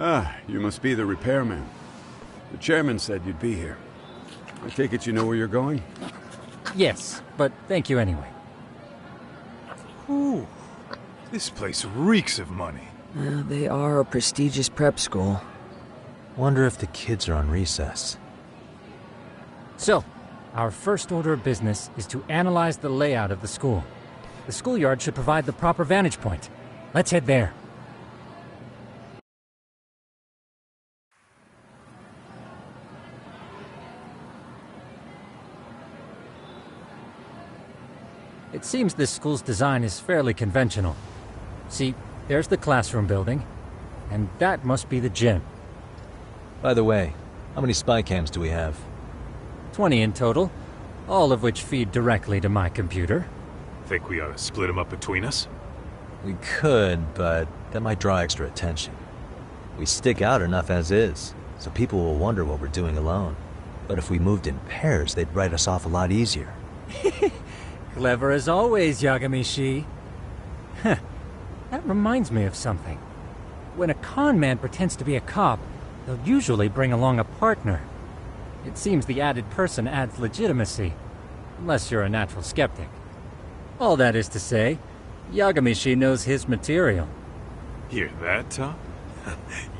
Ah, you must be the repairman. The chairman said you'd be here. I take it you know where you're going? Yes, but thank you anyway. Ooh, this place reeks of money. They are a prestigious prep school. Wonder if the kids are on recess. So, our first order of business is to analyze the layout of the school. The schoolyard should provide the proper vantage point. Let's head there. It seems this school's design is fairly conventional. See, there's the classroom building, and that must be the gym. By the way, how many spy cams do we have? 20 in total, all of which feed directly to my computer. Think we ought to split them up between us? We could, but that might draw extra attention. We stick out enough as is, so people will wonder what we're doing alone. But if we moved in pairs, they'd write us off a lot easier. Clever as always, Yagami-shi. Huh. That reminds me of something. When a con man pretends to be a cop, they'll usually bring along a partner. It seems the added person adds legitimacy, unless you're a natural skeptic. All that is to say, Yagami-shi knows his material. Hear that, Tom?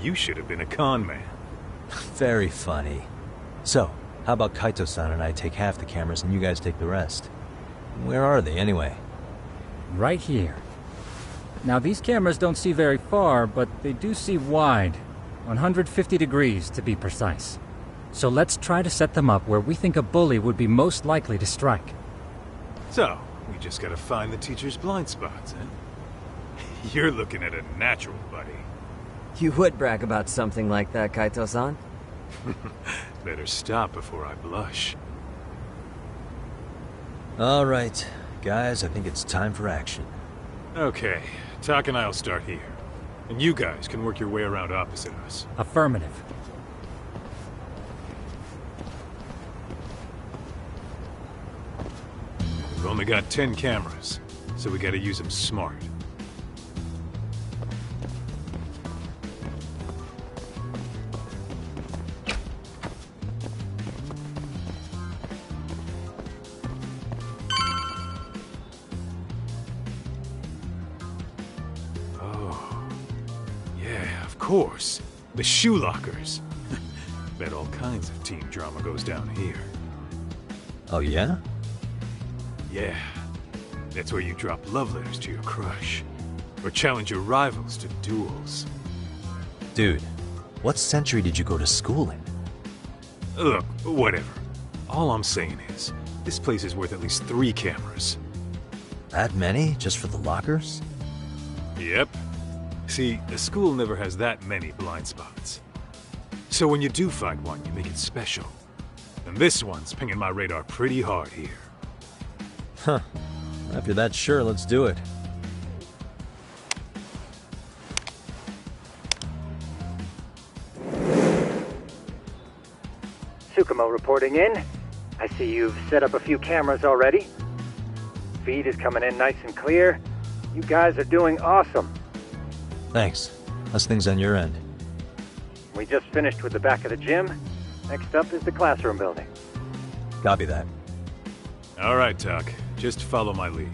You should have been a con man. Very funny. So, how about Kaito-san and I take half the cameras and you guys take the rest? Where are they, anyway? Right here. Now, these cameras don't see very far, but they do see wide. 150 degrees, to be precise. So let's try to set them up where we think a bully would be most likely to strike. So, we just gotta find the teacher's blind spots, eh? You're looking at a natural, buddy. You would brag about something like that, Kaito-san. Better stop before I blush. All right, guys, I think it's time for action. Okay, Tak and I'll start here. And you guys can work your way around opposite us. Affirmative. We've only got 10 cameras, so we gotta use them smart. Of course, the shoe lockers. Bet all kinds of teen drama goes down here. Oh, yeah? Yeah. That's where you drop love letters to your crush. Or challenge your rivals to duels. Dude, what century did you go to school in? Look, whatever. All I'm saying is, this place is worth at least 3 cameras. That many? Just for the lockers? Yep. See, a school never has that many blind spots. So when you do find one, you make it special. And this one's pinging my radar pretty hard here. Huh. After that, sure, let's do it. Tsukumo reporting in. I see you've set up a few cameras already. Feed is coming in nice and clear. You guys are doing awesome. Thanks. How's things on your end? We just finished with the back of the gym. Next up is the classroom building. Copy that. All right, Tak. Just follow my lead.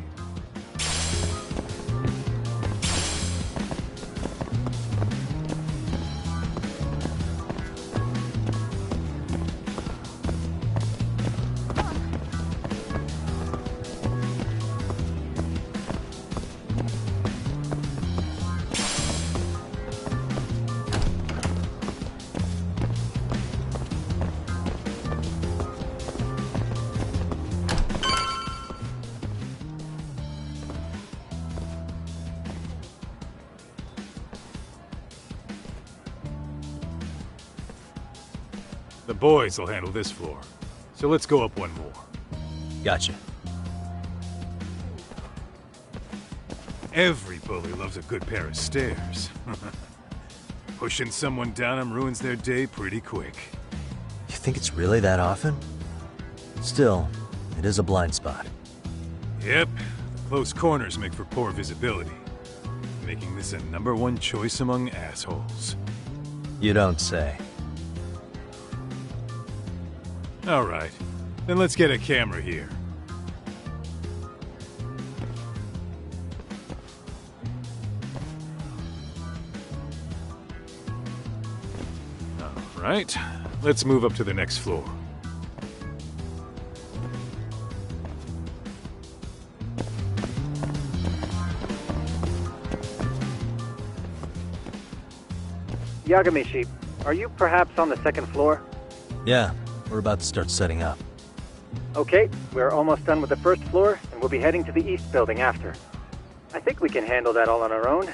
The boys will handle this floor. So let's go up one more. Gotcha. Every bully loves a good pair of stairs. Pushing someone down them ruins their day pretty quick. You think it's really that often? Still, it is a blind spot. Yep, the close corners make for poor visibility, making this a #1 choice among assholes. You don't say. Alright, then let's get a camera here. Alright, let's move up to the next floor. Yagamishi, are you perhaps on the second floor? Yeah, we're about to start setting up. Okay, we're almost done with the first floor, and we'll be heading to the east building after. I think we can handle that all on our own.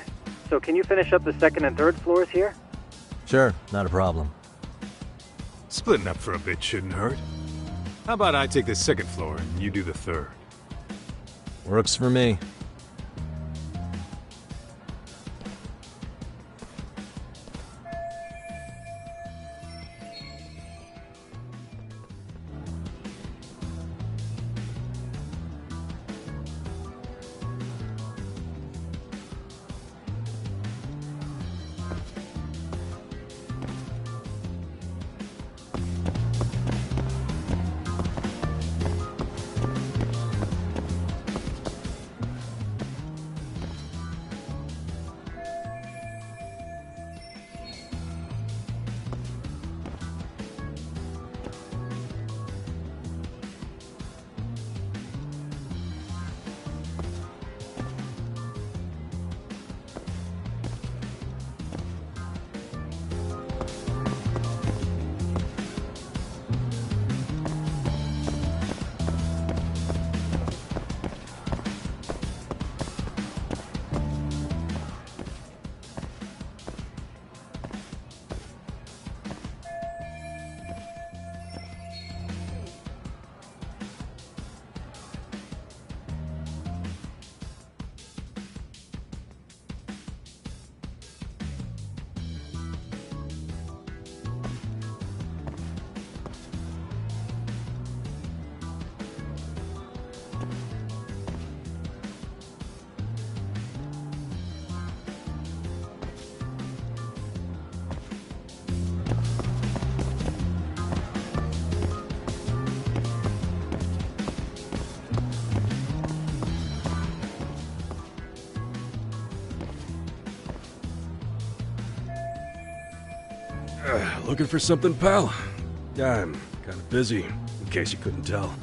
So can you finish up the second and third floors here? Sure, not a problem. Splitting up for a bit shouldn't hurt. How about I take the second floor and you do the third? Works for me. Looking for something, pal? I'm kind of busy, in case you couldn't tell.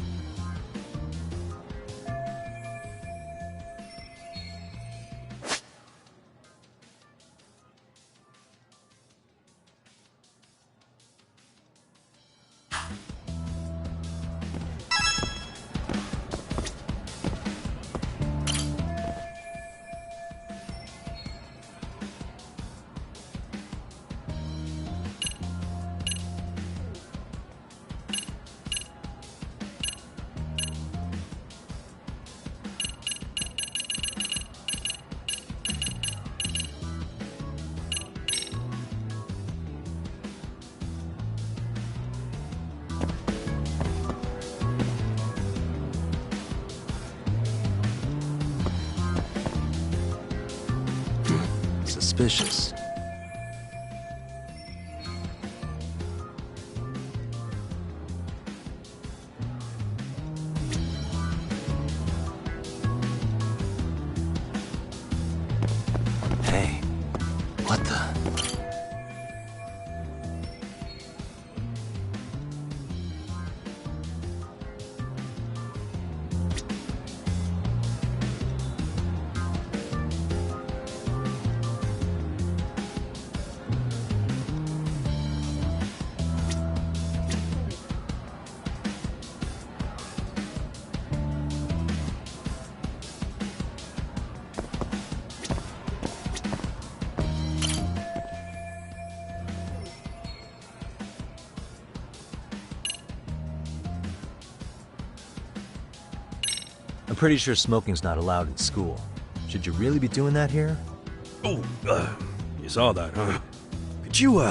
Suspicious. Hey, what the? I'm pretty sure smoking's not allowed in school. Should you really be doing that here? Oh, you saw that, huh? Could you,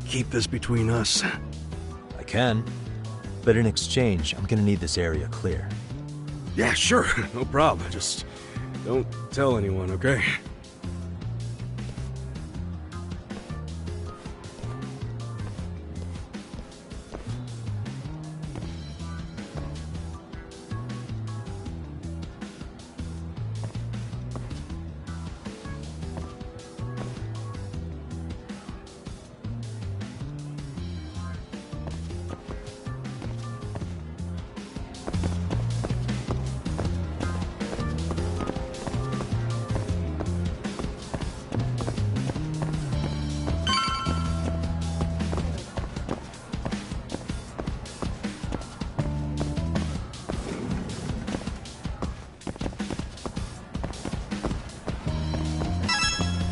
keep this between us? I can. But in exchange, I'm gonna need this area clear. Yeah, sure, no problem. Just don't tell anyone, okay?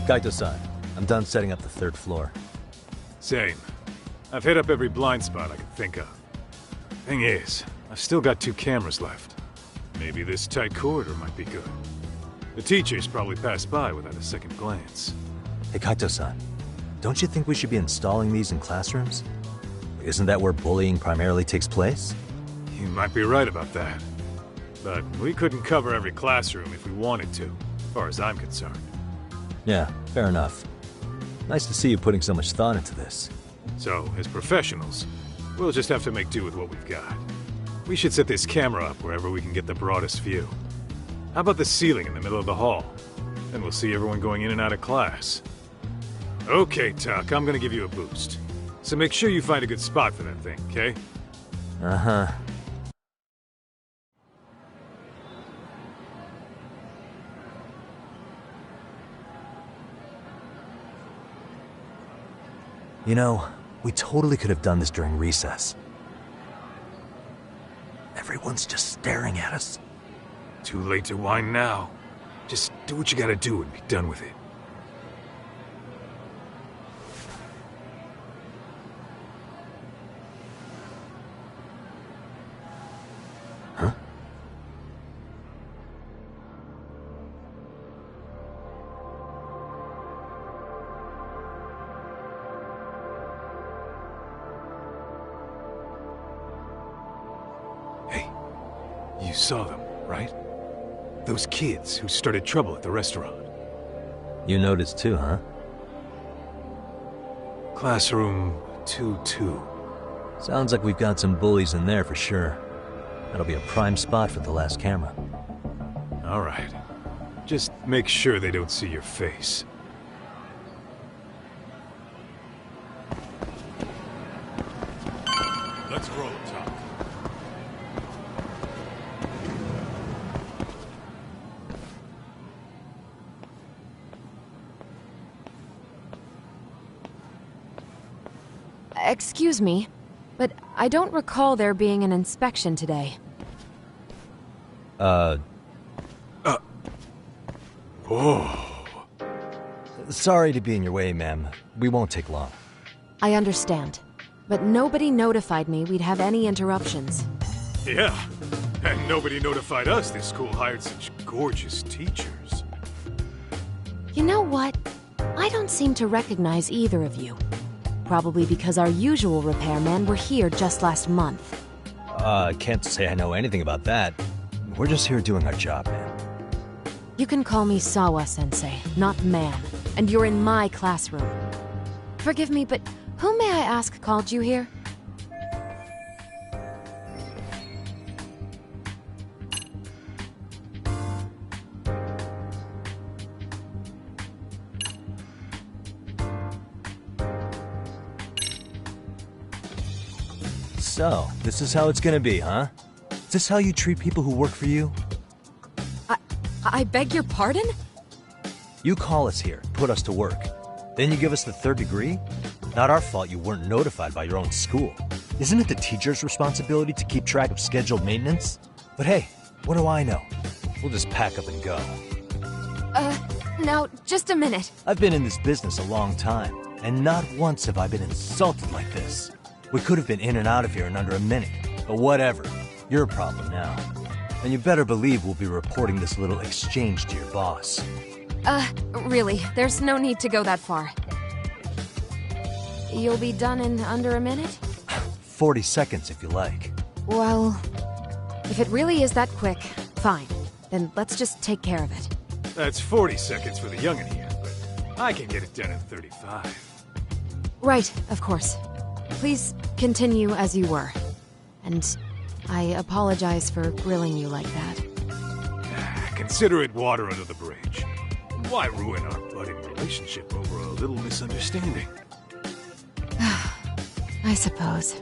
Kaito-san, I'm done setting up the third floor. Same. I've hit up every blind spot I can think of. Thing is, I've still got 2 cameras left. Maybe this tight corridor might be good. The teachers probably passed by without a second glance. Hey, Kaito-san, don't you think we should be installing these in classrooms? Isn't that where bullying primarily takes place? You might be right about that. But we couldn't cover every classroom if we wanted to, as far as I'm concerned. Yeah, fair enough. Nice to see you putting so much thought into this. So, as professionals, we'll just have to make do with what we've got. We should set this camera up wherever we can get the broadest view. How about the ceiling in the middle of the hall? Then we'll see everyone going in and out of class. Okay, Tuck, I'm gonna give you a boost. So make sure you find a good spot for that thing, okay? Uh-huh. You know, we totally could have done this during recess. Everyone's just staring at us. Too late to whine now. Just do what you gotta do and be done with it. Huh? Hey, you saw them, right? Those kids who started trouble at the restaurant. You noticed too, huh? Classroom 2-2. Sounds like we've got some bullies in there for sure. That'll be a prime spot for the last camera. All right. Just make sure they don't see your face. Let's roll, Tom. Excuse me, but I don't recall there being an inspection today. Whoa. Sorry to be in your way, ma'am. We won't take long. I understand, but nobody notified me we'd have any interruptions. Yeah, and nobody notified us this school hired such gorgeous teachers. You know what? I don't seem to recognize either of you. Probably because our usual repairmen were here just last month. Can't say I know anything about that. We're just here doing our job, man. You can call me Sawa-sensei, not ma'am, and you're in my classroom. Forgive me, but who may I ask called you here? So, this is how it's gonna be, huh? Is this how you treat people who work for you? I beg your pardon? You call us here, put us to work. Then you give us the third degree? Not our fault you weren't notified by your own school. Isn't it the teacher's responsibility to keep track of scheduled maintenance? But hey, what do I know? We'll just pack up and go. Now, just a minute. I've been in this business a long time, and not once have I been insulted like this. We could have been in and out of here in under a minute, but whatever. Your problem now. And you better believe we'll be reporting this little exchange to your boss. Really, there's no need to go that far. You'll be done in under a minute? 40 seconds if you like. Well, if it really is that quick, fine. Then let's just take care of it. That's 40 seconds for the youngin' here, but I can get it done in 35. Right, of course. Please continue as you were. And I apologize for grilling you like that. Consider it water under the bridge. Why ruin our budding relationship over a little misunderstanding? I suppose.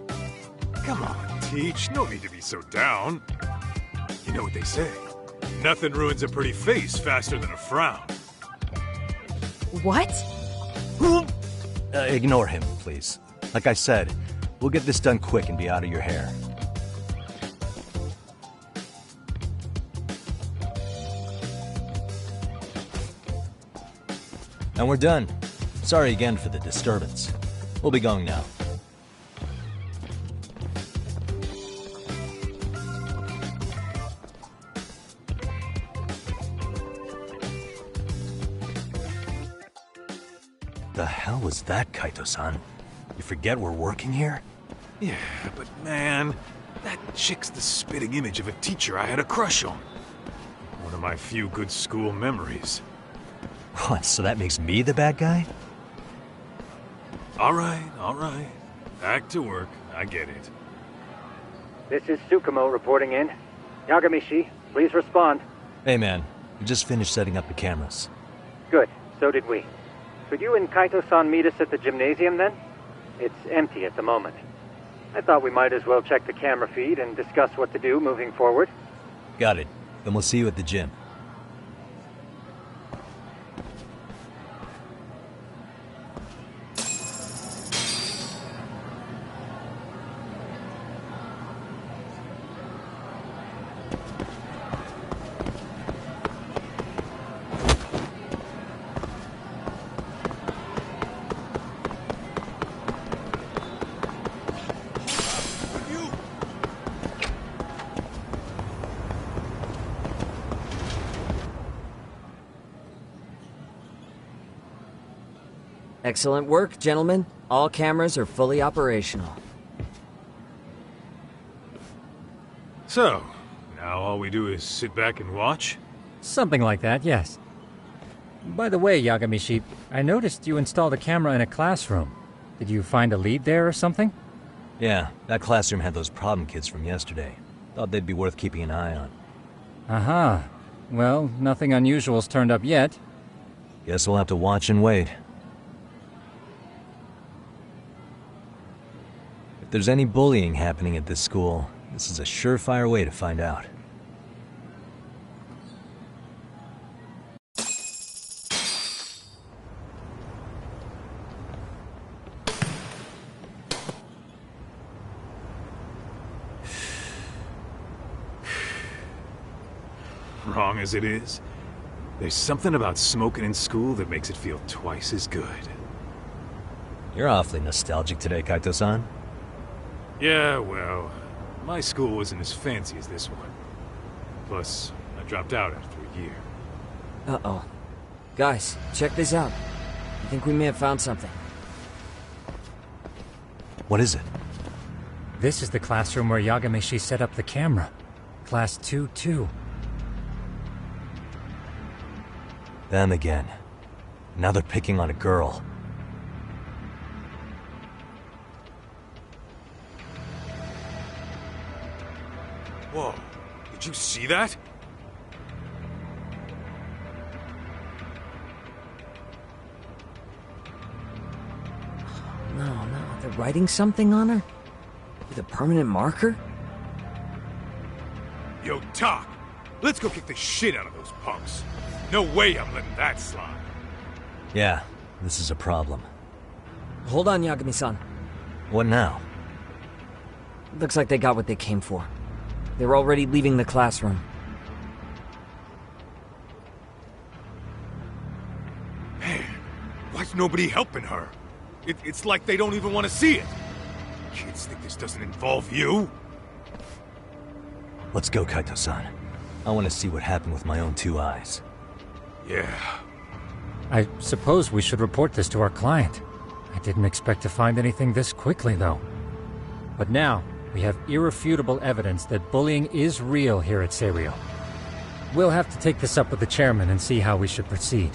Come on, Teach. No need to be so down. You know what they say. Nothing ruins a pretty face faster than a frown. What? Ignore him, please. Like I said, we'll get this done quick and be out of your hair. And we're done. Sorry again for the disturbance. We'll be going now. The hell was that, Kaito-san? You forget we're working here? Yeah, but man, that chick's the spitting image of a teacher I had a crush on. One of my few good school memories. What, so that makes me the bad guy? All right. Back to work. I get it. This is Tsukumo reporting in. Yagamishi, please respond. Hey man, we just finished setting up the cameras. Good, so did we. Could you and Kaito-san meet us at the gymnasium then? It's empty at the moment. I thought we might as well check the camera feed and discuss what to do moving forward. Got it. Then we'll see you at the gym. Excellent work, gentlemen. All cameras are fully operational. So, now all we do is sit back and watch? Something like that, yes. By the way, Yagamishi, I noticed you installed a camera in a classroom. Did you find a lead there or something? Yeah, that classroom had those problem kids from yesterday. Thought they'd be worth keeping an eye on. Aha. Well, nothing unusual's turned up yet. Guess we'll have to watch and wait. If there's any bullying happening at this school, this is a surefire way to find out. Wrong as it is, there's something about smoking in school that makes it feel twice as good. You're awfully nostalgic today, Kaito-san. Yeah, well, my school wasn't as fancy as this one. Plus, I dropped out after a year. Uh-oh. Guys, check this out. I think we may have found something. What is it? This is the classroom where Yagamishi set up the camera. Class 2-2. Them again. Now they're picking on a girl. Whoa, did you see that? No, they're writing something on her? With a permanent marker? Yo, Doc, let's go kick the shit out of those punks. No way I'm letting that slide. Yeah, this is a problem. Hold on, Yagami-san. What now? Looks like they got what they came for. They're already leaving the classroom. Man, why's nobody helping her? It's like they don't even want to see it. Kids think this doesn't involve you? Let's go, Kaito-san. I want to see what happened with my own two eyes. Yeah. I suppose we should report this to our client. I didn't expect to find anything this quickly, though. But now, we have irrefutable evidence that bullying is real here at Seiryo. We'll have to take this up with the chairman and see how we should proceed.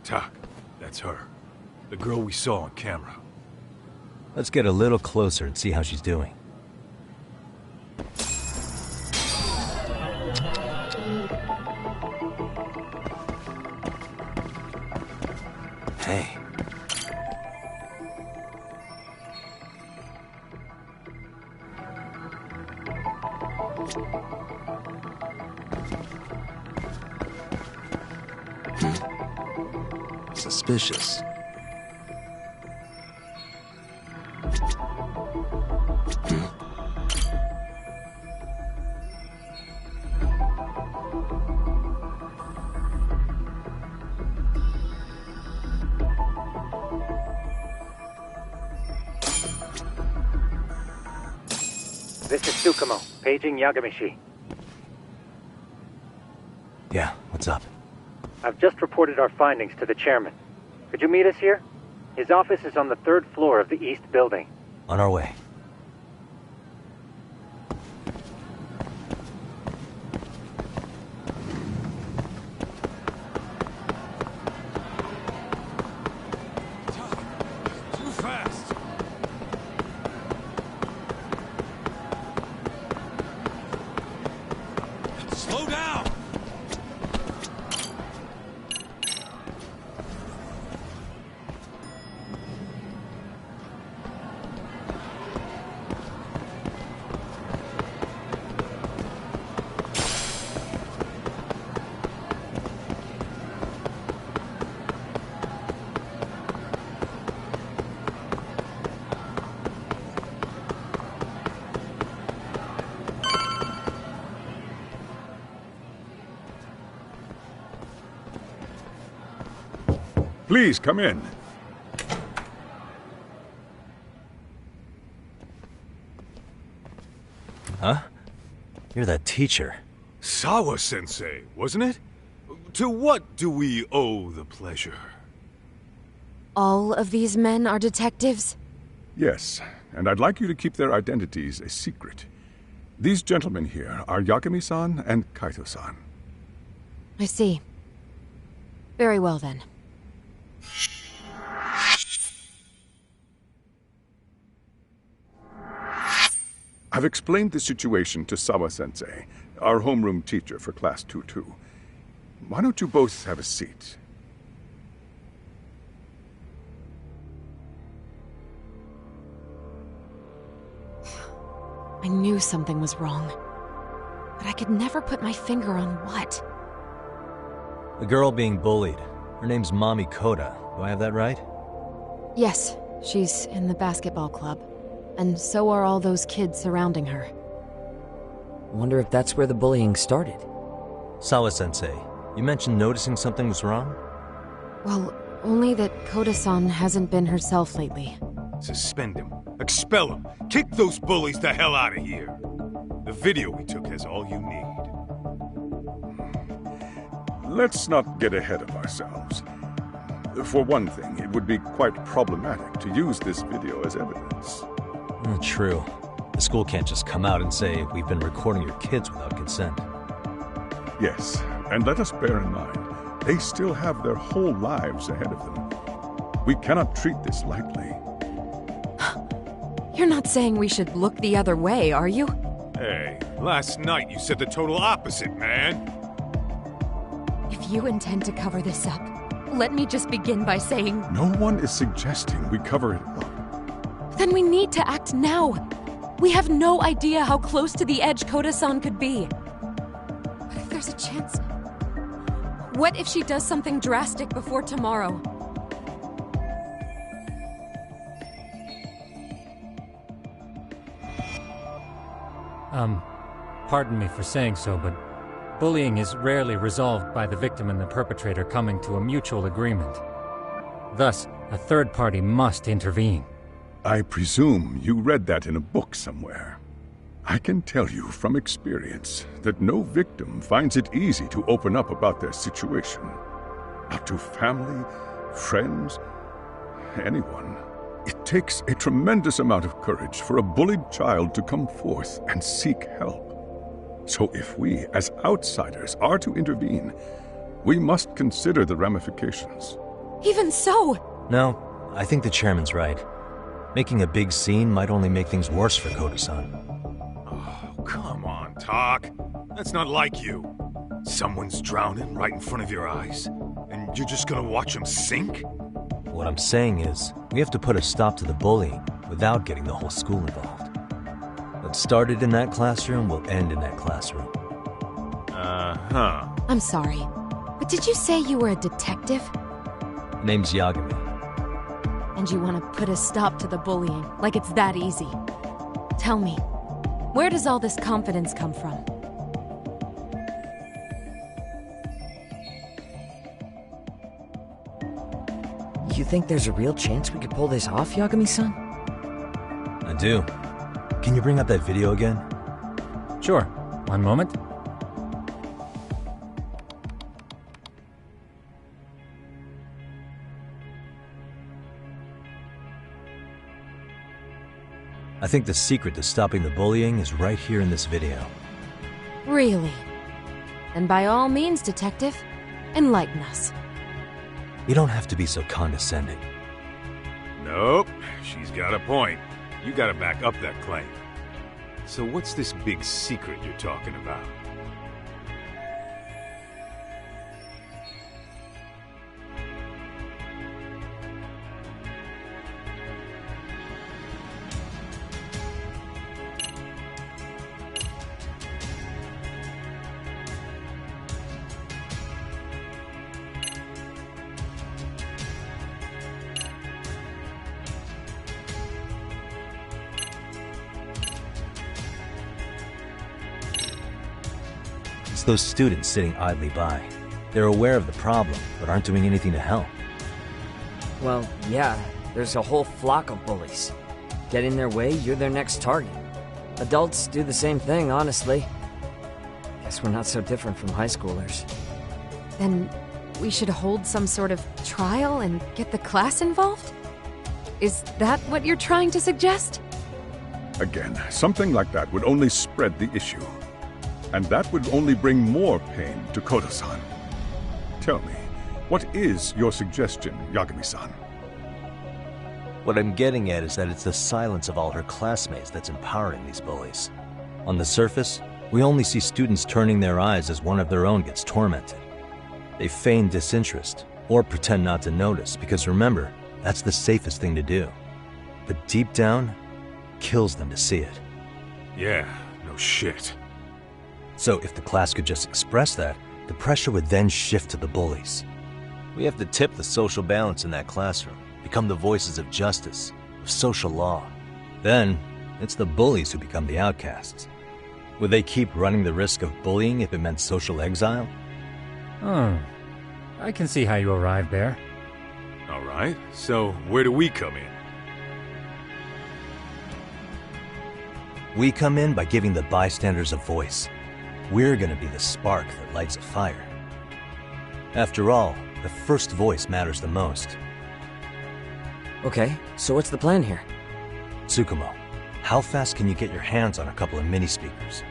Tak, that's her. The girl we saw on camera. Let's get a little closer and see how she's doing. Hey. Suspicious. This is Tsukumo, paging Yagamishi. Yeah, what's up? I've just reported our findings to the chairman. Could you meet us here? His office is on the 3rd floor of the east building. On our way. Too fast! Slow down! Please, come in. Huh? You're that teacher. Sawa-sensei, wasn't it? To what do we owe the pleasure? All of these men are detectives? Yes, and I'd like you to keep their identities a secret. These gentlemen here are Yagami-san and Kaito-san. I see. Very well then. I've explained the situation to Sawa-sensei, our homeroom teacher for Class 2-2. Why don't you both have a seat? I knew something was wrong. But I could never put my finger on what. The girl being bullied. Her name's Mami Koda. Do I have that right? Yes, she's in the basketball club. And so are all those kids surrounding her. Wonder if that's where the bullying started. Sawa-sensei, you mentioned noticing something was wrong? Well, only that Koda-san hasn't been herself lately. Suspend him. Expel him. Kick those bullies the hell out of here. The video we took has all you need. Let's not get ahead of ourselves. For one thing, it would be quite problematic to use this video as evidence. True. The school can't just come out and say, we've been recording your kids without consent. Yes, and let us bear in mind, they still have their whole lives ahead of them. We cannot treat this lightly. You're not saying we should look the other way, are you? Hey, last night you said the total opposite, man. If you intend to cover this up, let me just begin by saying... No one is suggesting we cover it up. Then we need to act now. We have no idea how close to the edge Koda-san could be. What if there's a chance? What if she does something drastic before tomorrow? Pardon me for saying so, but bullying is rarely resolved by the victim and the perpetrator coming to a mutual agreement. Thus, a third party must intervene. I presume you read that in a book somewhere. I can tell you from experience that no victim finds it easy to open up about their situation. Not to family, friends, anyone. It takes a tremendous amount of courage for a bullied child to come forth and seek help. So if we, as outsiders, are to intervene, we must consider the ramifications. Even so! No, I think the chairman's right. Making a big scene might only make things worse for Koda-san. Oh, come on, Tak. That's not like you. Someone's drowning right in front of your eyes, and you're just gonna watch him sink? What I'm saying is, we have to put a stop to the bullying without getting the whole school involved. What started in that classroom will end in that classroom. Uh-huh. I'm sorry, but did you say you were a detective? Name's Yagami. And you want to put a stop to the bullying, like it's that easy. Tell me, where does all this confidence come from? You think there's a real chance we could pull this off, Yagami-san? I do. Can you bring up that video again? Sure. One moment. I think the secret to stopping the bullying is right here in this video. Really? Then by all means, detective, enlighten us. You don't have to be so condescending. Nope, she's got a point. You gotta back up that claim. So what's this big secret you're talking about? It's those students sitting idly by. They're aware of the problem, but aren't doing anything to help. Well, yeah, there's a whole flock of bullies. Get in their way, you're their next target. Adults do the same thing, honestly. Guess we're not so different from high schoolers. Then we should hold some sort of trial and get the class involved? Is that what you're trying to suggest? Again, something like that would only spread the issue. And that would only bring more pain to Koda-san. Tell me, what is your suggestion, Yagami-san? What I'm getting at is that it's the silence of all her classmates that's empowering these bullies. On the surface, we only see students turning their eyes as one of their own gets tormented. They feign disinterest, or pretend not to notice, because remember, that's the safest thing to do. But deep down, kills them to see it. Yeah, no shit. So if the class could just express that, the pressure would then shift to the bullies. We have to tip the social balance in that classroom, become the voices of justice, of social law. Then, it's the bullies who become the outcasts. Would they keep running the risk of bullying if it meant social exile? I can see how you arrived there. All right, so where do we come in? We come in by giving the bystanders a voice. We're gonna be the spark that lights a fire. After all, the first voice matters the most. Okay, so what's the plan here? Tsukumo, how fast can you get your hands on a couple of mini-speakers?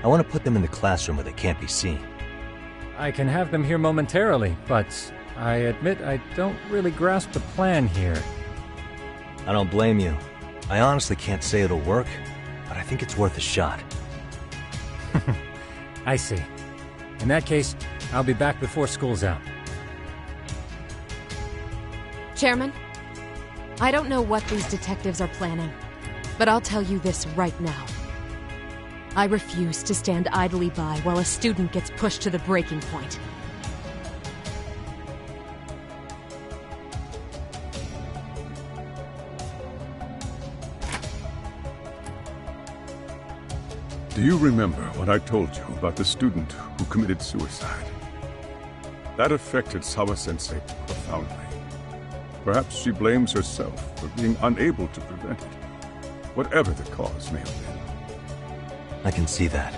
I want to put them in the classroom where they can't be seen. I can have them here momentarily, but I admit I don't really grasp the plan here. I don't blame you. I honestly can't say it'll work, but I think it's worth a shot. I see. In that case, I'll be back before school's out. Chairman, I don't know what these detectives are planning, but I'll tell you this right now. I refuse to stand idly by while a student gets pushed to the breaking point. Do you remember what I told you about the student who committed suicide? That affected Sawa-sensei profoundly. Perhaps she blames herself for being unable to prevent it, whatever the cause may have been. I can see that.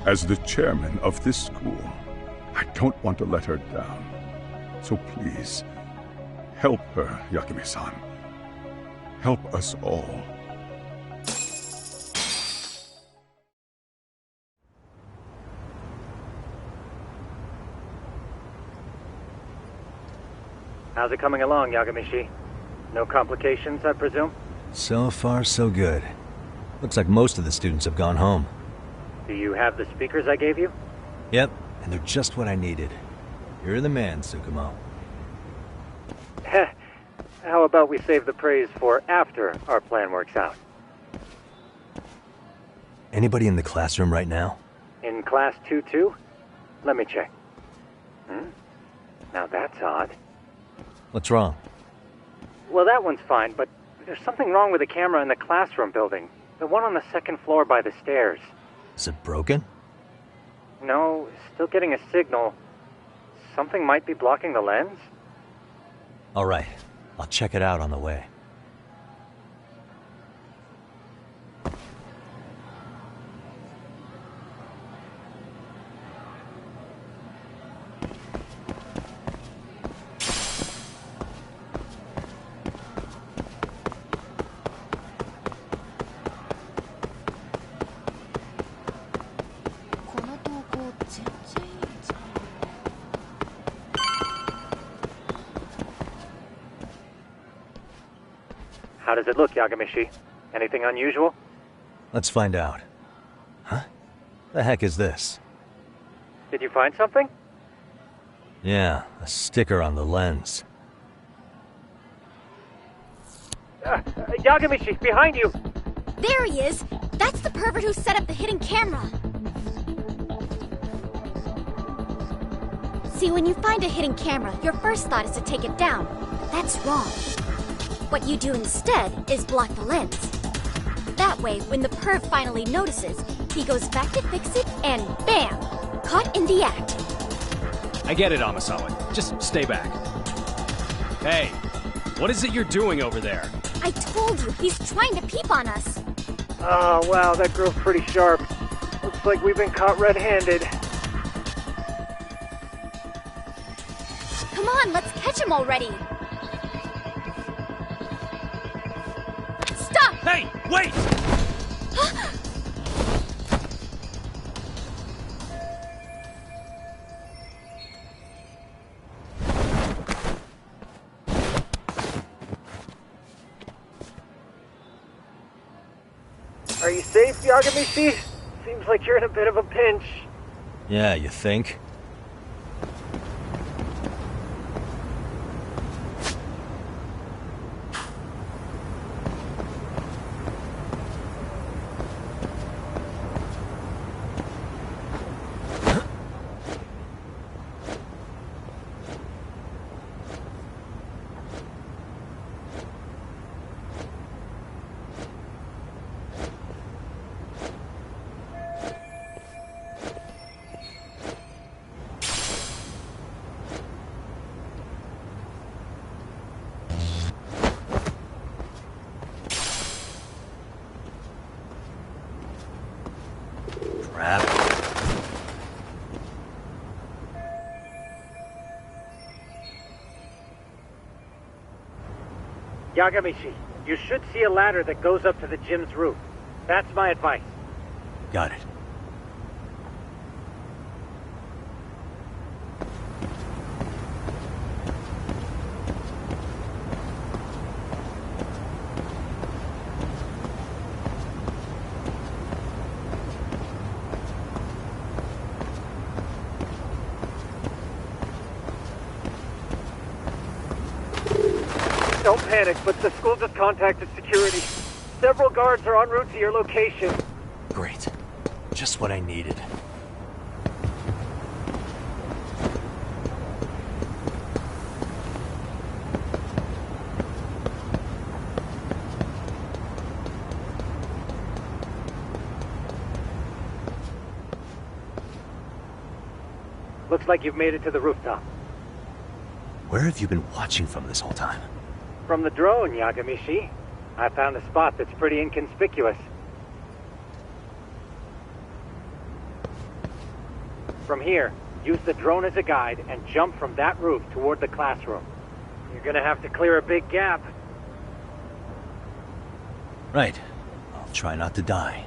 As the chairman of this school, I don't want to let her down. So please, help her, Yagami-san. Help us all. How's it coming along, Yagamishi? No complications, I presume? So far, so good. Looks like most of the students have gone home. Do you have the speakers I gave you? Yep, and they're just what I needed. You're the man, Tsukumo. Heh. How about we save the praise for after our plan works out? Anybody in the classroom right now? In class 2-2? Let me check. Now that's odd. What's wrong? Well, that one's fine, but there's something wrong with the camera in the classroom building. The one on the second floor by the stairs. Is it broken? No, still getting a signal. Something might be blocking the lens? All right, I'll check it out on the way. How does it look, Yagamishi? Anything unusual? Let's find out. Huh? The heck is this? Did you find something? Yeah, a sticker on the lens. Yagamishi, behind you! There he is! That's the pervert who set up the hidden camera! See, when you find a hidden camera, your first thought is to take it down. But that's wrong. What you do instead is block the lens. That way, when the perv finally notices, he goes back to fix it and bam! Caught in the act. I get it, Amasawa. Just stay back. Hey, what is it you're doing over there? I told you, he's trying to peep on us. Oh, wow, that girl's pretty sharp. Looks like we've been caught red-handed. Come on, let's catch him already. Stop! Hey, wait! Are you safe, Yagamishi? Seems like you're in a bit of a pinch. Yeah, you think? Crap. Yagamishi, you should see a ladder that goes up to the gym's roof. That's my advice. Got it. Don't panic, but the school just contacted security. Several guards are en route to your location. Great. Just what I needed. Looks like you've made it to the rooftop. Where have you been watching from this whole time? From the drone, Yagamishi. I found a spot that's pretty inconspicuous. From here, use the drone as a guide and jump from that roof toward the classroom. You're gonna have to clear a big gap. Right. I'll try not to die.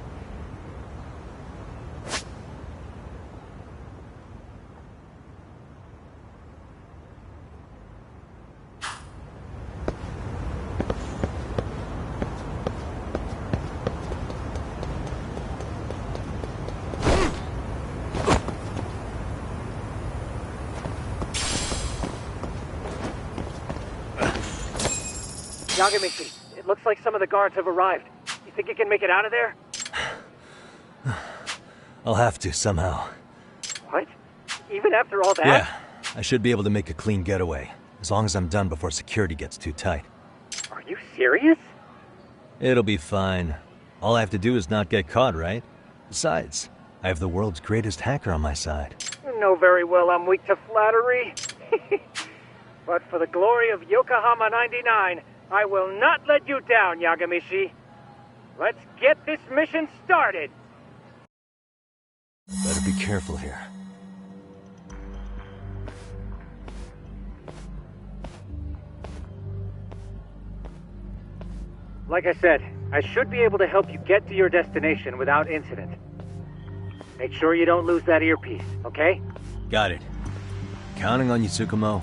Yagamichi, it looks like some of the guards have arrived. You think you can make it out of there? I'll have to, somehow. What? Even after all that? Yeah, I should be able to make a clean getaway, as long as I'm done before security gets too tight. Are you serious? It'll be fine. All I have to do is not get caught, right? Besides, I have the world's greatest hacker on my side. You know very well I'm weak to flattery. But for the glory of Yokohama 99, I will not let you down, Yagamishi. Let's get this mission started. Better be careful here. Like I said, I should be able to help you get to your destination without incident. Make sure you don't lose that earpiece, okay? Got it. Counting on you, Tsukumo.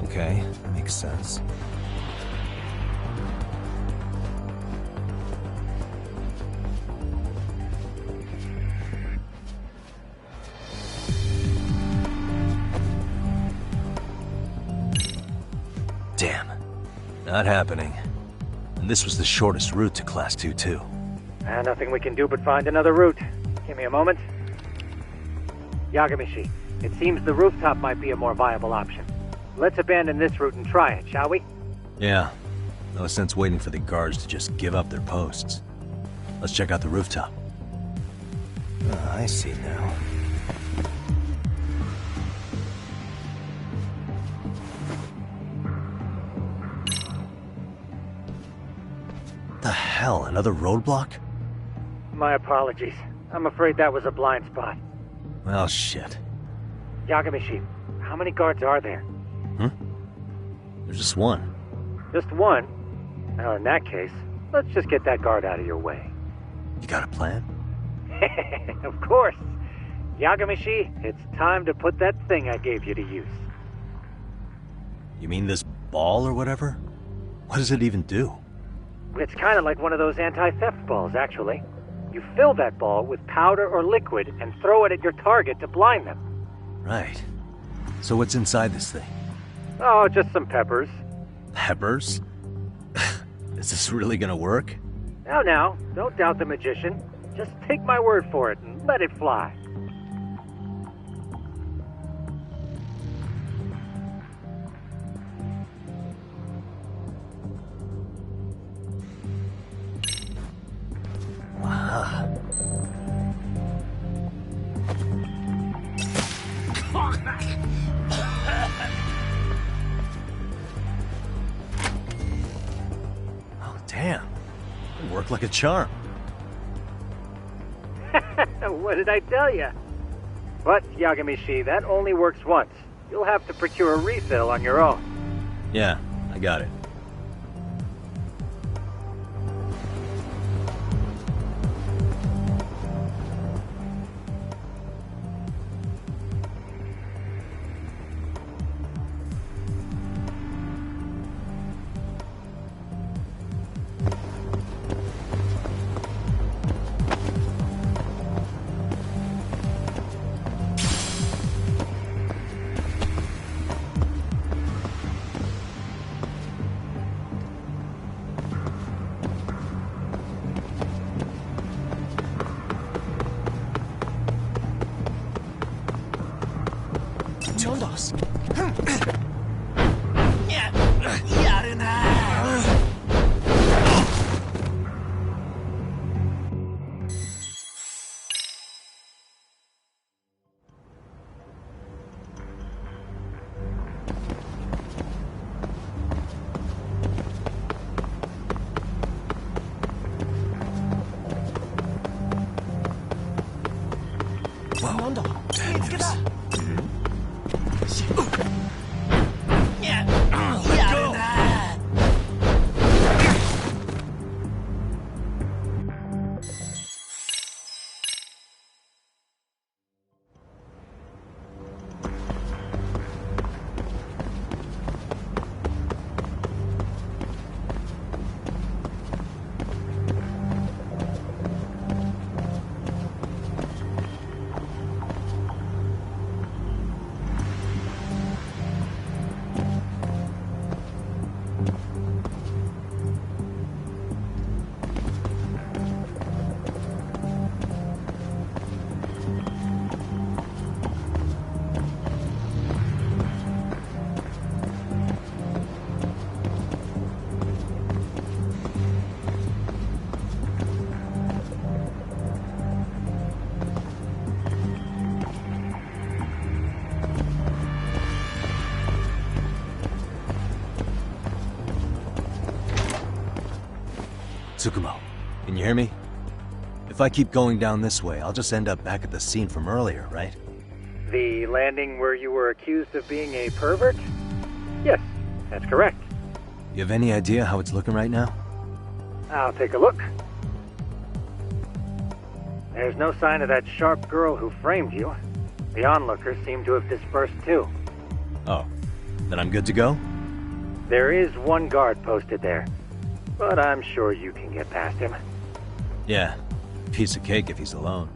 Okay, makes sense. Damn. Not happening. And this was the shortest route to Class 2, too. Nothing we can do but find another route. Give me a moment. Yagamishi, it seems the rooftop might be a more viable option. Let's abandon this route and try it, shall we? Yeah. No sense waiting for the guards to just give up their posts. Let's check out the rooftop. I see now. The hell, another roadblock? My apologies. I'm afraid that was a blind spot. Well, shit. Yagamishi, how many guards are there? There's just one. Just one? Well, in that case, let's just get that guard out of your way. You got a plan? Of course. Yagamishi, it's time to put that thing I gave you to use. You mean this ball or whatever? What does it even do? It's kind of like one of those anti-theft balls, actually. You fill that ball with powder or liquid and throw it at your target to blind them. Right. So what's inside this thing? Oh, just some peppers. Peppers? Is this really gonna work? Now, don't doubt the magician. Just take my word for it and let it fly. Wow. Oh, damn. It worked like a charm. What did I tell you? But, Yagamishi, that only works once. You'll have to procure a refill on your own. Yeah, I got it. Tsukumo, can you hear me? If I keep going down this way, I'll just end up back at the scene from earlier, right? The landing where you were accused of being a pervert? Yes, that's correct. You have any idea how it's looking right now? I'll take a look. There's no sign of that sharp girl who framed you. The onlookers seem to have dispersed too. Oh, then I'm good to go? There is one guard posted there, but I'm sure you can get past him. Yeah, piece of cake if he's alone.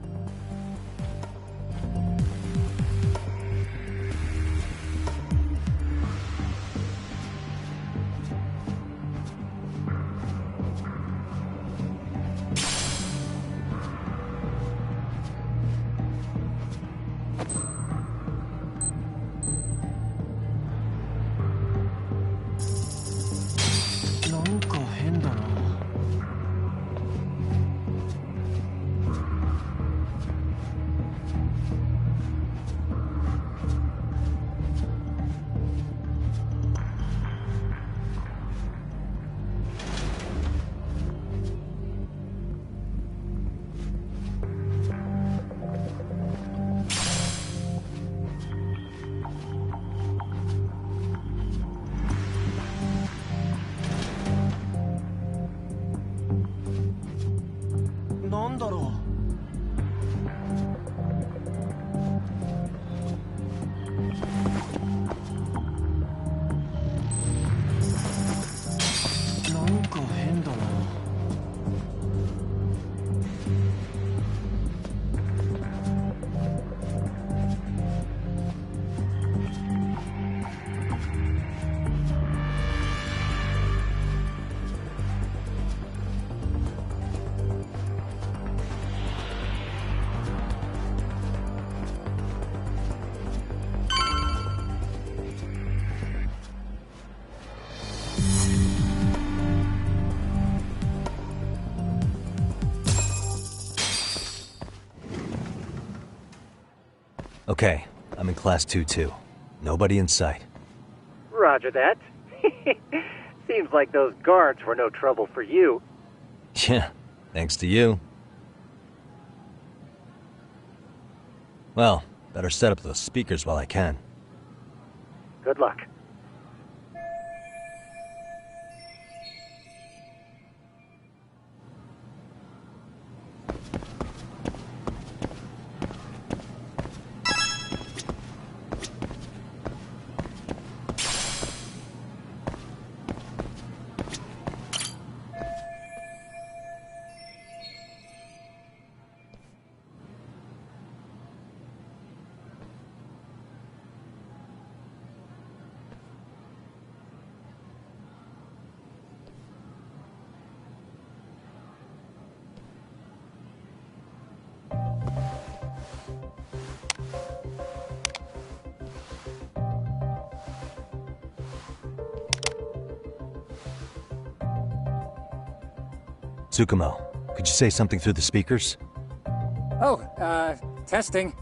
Okay, I'm in Class 2-2. Nobody in sight. Roger that. Seems like those guards were no trouble for you. Yeah, thanks to you. Well, better set up those speakers while I can. Good luck. Tsukumo, could you say something through the speakers? Oh, testing.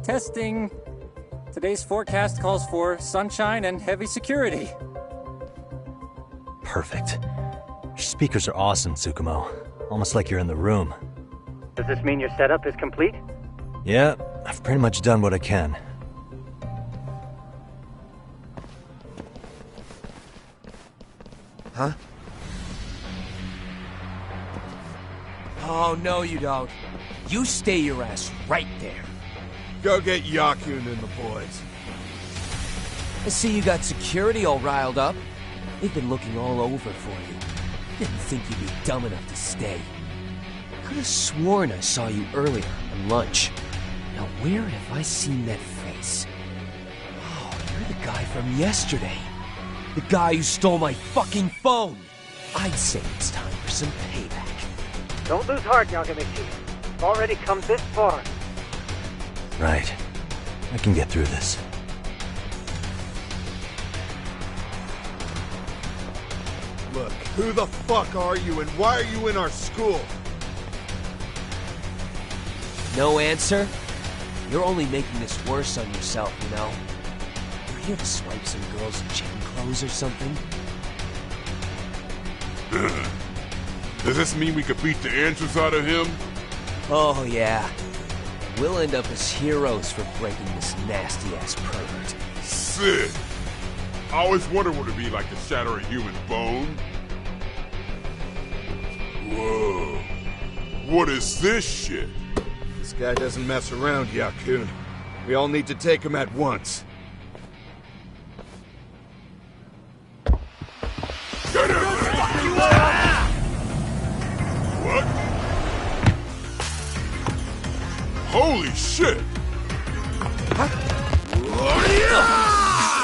Testing. Today's forecast calls for sunshine and heavy security. Perfect. Your speakers are awesome, Tsukumo. Almost like you're in the room. Does this mean your setup is complete? Yeah, I've pretty much done what I can. Huh? Oh, no you don't. You stay your ass right there. Go get Yakun and the boys. I see you got security all riled up. They've been looking all over for you. Didn't think you'd be dumb enough to stay. Could have sworn I saw you earlier on lunch. Now where have I seen that face? Oh, you're the guy from yesterday. The guy who stole my fucking phone. I'd say it's time for some payback. Don't lose heart, Yagamichi. You've already come this far. Right. I can get through this. Look, who the fuck are you and why are you in our school? No answer? You're only making this worse on yourself, you know? You're here to swipe some girls in chicken clothes or something? Does this mean we could beat the answers out of him? Oh, yeah. We'll end up as heroes for breaking this nasty-ass pervert. Sick! I always wondered what it'd be like to shatter a human bone. Whoa. What is this shit? This guy doesn't mess around, Yakun. We all need to take him at once. Get him! What? Holy shit!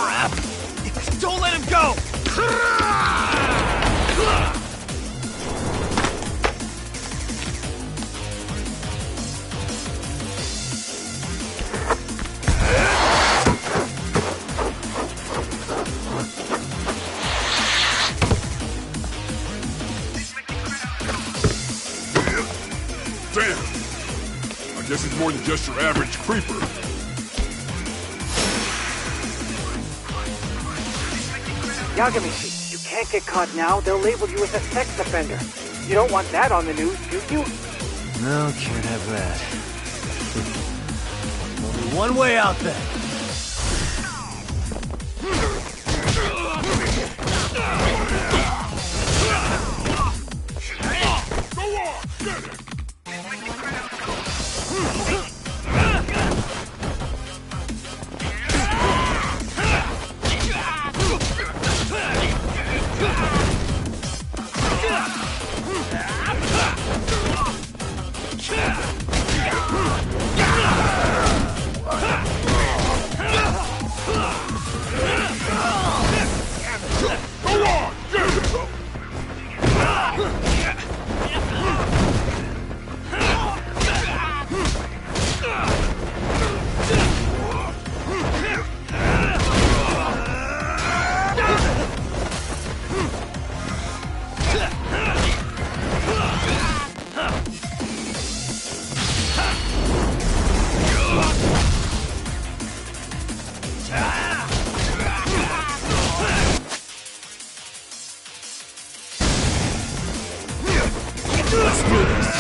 Crap! Don't let him go! Damn! I guess he's more than just your average creeper. Yagamishi, you can't get caught now. They'll label you as a sex offender. You don't want that on the news, do you? No, can't have that. Only one way out then. Go on! Get it! Go on! Get it! Let's do this.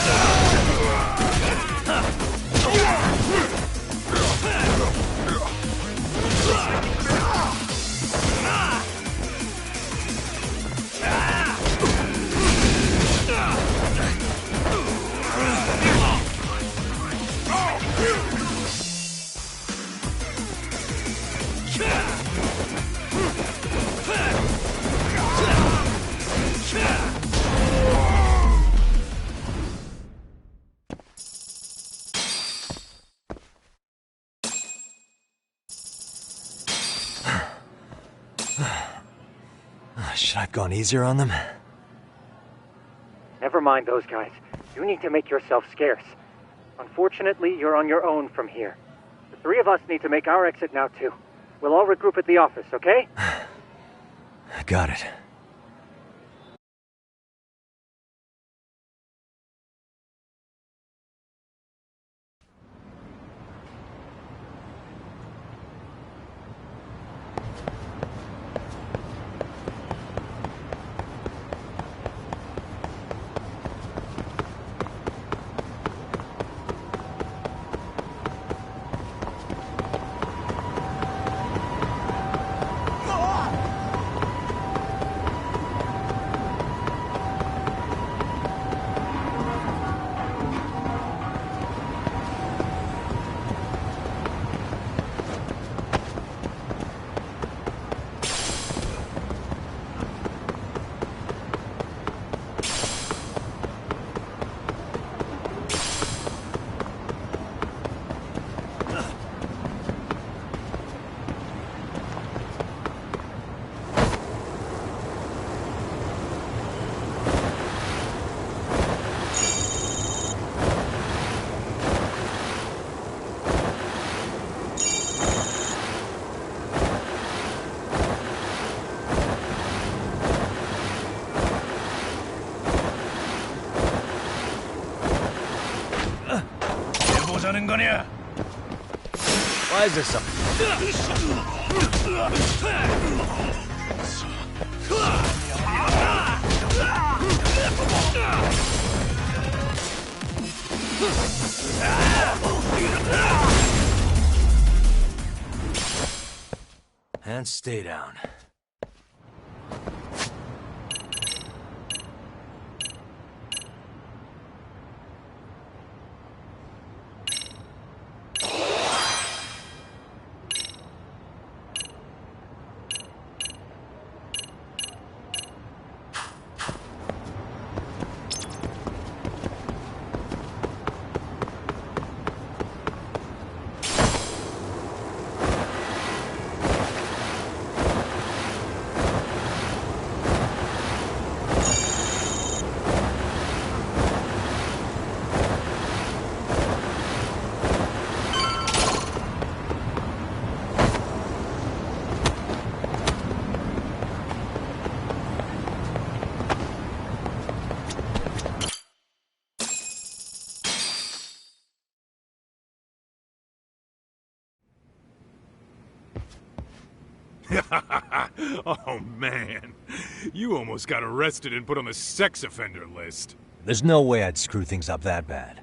Should I have gone easier on them? Never mind those guys. You need to make yourself scarce. Unfortunately, you're on your own from here. The three of us need to make our exit now, too. We'll all regroup at the office, okay? Got it. Why is there something? And stay down. Oh, man. You almost got arrested and put on the sex offender list. There's no way I'd screw things up that bad.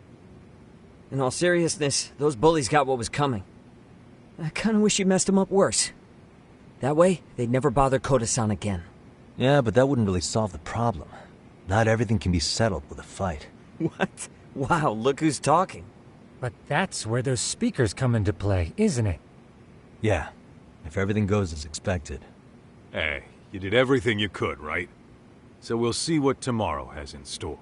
In all seriousness, those bullies got what was coming. I kinda wish you messed them up worse. That way, they'd never bother Koda-san again. Yeah, but that wouldn't really solve the problem. Not everything can be settled with a fight. What? Wow, look who's talking. But that's where those speakers come into play, isn't it? Yeah, if everything goes as expected. Hey, you did everything you could, right? So we'll see what tomorrow has in store.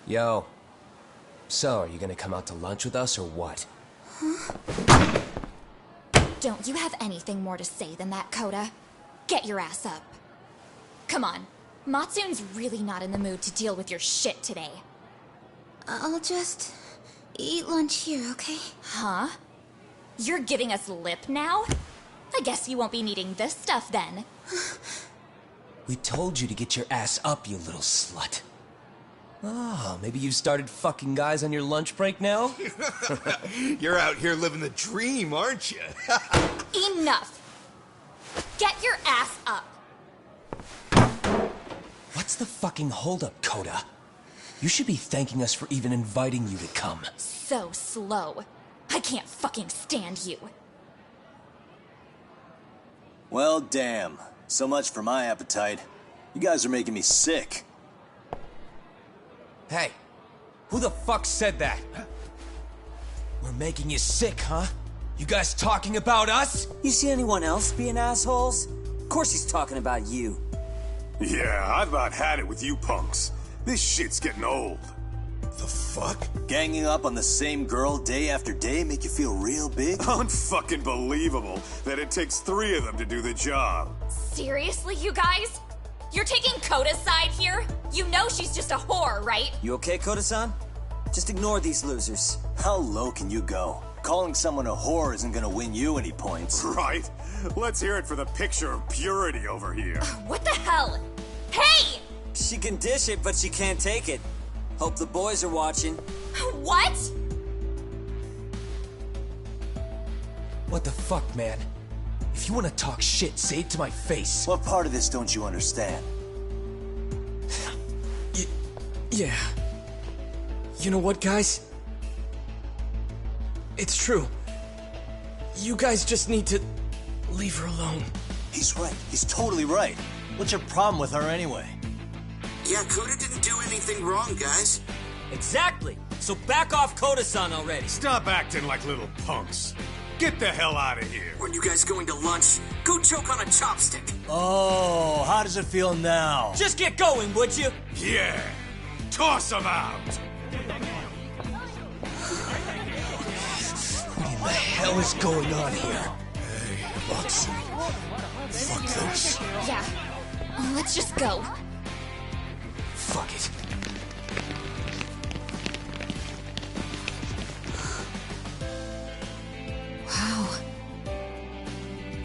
Yo. So, are you gonna come out to lunch with us or what? Huh? Don't you have anything more to say than that, Koda? Get your ass up. Come on. Matsune's really not in the mood to deal with your shit today. I'll just eat lunch here, okay? Huh? You're giving us lip now? I guess you won't be needing this stuff then. We told you to get your ass up, you little slut. Oh, maybe you've started fucking guys on your lunch break now? You're out here living the dream, aren't you? Enough! Get your ass up! What's the fucking holdup, Koda? You should be thanking us for even inviting you to come. So slow. I can't fucking stand you. Well, damn. So much for my appetite. You guys are making me sick. Hey, who the fuck said that? We're making you sick, huh? You guys talking about us? You see anyone else being assholes? Of course he's talking about you. Yeah, I've about had it with you punks. This shit's getting old. The fuck? Ganging up on the same girl day after day make you feel real big? Unfucking believable that it takes 3 of them to do the job. Seriously, you guys? You're taking Koda's side here? You know she's just a whore, right? You okay, Koda-san? Just ignore these losers. How low can you go? Calling someone a whore isn't gonna win you any points. Right? Let's hear it for the picture of purity over here. What the hell? Hey! She can dish it, but she can't take it. Hope the boys are watching. What? What the fuck, man? If you want to talk shit, say it to my face. What part of this don't you understand? Yeah. You know what, guys? It's true. You guys just need to leave her alone. He's right. He's totally right. What's your problem with her anyway? Yeah, Koda didn't do anything wrong, guys. Exactly. So back off Koda-san already. Stop acting like little punks. Get the hell out of here. When you guys going to lunch, go choke on a chopstick. Oh, how does it feel now? Just get going, would you? Yeah. Toss them out. What in the hell is going on here? Hey, Watson. Fuck this. Yeah. Let's just go. Fuck it. Wow.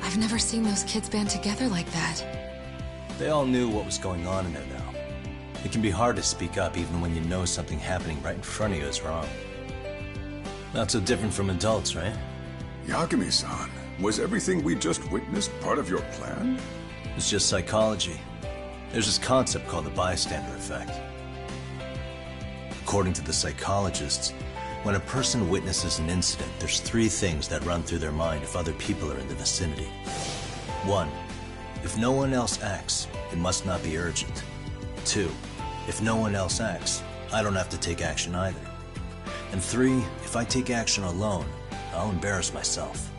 I've never seen those kids band together like that. They all knew what was going on in there now. It can be hard to speak up even when you know something happening right in front of you is wrong. Not so different from adults, right? Yagami-san, was everything we just witnessed part of your plan? It's just psychology. There's this concept called the bystander effect. According to the psychologists, when a person witnesses an incident, there's 3 things that run through their mind if other people are in the vicinity. 1, if no one else acts, it must not be urgent. 2, if no one else acts, I don't have to take action either. And 3, if I take action alone, I'll embarrass myself.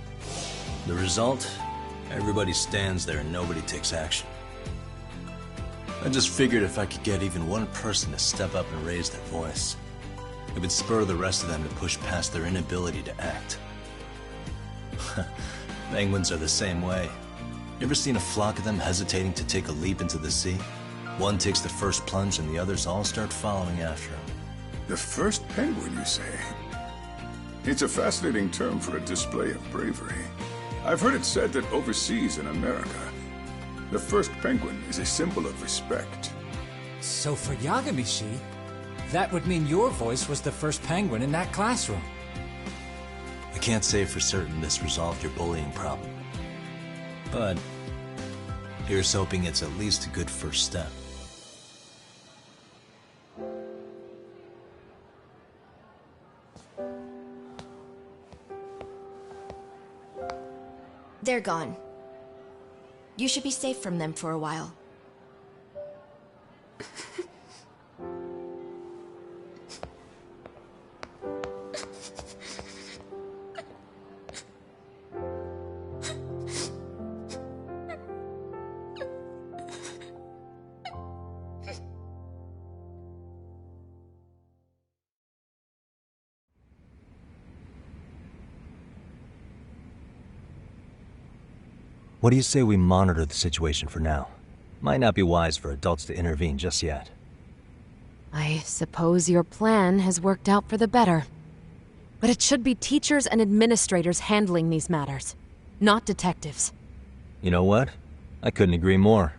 The result? Everybody stands there and nobody takes action. I just figured if I could get even one person to step up and raise their voice, it would spur the rest of them to push past their inability to act. Penguins are the same way. You ever seen a flock of them hesitating to take a leap into the sea? One takes the first plunge and the others all start following after him. The first penguin, you say? It's a fascinating term for a display of bravery. I've heard it said that overseas in America, the first penguin is a symbol of respect. So for Yagami-shi, that would mean your voice was the first penguin in that classroom. I can't say for certain this resolved your bullying problem. But here's hoping it's at least a good first step. They're gone. You should be safe from them for a while. What do you say we monitor the situation for now? Might not be wise for adults to intervene just yet. I suppose your plan has worked out for the better. But it should be teachers and administrators handling these matters, not detectives. You know what? I couldn't agree more.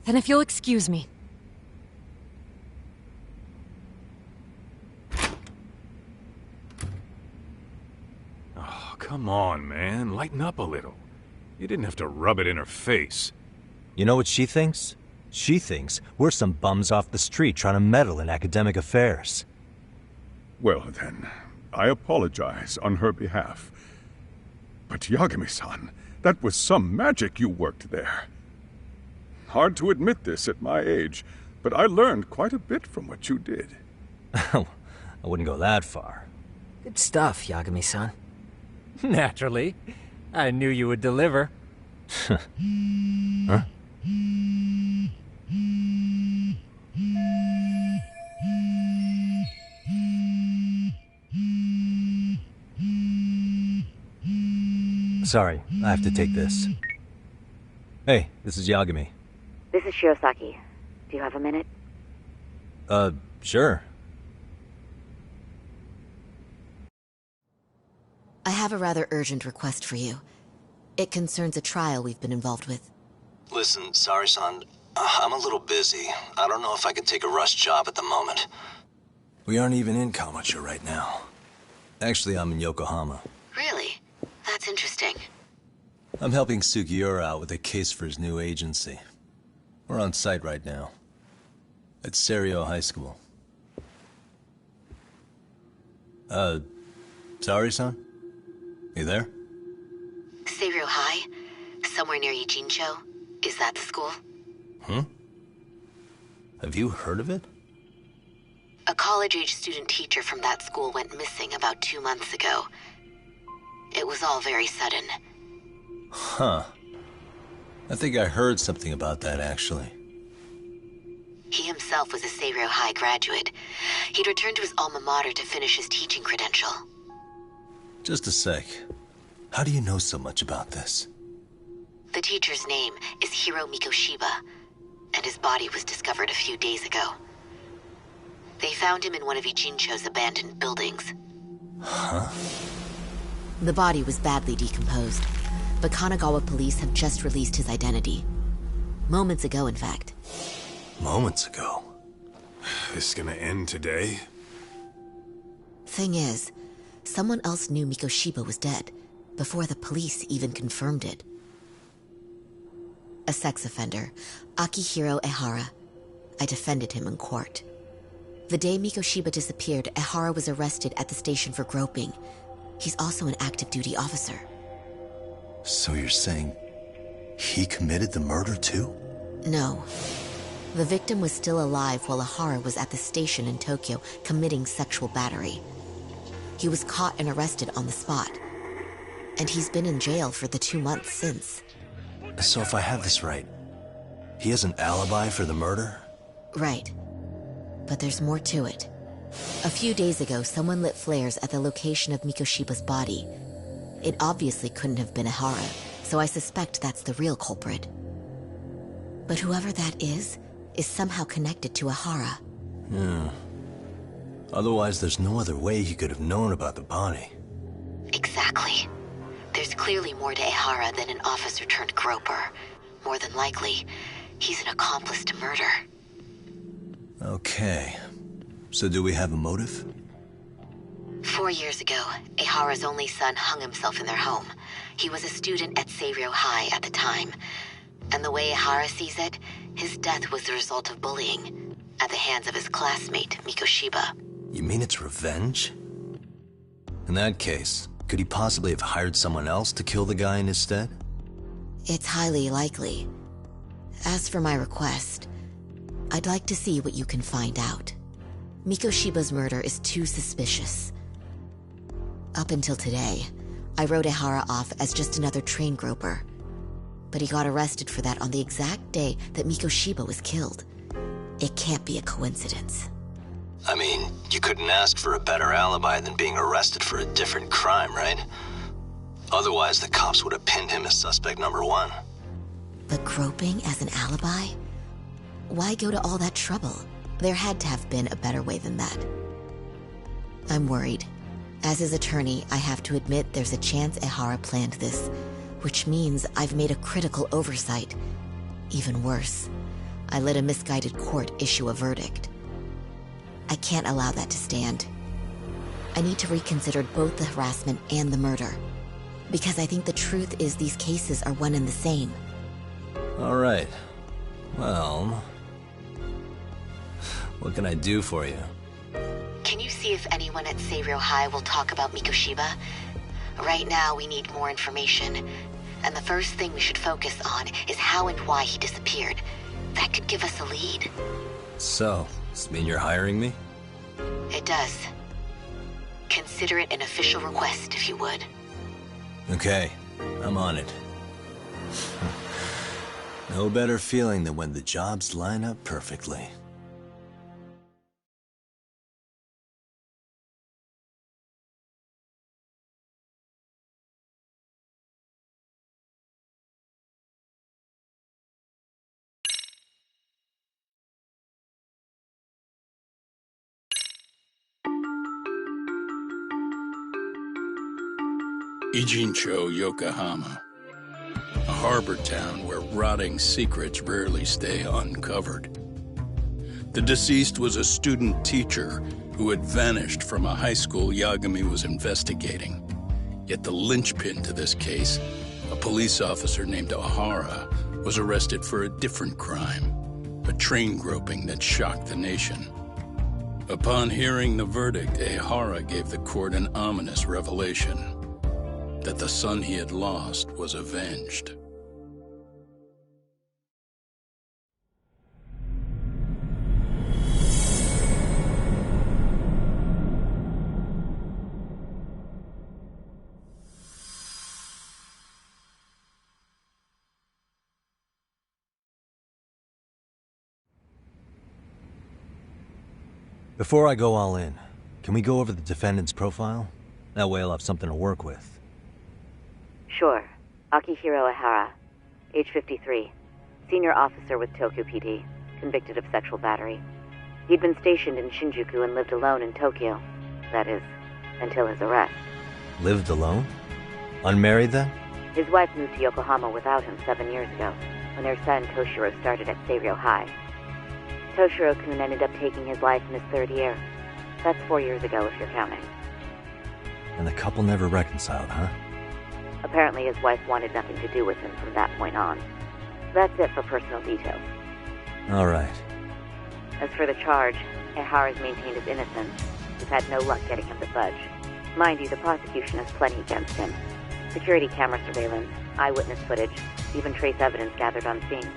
Then if you'll excuse me. Oh, come on, man. Lighten up a little. You didn't have to rub it in her face. You know what she thinks? She thinks we're some bums off the street trying to meddle in academic affairs. Well then, I apologize on her behalf. But Yagami-san, that was some magic you worked there. Hard to admit this at my age, but I learned quite a bit from what you did. I wouldn't go that far. Good stuff, Yagami-san. Naturally. I knew you would deliver. Huh? Sorry, I have to take this. Hey, this is Yagami. This is Shiosaki. Do you have a minute? Sure. I have a rather urgent request for you. It concerns a trial we've been involved with. Listen, Sari-san, I'm a little busy. I don't know if I can take a rush job at the moment. We aren't even in Kawachi right now. Actually, I'm in Yokohama. Really? That's interesting. I'm helping Sugiura out with a case for his new agency. We're on site right now. At Seiryo High School. Sari-san? You there? Seiryo High? Somewhere near Ijincho? Is that the school? Have you heard of it? A college-age student teacher from that school went missing about 2 months ago. It was all very sudden. Huh. I think I heard something about that, actually. He himself was a Seiryo High graduate. He'd returned to his alma mater to finish his teaching credential. Just a sec. How do you know so much about this? The teacher's name is Hiro Mikoshiba, and his body was discovered a few days ago. They found him in one of Ijincho's abandoned buildings. Huh? The body was badly decomposed, but Kanagawa police have just released his identity. Moments ago, in fact. Moments ago? This is gonna end today? Thing is, someone else knew Mikoshiba was dead, before the police even confirmed it. A sex offender, Akihiro Ehara. I defended him in court. The day Mikoshiba disappeared, Ehara was arrested at the station for groping. He's also an active duty officer. So you're saying he committed the murder too? No. The victim was still alive while Ehara was at the station in Tokyo committing sexual battery. He was caught and arrested on the spot. And he's been in jail for the 2 months since. So if I have this right, he has an alibi for the murder? Right. But there's more to it. A few days ago, someone lit flares at the location of Mikoshiba's body. It obviously couldn't have been Ehara, so I suspect that's the real culprit. But whoever that is somehow connected to Ehara. Yeah. Otherwise, there's no other way he could have known about the body. Exactly. There's clearly more to Ehara than an officer turned groper. More than likely, he's an accomplice to murder. Okay. So do we have a motive? 4 years ago, Ehara's only son hung himself in their home. He was a student at Seiryo High at the time. And the way Ehara sees it, his death was the result of bullying at the hands of his classmate, Mikoshiba. You mean it's revenge? In that case, could he possibly have hired someone else to kill the guy in his stead? It's highly likely. As for my request, I'd like to see what you can find out. Mikoshiba's murder is too suspicious. Up until today, I wrote Ehara off as just another train groper. But he got arrested for that on the exact day that Mikoshiba was killed. It can't be a coincidence. I mean, you couldn't ask for a better alibi than being arrested for a different crime, right? Otherwise, the cops would have pinned him as suspect number 1. But groping as an alibi? Why go to all that trouble? There had to have been a better way than that. I'm worried. As his attorney, I have to admit there's a chance Ehara planned this, which means I've made a critical oversight. Even worse, I let a misguided court issue a verdict. I can't allow that to stand. I need to reconsider both the harassment and the murder, because I think the truth is these cases are one and the same. All right. Well, what can I do for you? Can you see if anyone at Seiryo High will talk about Mikoshiba? Right now, we need more information. And the first thing we should focus on is how and why he disappeared. That could give us a lead. So, does this mean you're hiring me? It does. Consider it an official request, if you would. Okay, I'm on it. No better feeling than when the jobs line up perfectly. Ijincho, Yokohama. A harbor town where rotting secrets rarely stay uncovered. The deceased was a student teacher who had vanished from a high school Yagami was investigating. Yet the linchpin to this case, a police officer named Ohara, was arrested for a different crime, a train groping that shocked the nation. Upon hearing the verdict, Ohara gave the court an ominous revelation: that the son he had lost was avenged. Before I go all in, can we go over the defendant's profile? That way I'll have something to work with. Sure. Akihiro Ihara, age 53, senior officer with Tokyo PD, convicted of sexual battery. He'd been stationed in Shinjuku and lived alone in Tokyo. That is, until his arrest. Lived alone? Unmarried then? His wife moved to Yokohama without him 7 years ago, when their son Toshiro started at Seiryo High. Toshiro-kun ended up taking his life in his third year. That's 4 years ago, if you're counting. And the couple never reconciled, huh? Apparently his wife wanted nothing to do with him from that point on. That's it for personal details. All right. As for the charge, Ihara's maintained his innocence. We've had no luck getting him to budge. Mind you, the prosecution has plenty against him. Security camera surveillance, eyewitness footage, even trace evidence gathered on scene.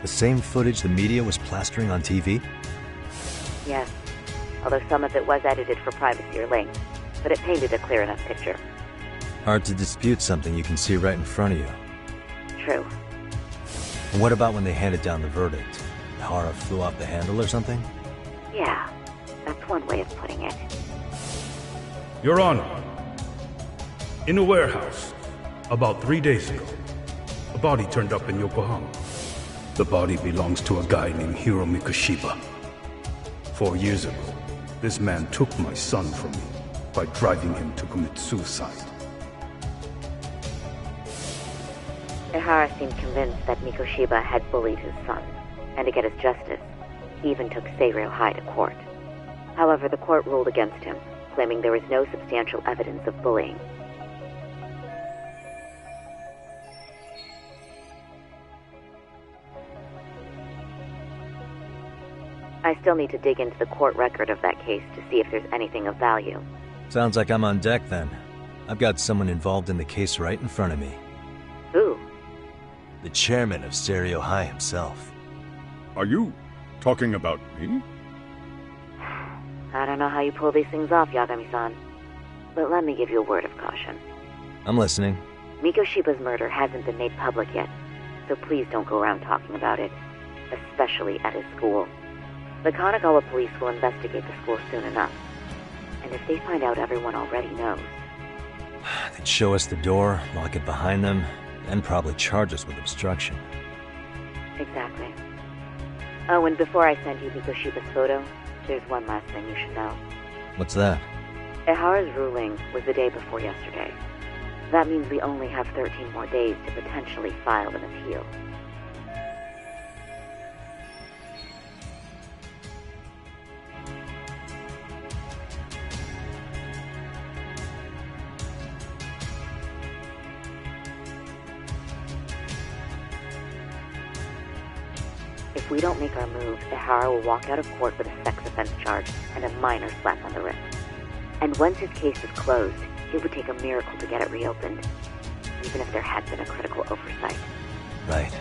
The same footage the media was plastering on TV? Yes, although some of it was edited for privacy or length, but it painted a clear enough picture. Hard to dispute something you can see right in front of you. True. And what about when they handed down the verdict? Ihara flew off the handle or something? Yeah, that's one way of putting it. Your Honor, in a warehouse, about 3 days ago, a body turned up in Yokohama. The body belongs to a guy named Hiro Mikoshiba. 4 years ago, this man took my son from me by driving him to commit suicide. Ihara seemed convinced that Mikoshiba had bullied his son, and to get his justice, he even took Seiryo High to court. However, the court ruled against him, claiming there was no substantial evidence of bullying. I still need to dig into the court record of that case to see if there's anything of value. Sounds like I'm on deck then. I've got someone involved in the case right in front of me. Who? The chairman of Seiryo High himself. Are you talking about me? I don't know how you pull these things off, Yagami-san. But let me give you a word of caution. I'm listening. Mikoshiba's murder hasn't been made public yet, so please don't go around talking about it, especially at his school. The Kanagawa police will investigate the school soon enough. And if they find out everyone already knows... They'd show us the door, lock it behind them, and probably charge us with obstruction. Exactly. Oh, and before I send you Mikoshiba's photo, there's one last thing you should know. What's that? Ihara's ruling was the day before yesterday. That means we only have 13 more days to potentially file an appeal. If we don't make our move, Ihara will walk out of court with a sex offense charge and a minor slap on the wrist. And once his case is closed, it would take a miracle to get it reopened, even if there had been a critical oversight. Right.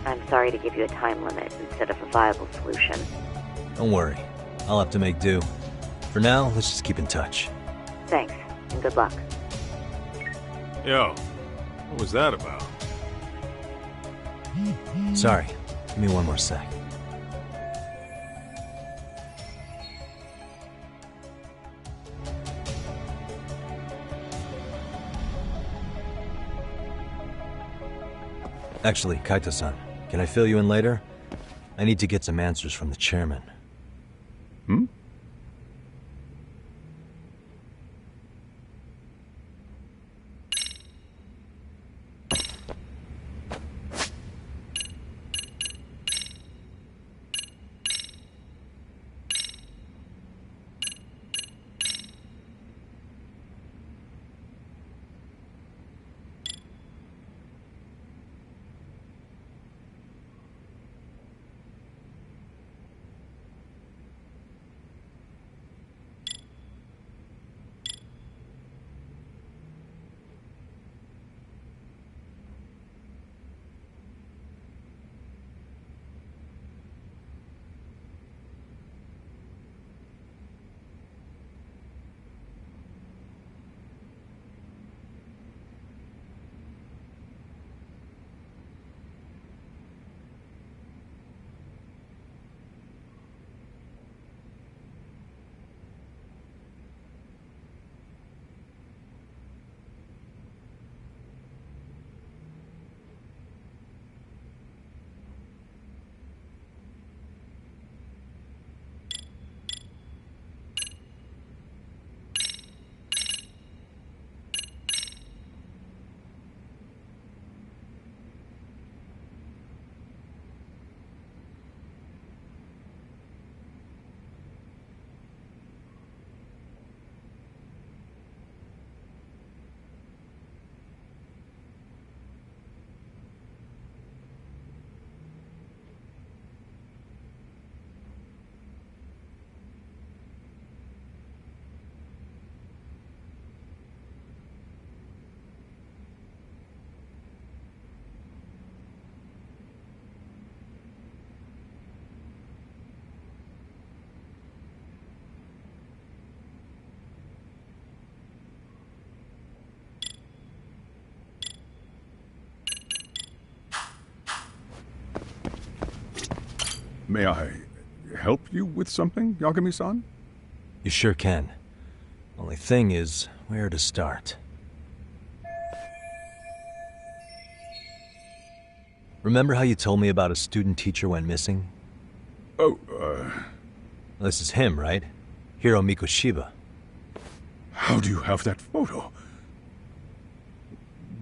I'm sorry to give you a time limit instead of a viable solution. Don't worry. I'll have to make do. For now, let's just keep in touch. Thanks, and good luck. Yo, what was that about? Sorry, give me one more sec. Actually, Kaito-san, can I fill you in later? I need to get some answers from the chairman. Hmm? May I help you with something, Yagami-san? You sure can. Only thing is, where to start? Remember how you told me about a student teacher went missing? Oh, This is him, right? Hiro Mikoshiba. How do you have that photo?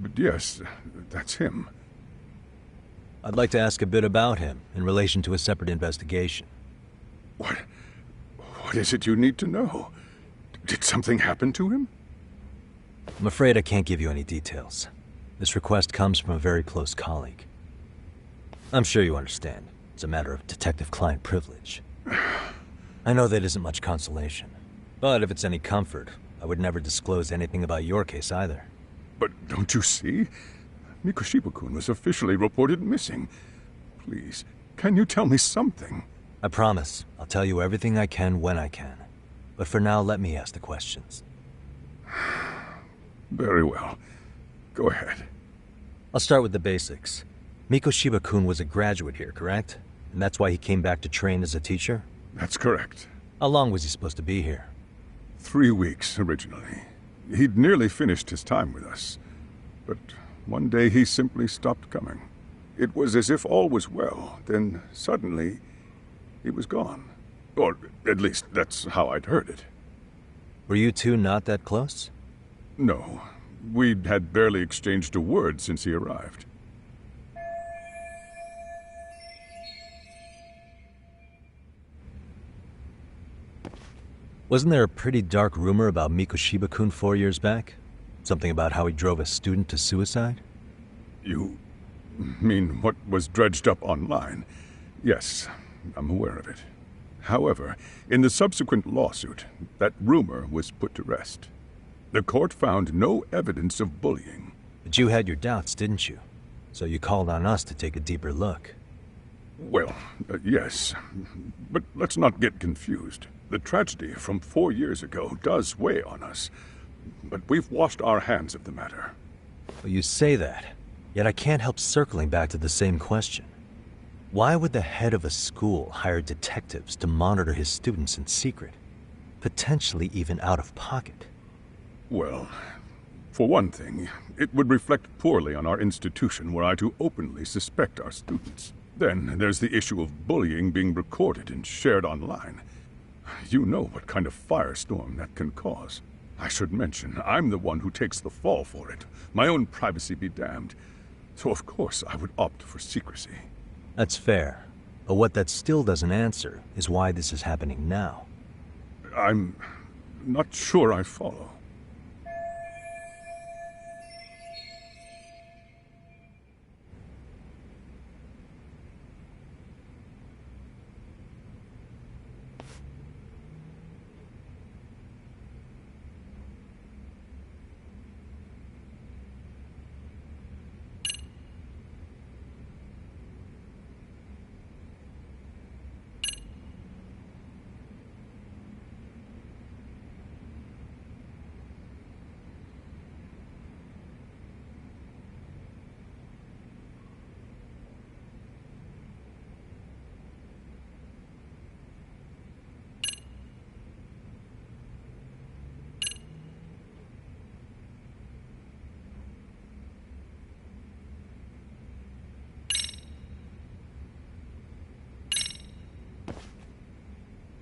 But yes, that's him. I'd like to ask a bit about him in relation to a separate investigation. What is it you need to know? Did something happen to him? I'm afraid I can't give you any details. This request comes from a very close colleague. I'm sure you understand. It's a matter of detective-client privilege. I know that isn't much consolation. But if it's any comfort, I would never disclose anything about your case either. But don't you see? Mikoshiba-kun was officially reported missing. Please, can you tell me something? I promise. I'll tell you everything I can when I can. But for now, let me ask the questions. Very well. Go ahead. I'll start with the basics. Mikoshiba-kun was a graduate here, correct? And that's why he came back to train as a teacher? That's correct. How long was he supposed to be here? 3 weeks, originally. He'd nearly finished his time with us. But one day he simply stopped coming. It was as if all was well, then suddenly he was gone. Or at least that's how I'd heard it. Were you two not that close? No. We'd had barely exchanged a word since he arrived. Wasn't there a pretty dark rumor about Mikoshiba-kun 4 years back? Something about how he drove a student to suicide? You mean what was dredged up online? Yes, I'm aware of it. However, in the subsequent lawsuit, that rumor was put to rest. The court found no evidence of bullying. But you had your doubts, didn't you? So you called on us to take a deeper look. Well, yes. But let's not get confused. The tragedy from 4 years ago does weigh on us. But we've washed our hands of the matter. Well, you say that, yet I can't help circling back to the same question. Why would the head of a school hire detectives to monitor his students in secret, potentially even out of pocket? Well, for one thing, it would reflect poorly on our institution were I to openly suspect our students. Then there's the issue of bullying being recorded and shared online. You know what kind of firestorm that can cause. I should mention, I'm the one who takes the fall for it. My own privacy be damned. So of course I would opt for secrecy. That's fair. But what that still doesn't answer is why this is happening now. I'm not sure I follow.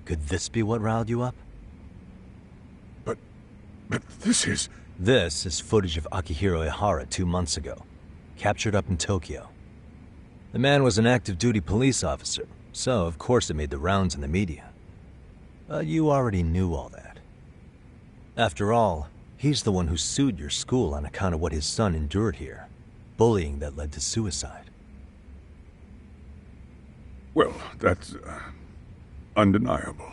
Could this be what riled you up? But this is... This is footage of Akihiro Ihara 2 months ago, captured up in Tokyo. The man was an active duty police officer, so of course it made the rounds in the media. But you already knew all that. After all, he's the one who sued your school on account of what his son endured here, bullying that led to suicide. Well, that's... undeniable.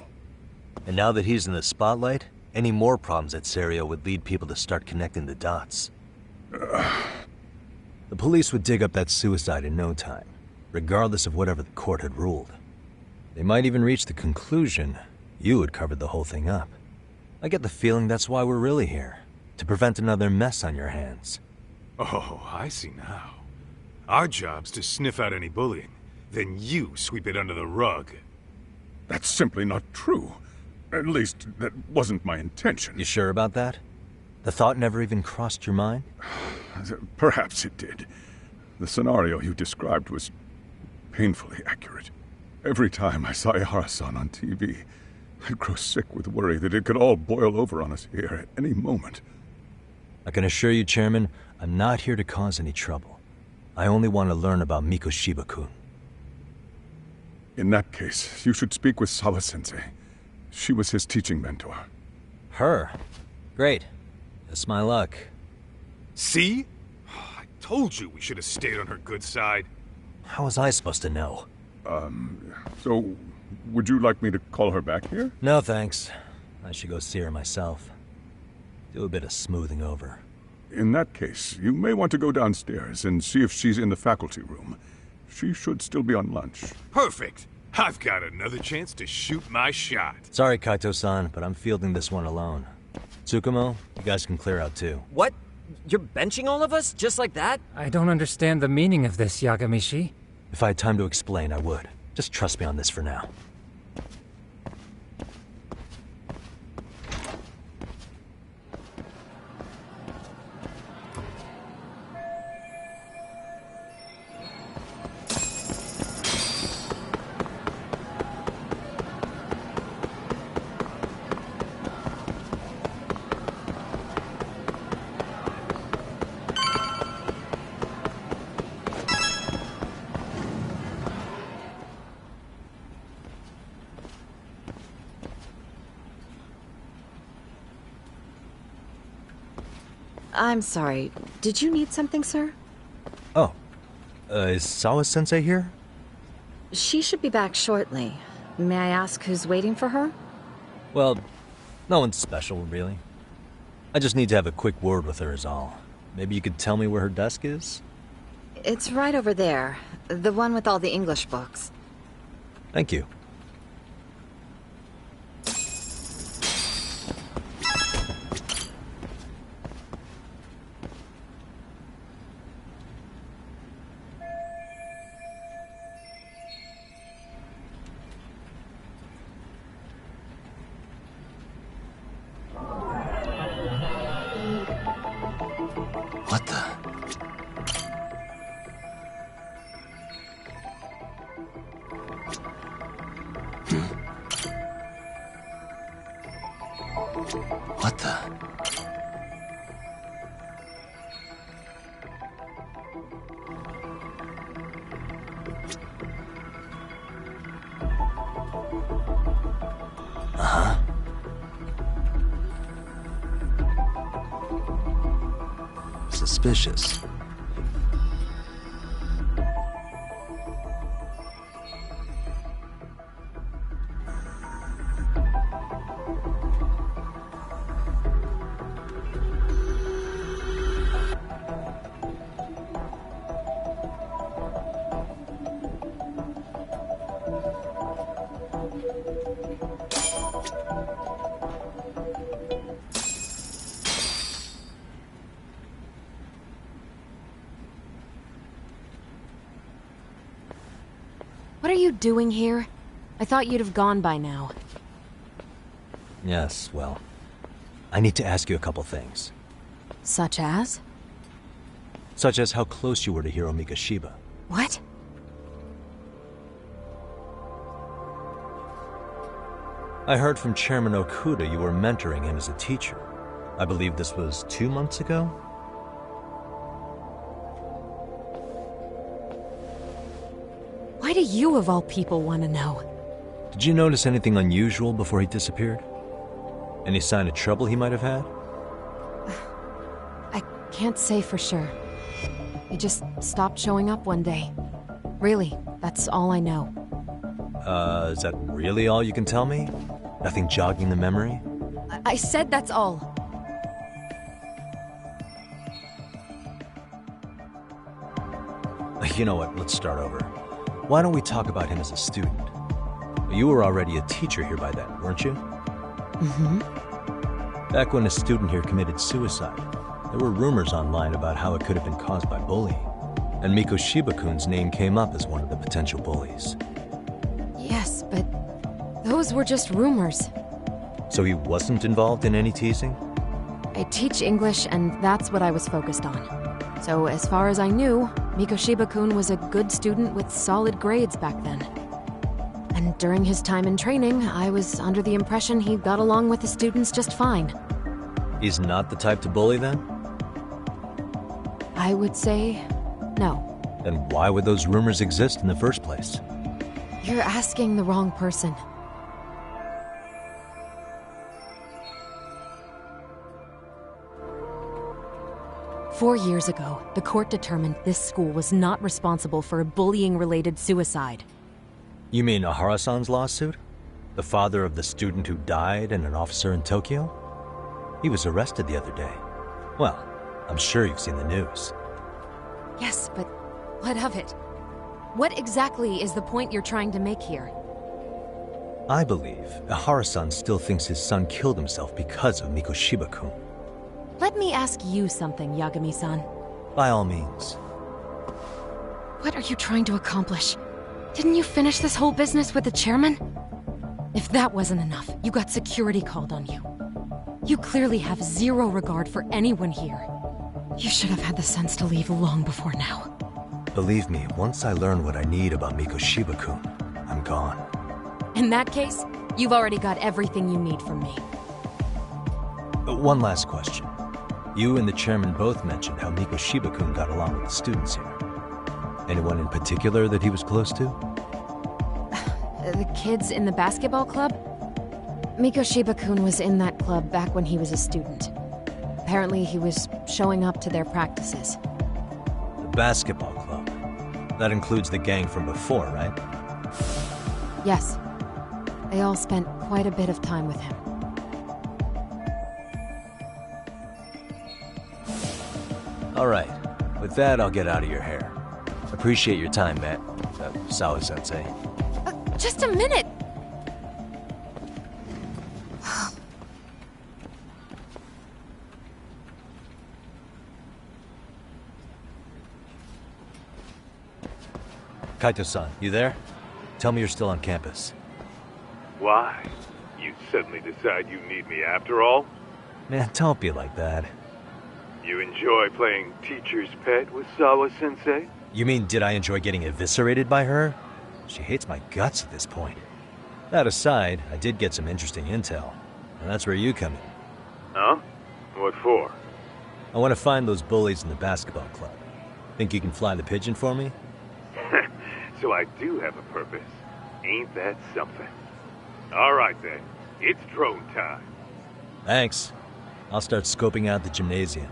And now that he's in the spotlight, any more problems at Serio would lead people to start connecting the dots. The police would dig up that suicide in no time, regardless of whatever the court had ruled. They might even reach the conclusion you had covered the whole thing up. I get the feeling that's why we're really here, to prevent another mess on your hands. Oh, I see now. Our job's to sniff out any bullying, then you sweep it under the rug. That's simply not true. At least, that wasn't my intention. You sure about that? The thought never even crossed your mind? Perhaps it did. The scenario you described was painfully accurate. Every time I saw Ihara-san on TV, I'd grow sick with worry that it could all boil over on us here at any moment. I can assure you, Chairman, I'm not here to cause any trouble. I only want to learn about Mikoshiba-kun. In that case, you should speak with Sawa-sensei. She was his teaching mentor. Her? Great. That's my luck. See? I told you we should have stayed on her good side. How was I supposed to know? So, would you like me to call her back here? No, thanks. I should go see her myself. Do a bit of smoothing over. In that case, you may want to go downstairs and see if she's in the faculty room. She should still be on lunch. Perfect! I've got another chance to shoot my shot. Sorry, Kaito-san, but I'm fielding this one alone. Tsukumo, you guys can clear out too. What? You're benching all of us? Just like that? I don't understand the meaning of this, Yagamishi. If I had time to explain, I would. Just trust me on this for now. I'm sorry. Did you need something, sir? Oh. Is Sawa-sensei here? She should be back shortly. May I ask who's waiting for her? Well, no one's special, really. I just need to have a quick word with her is all. Maybe you could tell me where her desk is? It's right over there. The one with all the English books. Thank you. What the? Uh-huh. Suspicious. What are you doing here? I thought you'd have gone by now. Yes, well, I need to ask you a couple things. Such as? Such as how close you were to Hiro Mikoshiba. What? I heard from Chairman Okuda you were mentoring him as a teacher. I believe this was 2 months ago? Why do you, of all people, want to know? Did you notice anything unusual before he disappeared? Any sign of trouble he might have had? I can't say for sure. He just stopped showing up one day. Really, that's all I know. Is that really all you can tell me? Nothing jogging the memory? I said that's all. You know what, let's start over. Why don't we talk about him as a student? You were already a teacher here by then, weren't you? Mm-hmm. Back when a student here committed suicide, there were rumors online about how it could have been caused by bullying. And Mikoshiba-kun's name came up as one of the potential bullies. Yes, but those were just rumors. So he wasn't involved in any teasing? I teach English, and that's what I was focused on. So as far as I knew, Mikoshiba-kun was a good student with solid grades back then. And during his time in training, I was under the impression he got along with the students just fine. He's not the type to bully then? I would say no. Then why would those rumors exist in the first place? You're asking the wrong person. Four years ago, the court determined this school was not responsible for a bullying-related suicide. You mean Ahara-san's lawsuit? The father of the student who died and an officer in Tokyo? He was arrested the other day. Well, I'm sure you've seen the news. Yes, but what of it? What exactly is the point you're trying to make here? I believe Ahara-san still thinks his son killed himself because of Mikoshiba-kun. Let me ask you something, Yagami-san. By all means. What are you trying to accomplish? Didn't you finish this whole business with the chairman? If that wasn't enough, you got security called on you. You clearly have zero regard for anyone here. You should have had the sense to leave long before now. Believe me, once I learn what I need about Mikoshiba-kun, I'm gone. In that case, you've already got everything you need from me. One last question. You and the chairman both mentioned how Mikoshiba-kun got along with the students here. Anyone in particular that he was close to? The kids in the basketball club? Mikoshiba-kun was in that club back when he was a student. Apparently he was showing up to their practices. The basketball club? That includes the gang from before, right? Yes. They all spent quite a bit of time with him. All right. With that, I'll get out of your hair. Appreciate your time, Matt. Sawa-sensei. Just a minute! Kaito-san, you there? Tell me you're still on campus. Why? You suddenly decide you need me after all? Man, don't be like that. You enjoy playing teacher's pet with Sawa-sensei? You mean, did I enjoy getting eviscerated by her? She hates my guts at this point. That aside, I did get some interesting intel, and that's where you come in. Huh? What for? I want to find those bullies in the basketball club. Think you can fly the pigeon for me? So I do have a purpose. Ain't that something? All right then. It's drone time. Thanks. I'll start scoping out the gymnasium.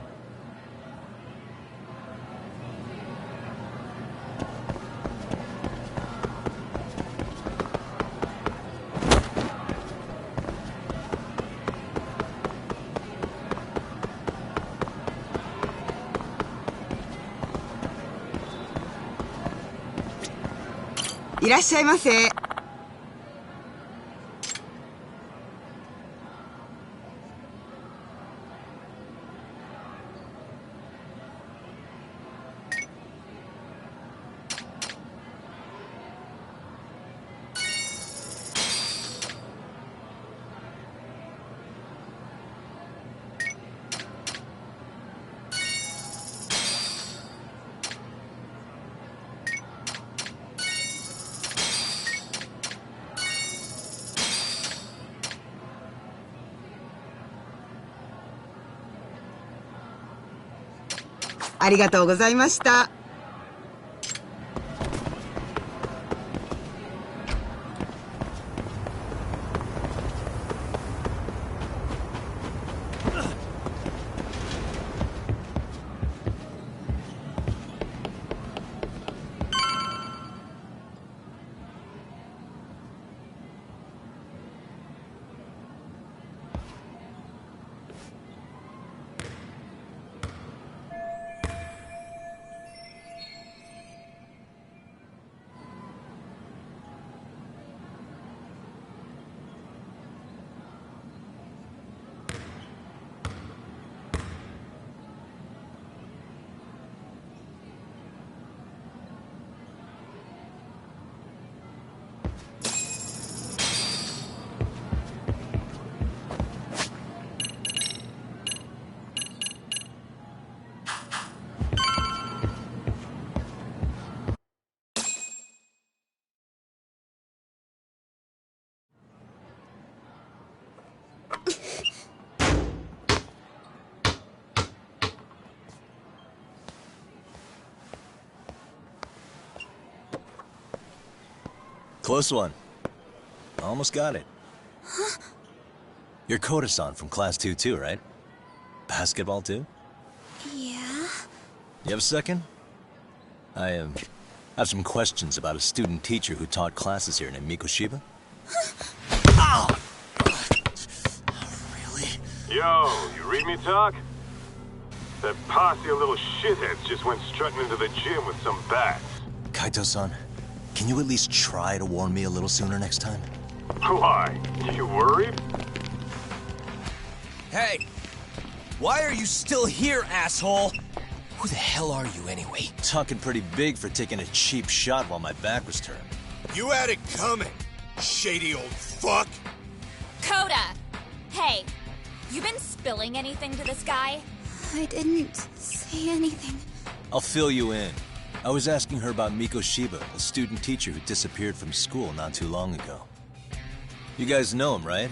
いらっしゃいませ。ありがとうございました。Close one. Almost got it. Huh? You're Koda-san from Class 2 too, right? Basketball too? Yeah? You have a second? I have some questions about a student teacher who taught classes here named Mikoshiba. Ow! Really? Yo, you read me talk? That posse of little shitheads just went strutting into the gym with some bats. Kaito-san, can you at least try to warn me a little sooner next time? Why? You worried? Hey! Why are you still here, asshole? Who the hell are you anyway? Talking pretty big for taking a cheap shot while my back was turned. You had it coming, shady old fuck! Coda! Hey, you been spilling anything to this guy? I didn't say anything. I'll fill you in. I was asking her about Mikoshiba, a student teacher who disappeared from school not too long ago. You guys know him, right?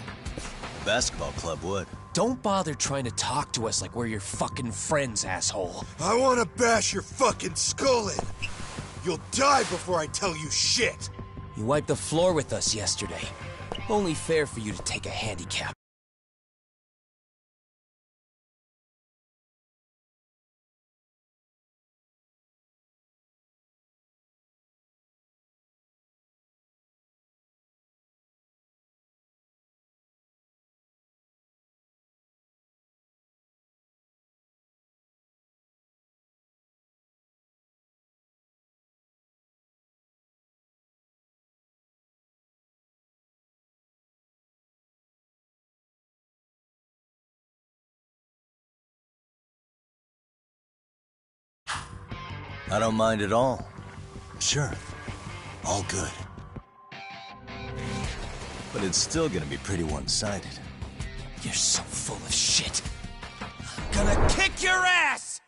The basketball club would. Don't bother trying to talk to us like we're your fucking friends, asshole. I wanna bash your fucking skull in. You'll die before I tell you shit. You wiped the floor with us yesterday. Only fair for you to take a handicap. I don't mind at all. Sure, all good. But it's still gonna be pretty one-sided. You're so full of shit. I'm gonna kick your ass!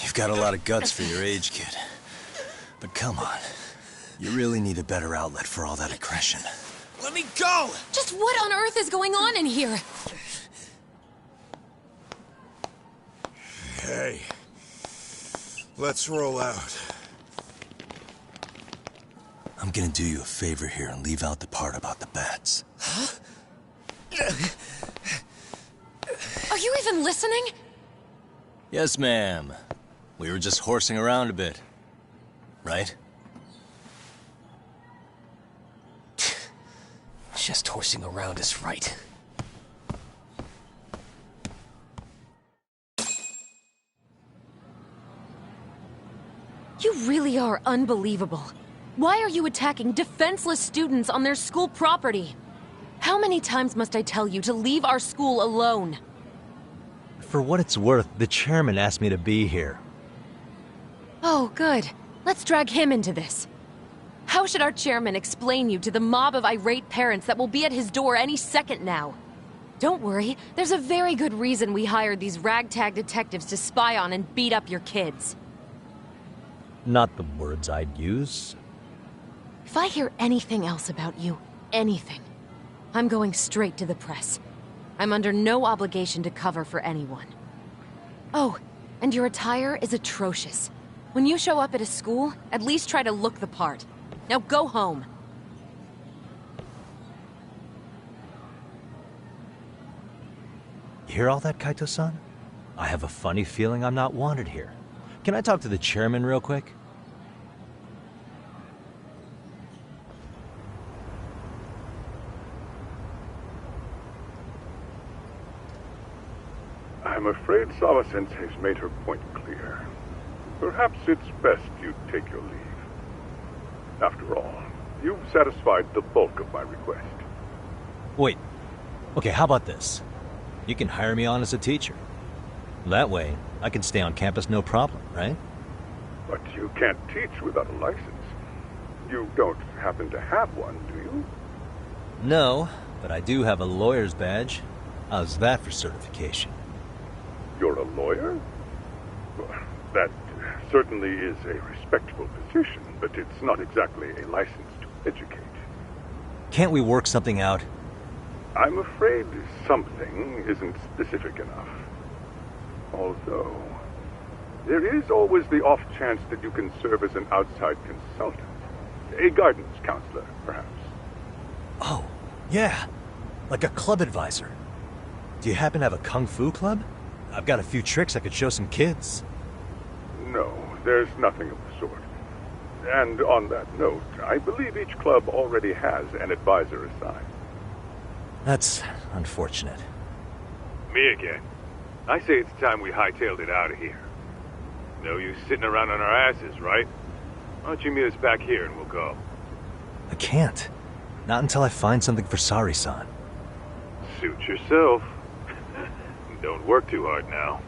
You've got a lot of guts for your age, kid. But come on. You really need a better outlet for all that aggression. Let me go! Just what on earth is going on in here? Hey. Let's roll out. I'm gonna do you a favor here and leave out the part about the bats. Huh? Are you even listening? Yes, ma'am. We were just horsing around a bit. Right? Just horsing around is right. You really are unbelievable. Why are you attacking defenseless students on their school property? How many times must I tell you to leave our school alone? For what it's worth, the chairman asked me to be here. Oh, good. Let's drag him into this. How should our chairman explain you to the mob of irate parents that will be at his door any second now? Don't worry, there's a very good reason we hired these ragtag detectives to spy on and beat up your kids. Not the words I'd use. If I hear anything else about you, anything, I'm going straight to the press. I'm under no obligation to cover for anyone. Oh, and your attire is atrocious. When you show up at a school, at least try to look the part. Now go home. You hear all that, Kaito-san? I have a funny feeling I'm not wanted here. Can I talk to the chairman real quick? I'm afraid Sawa-sensei's made her point clear. Perhaps it's best you take your leave. After all, you've satisfied the bulk of my request. Wait. Okay, how about this? You can hire me on as a teacher. That way, I can stay on campus no problem, right? But you can't teach without a license. You don't happen to have one, do you? No, but I do have a lawyer's badge. How's that for certification? You're a lawyer? Well, that certainly is a respectable position, but it's not exactly a license to educate. Can't we work something out? I'm afraid something isn't specific enough. Although, there is always the off chance that you can serve as an outside consultant. A guidance counselor, perhaps. Oh, yeah. Like a club advisor. Do you happen to have a kung fu club? I've got a few tricks I could show some kids. No, there's nothing of the sort. And on that note, I believe each club already has an advisor assigned. That's unfortunate. Me again. I say it's time we hightailed it out of here. No use sitting around on our asses, right? Why don't you meet us back here and we'll go? I can't. Not until I find something for Sari-san. Suit yourself. Don't work too hard now.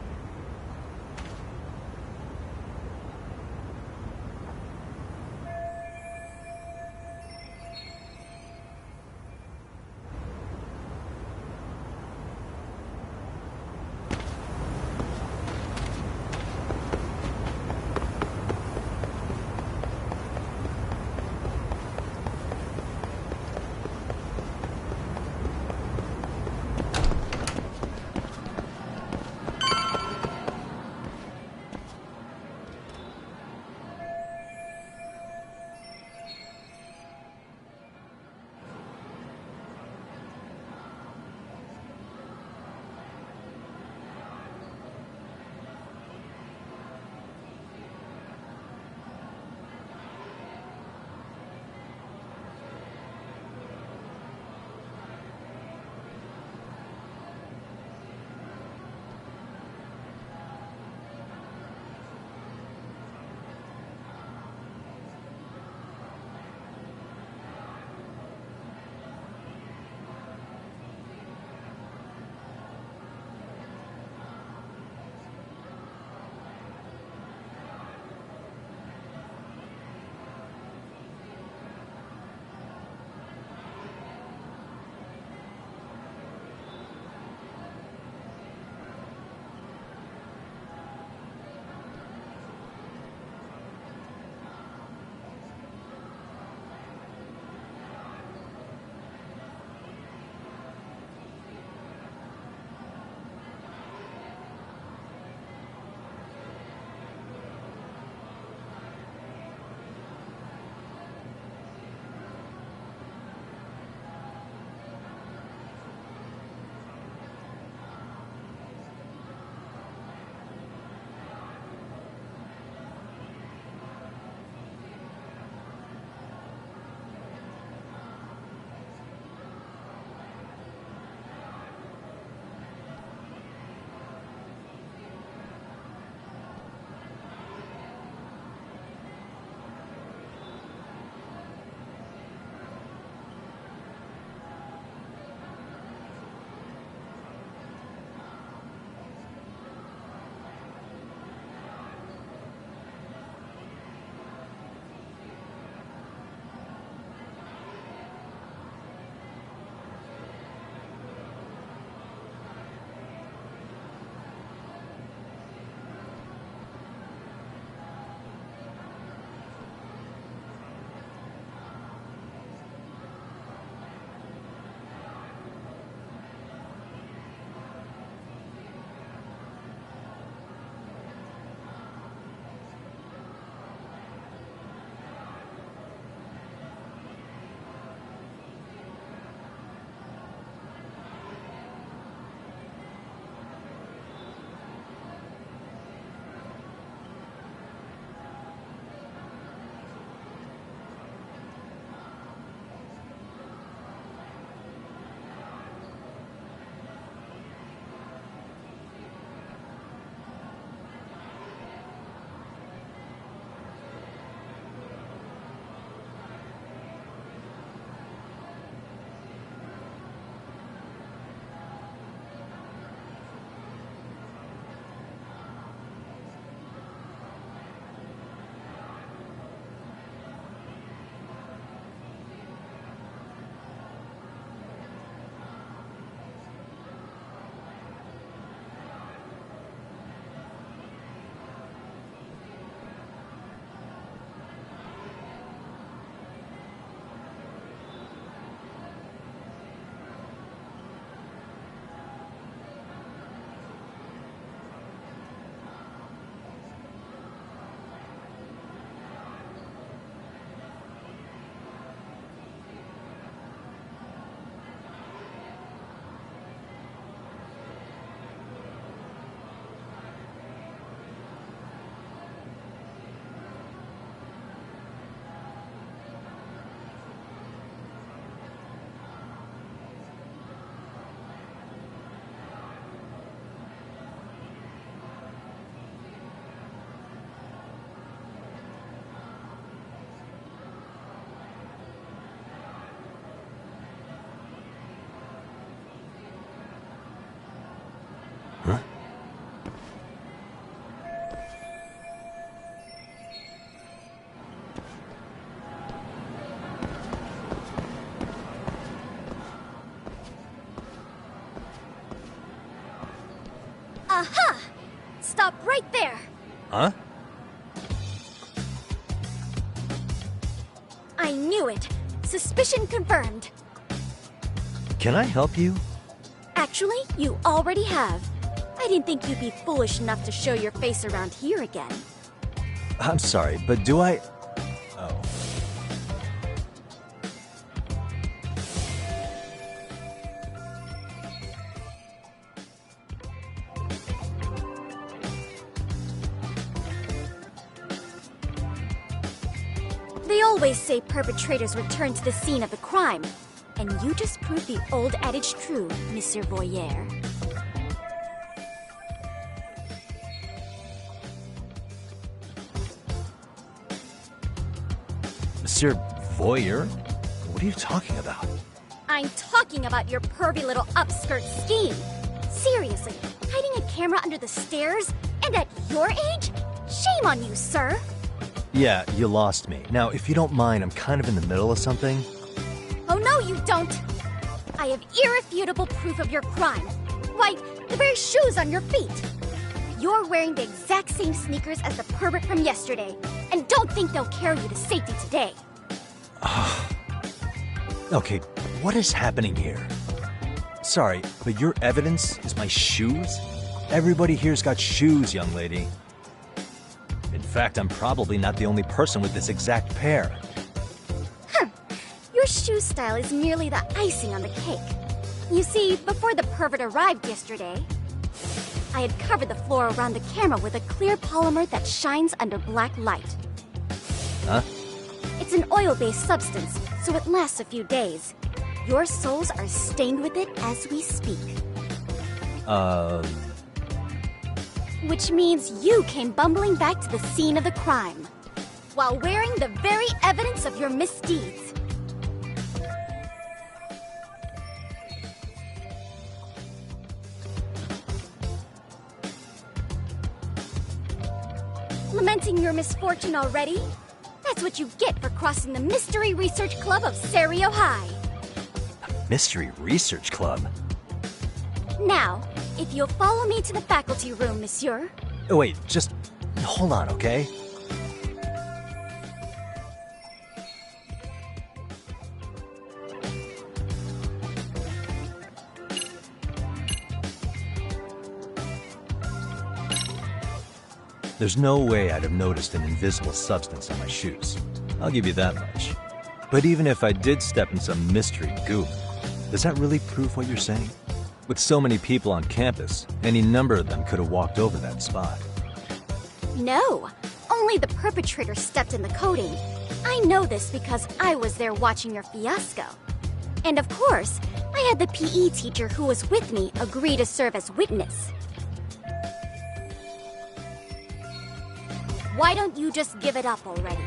Aha! Stop right there! Huh? I knew it. Suspicion confirmed. Can I help you? Actually, you already have. I didn't think you'd be foolish enough to show your face around here again. I'm sorry, but do I... Oh. They always say perpetrators return to the scene of the crime. And you just proved the old adage true, Monsieur Voyeur. Monsieur Voyeur? What are you talking about? I'm talking about your pervy little upskirt scheme. Seriously, hiding a camera under the stairs? And at your age? Shame on you, sir! Yeah, you lost me. Now, if you don't mind, I'm kind of in the middle of something. Oh no, you don't! I have irrefutable proof of your crime. Why, the very shoes on your feet! You're wearing the exact same sneakers as the pervert from yesterday, and don't think they'll carry you to safety today. Okay, what is happening here? Sorry, but your evidence is my shoes? Everybody here's got shoes, young lady. In fact, I'm probably not the only person with this exact pair. Your shoe style is merely the icing on the cake. You see, before the pervert arrived yesterday, I had covered the floor around the camera with a clear polymer that shines under black light. Huh? It's an oil-based substance, so it lasts a few days. Your soles are stained with it as we speak. Which means you came bumbling back to the scene of the crime, while wearing the very evidence of your misdeeds. Lamenting your misfortune already? That's what you get for crossing the Mystery Research Club of Serio High. Mystery Research Club? Now, if you'll follow me to the faculty room, monsieur. Oh, wait, just hold on, okay? There's no way I'd have noticed an invisible substance on my shoes. I'll give you that much. But even if I did step in some mystery goop, does that really prove what you're saying? With so many people on campus, any number of them could have walked over that spot. No, only the perpetrator stepped in the coating. I know this because I was there watching your fiasco. And of course, I had the PE teacher who was with me agree to serve as witness. Why don't you just give it up already?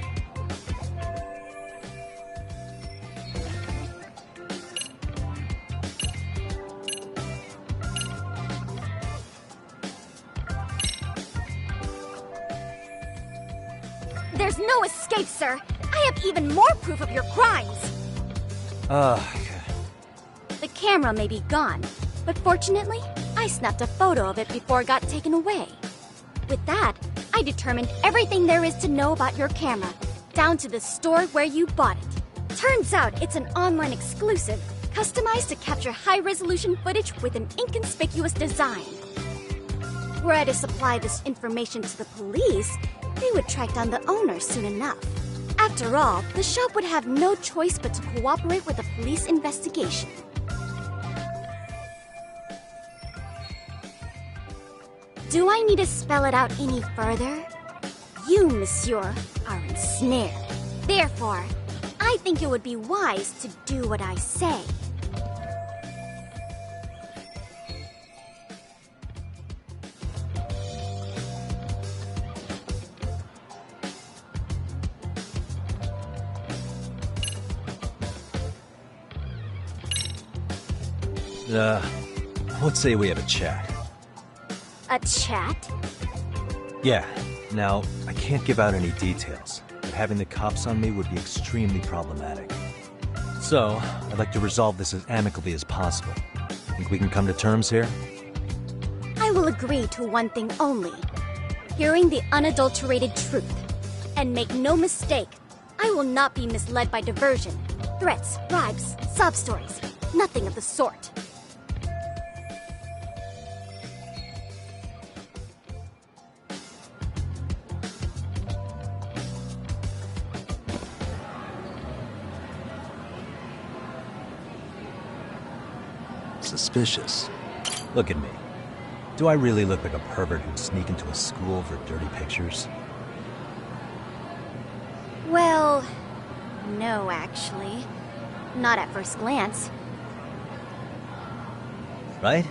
There's no escape, sir. I have even more proof of your crimes. The camera may be gone, but fortunately, I snapped a photo of it before it got taken away. With that, I determined everything there is to know about your camera, down to the store where you bought it. Turns out it's an online exclusive, customized to capture high-resolution footage with an inconspicuous design. Were I to supply this information to the police, they would track down the owner soon enough. After all, the shop would have no choice but to cooperate with the police investigation. Do I need to spell it out any further? You, monsieur, are ensnared. Therefore, I think it would be wise to do what I say. Let's say we have a chat. A chat? Yeah. Now, I can't give out any details, but having the cops on me would be extremely problematic. So, I'd like to resolve this as amicably as possible. Think we can come to terms here? I will agree to one thing only. Hearing the unadulterated truth. And make no mistake, I will not be misled by diversion, threats, bribes, sob stories. Nothing of the sort. Suspicious. Look at me. Do I really look like a pervert who'd sneak into a school for dirty pictures? Well, no, actually. Not at first glance. Right?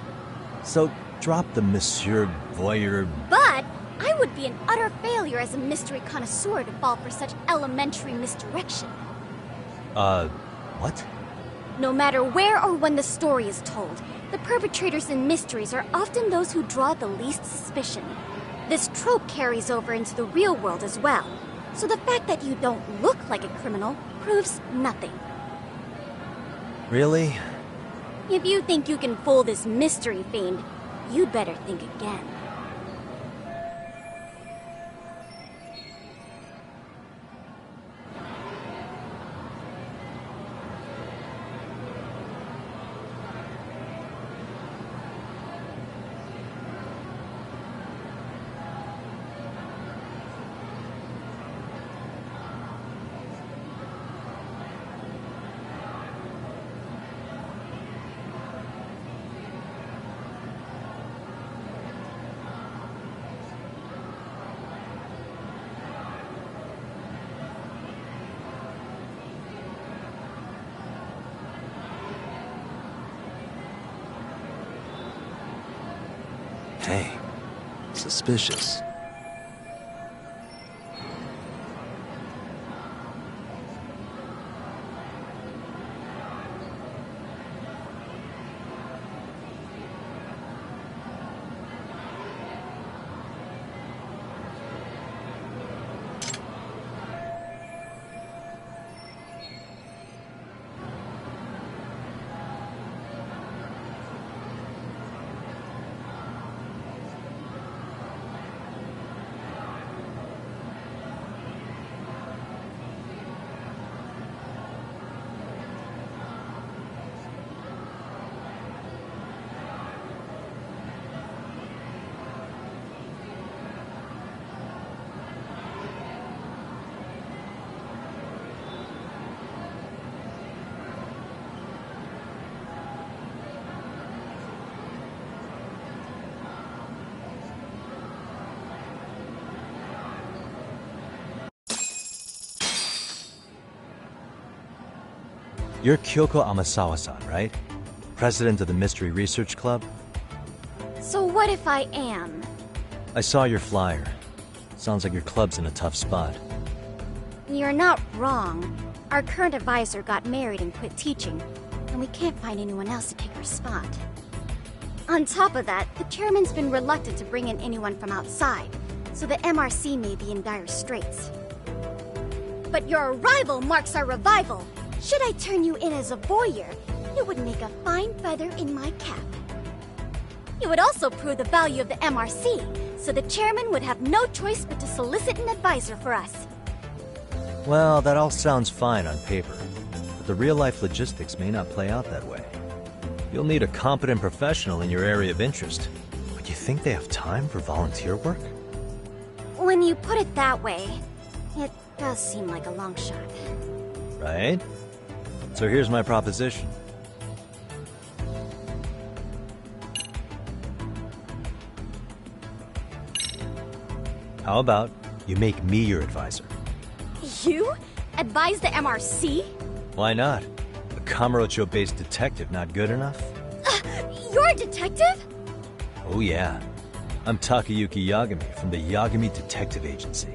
So drop the Monsieur Voyeur. But I would be an utter failure as a mystery connoisseur to fall for such elementary misdirection. What? No matter where or when the story is told, the perpetrators in mysteries are often those who draw the least suspicion. This trope carries over into the real world as well, so the fact that you don't look like a criminal proves nothing. Really? If you think you can fool this mystery fiend, you'd better think again. Hey, suspicious. You're Kyoko Amasawa-san, right? President of the Mystery Research Club? So what if I am? I saw your flyer. Sounds like your club's in a tough spot. You're not wrong. Our current advisor got married and quit teaching, and we can't find anyone else to take her spot. On top of that, the chairman's been reluctant to bring in anyone from outside, so the MRC may be in dire straits. But your arrival marks our revival. Should I turn you in as a voyeur, it would make a fine feather in my cap. It would also prove the value of the MRC, so the chairman would have no choice but to solicit an advisor for us. Well, that all sounds fine on paper, but the real-life logistics may not play out that way. You'll need a competent professional in your area of interest. But you think they have time for volunteer work? When you put it that way, it does seem like a long shot. Right? So here's my proposition. How about you make me your advisor? You? Advise the MRC? Why not? A Kamurocho-based detective not good enough? You're a detective? Oh yeah. I'm Takayuki Yagami from the Yagami Detective Agency.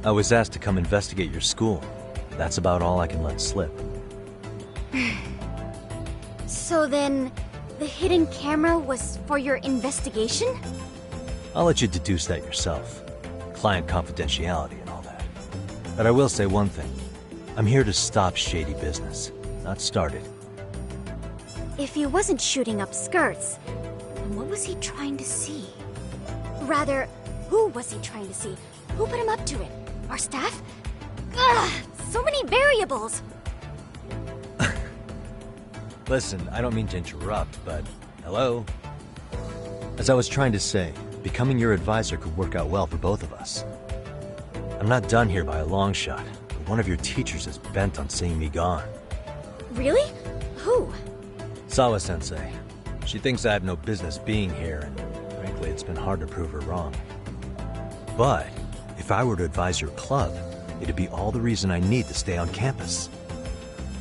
I was asked to come investigate your school. That's about all I can let slip. So then, the hidden camera was for your investigation? I'll let you deduce that yourself. Client confidentiality and all that. But I will say one thing. I'm here to stop shady business, not start it. If he wasn't shooting up skirts, And what was he trying to see? Rather, who was he trying to see? Who put him up to it? Our staff? Ugh, so many variables! Listen, I don't mean to interrupt, but hello? As I was trying to say, becoming your advisor could work out well for both of us. I'm not done here by a long shot, but one of your teachers is bent on seeing me gone. Really? Who? Sawa-sensei. She thinks I have no business being here, and frankly, it's been hard to prove her wrong. But if I were to advise your club, it'd be all the reason I need to stay on campus.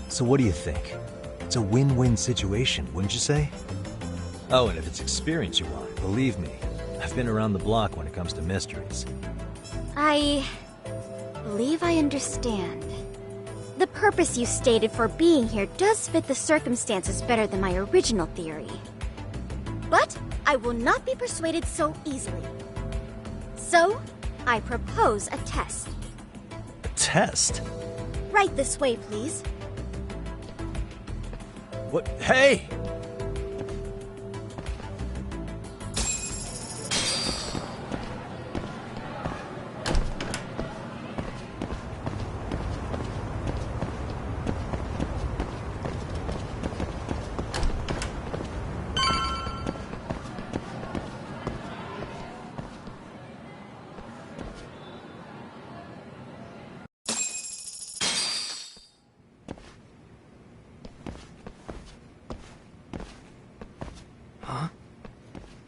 So what do you think? It's a win-win situation, wouldn't you say? Oh, and if it's experience you want, believe me, I've been around the block when it comes to mysteries. I believe I understand. The purpose you stated for being here does fit the circumstances better than my original theory. But I will not be persuaded so easily. So, I propose a test. A test? Right this way, please. What? Hey!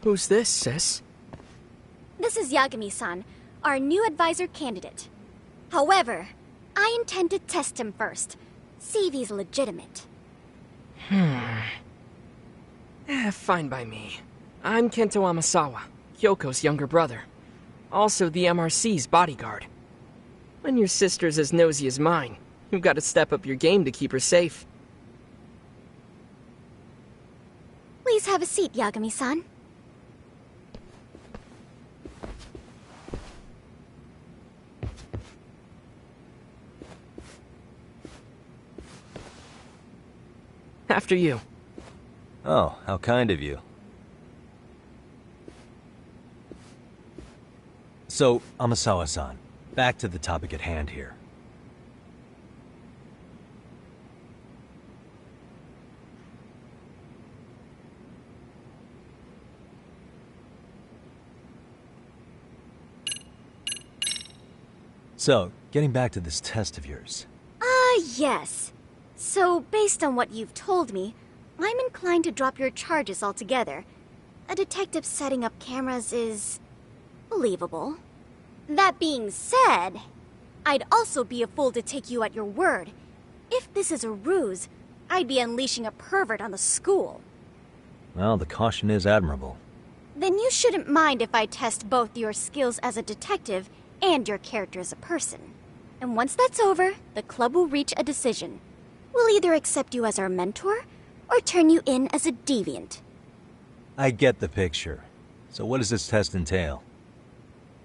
Who's this, sis? This is Yagami-san, our new advisor candidate. However, I intend to test him first. See if he's legitimate. Fine by me. I'm Kento Amasawa, Kyoko's younger brother. Also the MRC's bodyguard. When your sister's as nosy as mine, you've got to step up your game to keep her safe. Please have a seat, Yagami-san. After you. Oh, how kind of you. So, Amasawa-san, back to the topic at hand here. So, getting back to this test of yours. Yes. So, based on what you've told me, I'm inclined to drop your charges altogether. A detective setting up cameras is believable. That being said, I'd also be a fool to take you at your word. If this is a ruse, I'd be unleashing a pervert on the school. Well, the caution is admirable. Then you shouldn't mind if I test both your skills as a detective and your character as a person. And once that's over, the club will reach a decision. We'll either accept you as our mentor, or turn you in as a deviant. I get the picture. So what does this test entail?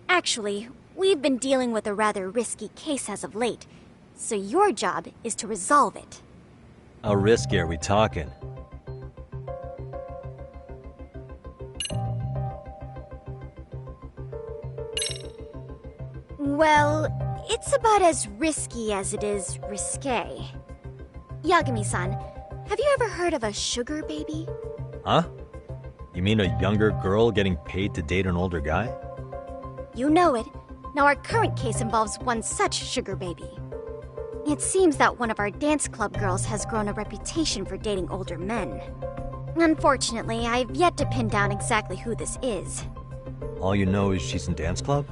Actually, we've been dealing with a rather risky case as of late, so your job is to resolve it. How risky are we talking? Well, it's about as risky as it is risque. Yagami-san, have you ever heard of a sugar baby? Huh? You mean a younger girl getting paid to date an older guy? You know it. Now our current case involves one such sugar baby. It seems that one of our dance club girls has grown a reputation for dating older men. Unfortunately, I've yet to pin down exactly who this is. All you know is she's in dance club?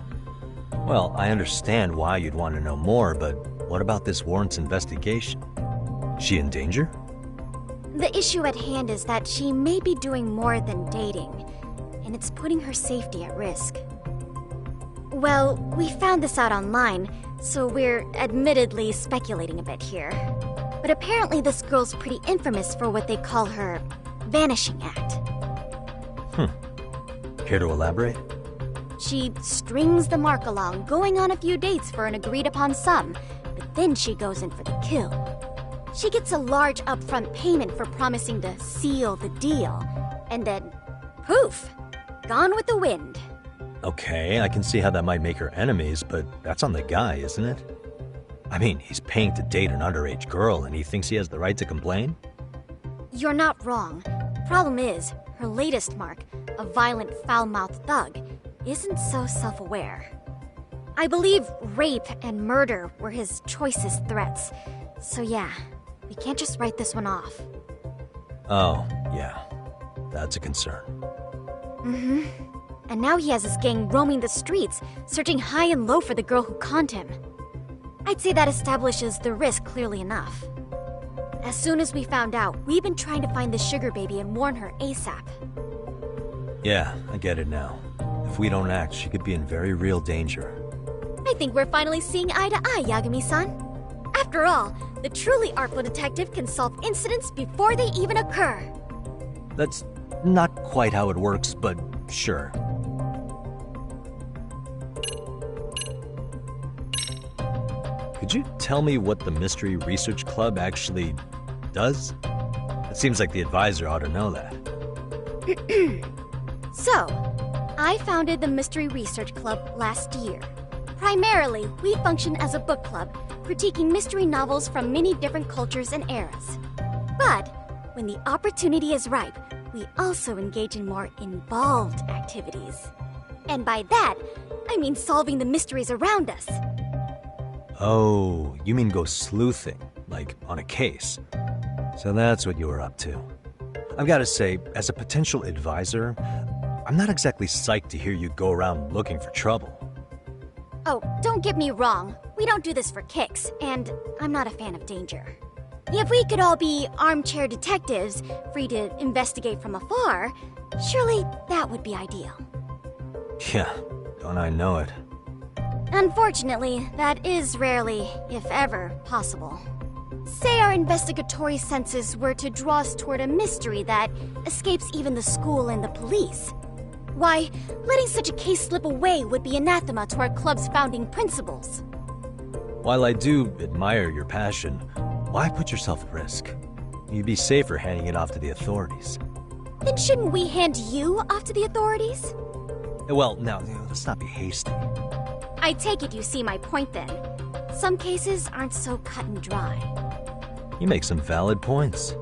Well, I understand why you'd want to know more, but what about this warrants investigation? She in danger? The issue at hand is that she may be doing more than dating, and it's putting her safety at risk. Well, we found this out online, so we're admittedly speculating a bit here. But apparently this girl's pretty infamous for what they call her vanishing act. Care to elaborate? She strings the mark along, going on a few dates for an agreed-upon sum, but then she goes in for the kill. She gets a large upfront payment for promising to seal the deal, and then poof! Gone with the wind. Okay, I can see how that might make her enemies, but that's on the guy, isn't it? I mean, he's paying to date an underage girl, and he thinks he has the right to complain? You're not wrong. Problem is, her latest mark, a violent, foul-mouthed thug, isn't so self-aware. I believe rape and murder were his choicest threats. So yeah, we can't just write this one off. Oh, yeah. That's a concern. Mm-hmm. And now he has his gang roaming the streets, searching high and low for the girl who conned him. I'd say that establishes the risk clearly enough. As soon as we found out, we've been trying to find the sugar baby and warn her ASAP. Yeah, I get it now. If we don't act, she could be in very real danger. I think we're finally seeing eye to eye, Yagami-san. After all, the truly artful detective can solve incidents before they even occur. That's not quite how it works, but sure. Could you tell me what the Mystery Research Club actually does? It seems like the advisor ought to know that. So, I founded the Mystery Research Club last year. Primarily, we function as a book club, critiquing mystery novels from many different cultures and eras. But, when the opportunity is ripe, we also engage in more involved activities. And by that, I mean solving the mysteries around us. Oh, you mean go sleuthing, like on a case. So that's what you were up to. I've got to say, as a potential advisor, I'm not exactly psyched to hear you go around looking for trouble. Oh, don't get me wrong. We don't do this for kicks, and I'm not a fan of danger. If we could all be armchair detectives, free to investigate from afar, surely that would be ideal. Yeah, don't I know it. Unfortunately, that is rarely, if ever, possible. Say our investigatory senses were to draw us toward a mystery that escapes even the school and the police. Why, letting such a case slip away would be anathema to our club's founding principles. While I do admire your passion, why put yourself at risk? You'd be safer handing it off to the authorities. Then shouldn't we hand you off to the authorities? Well, now, let's not be hasty. I take it you see my point then. Some cases aren't so cut and dry. You make some valid points.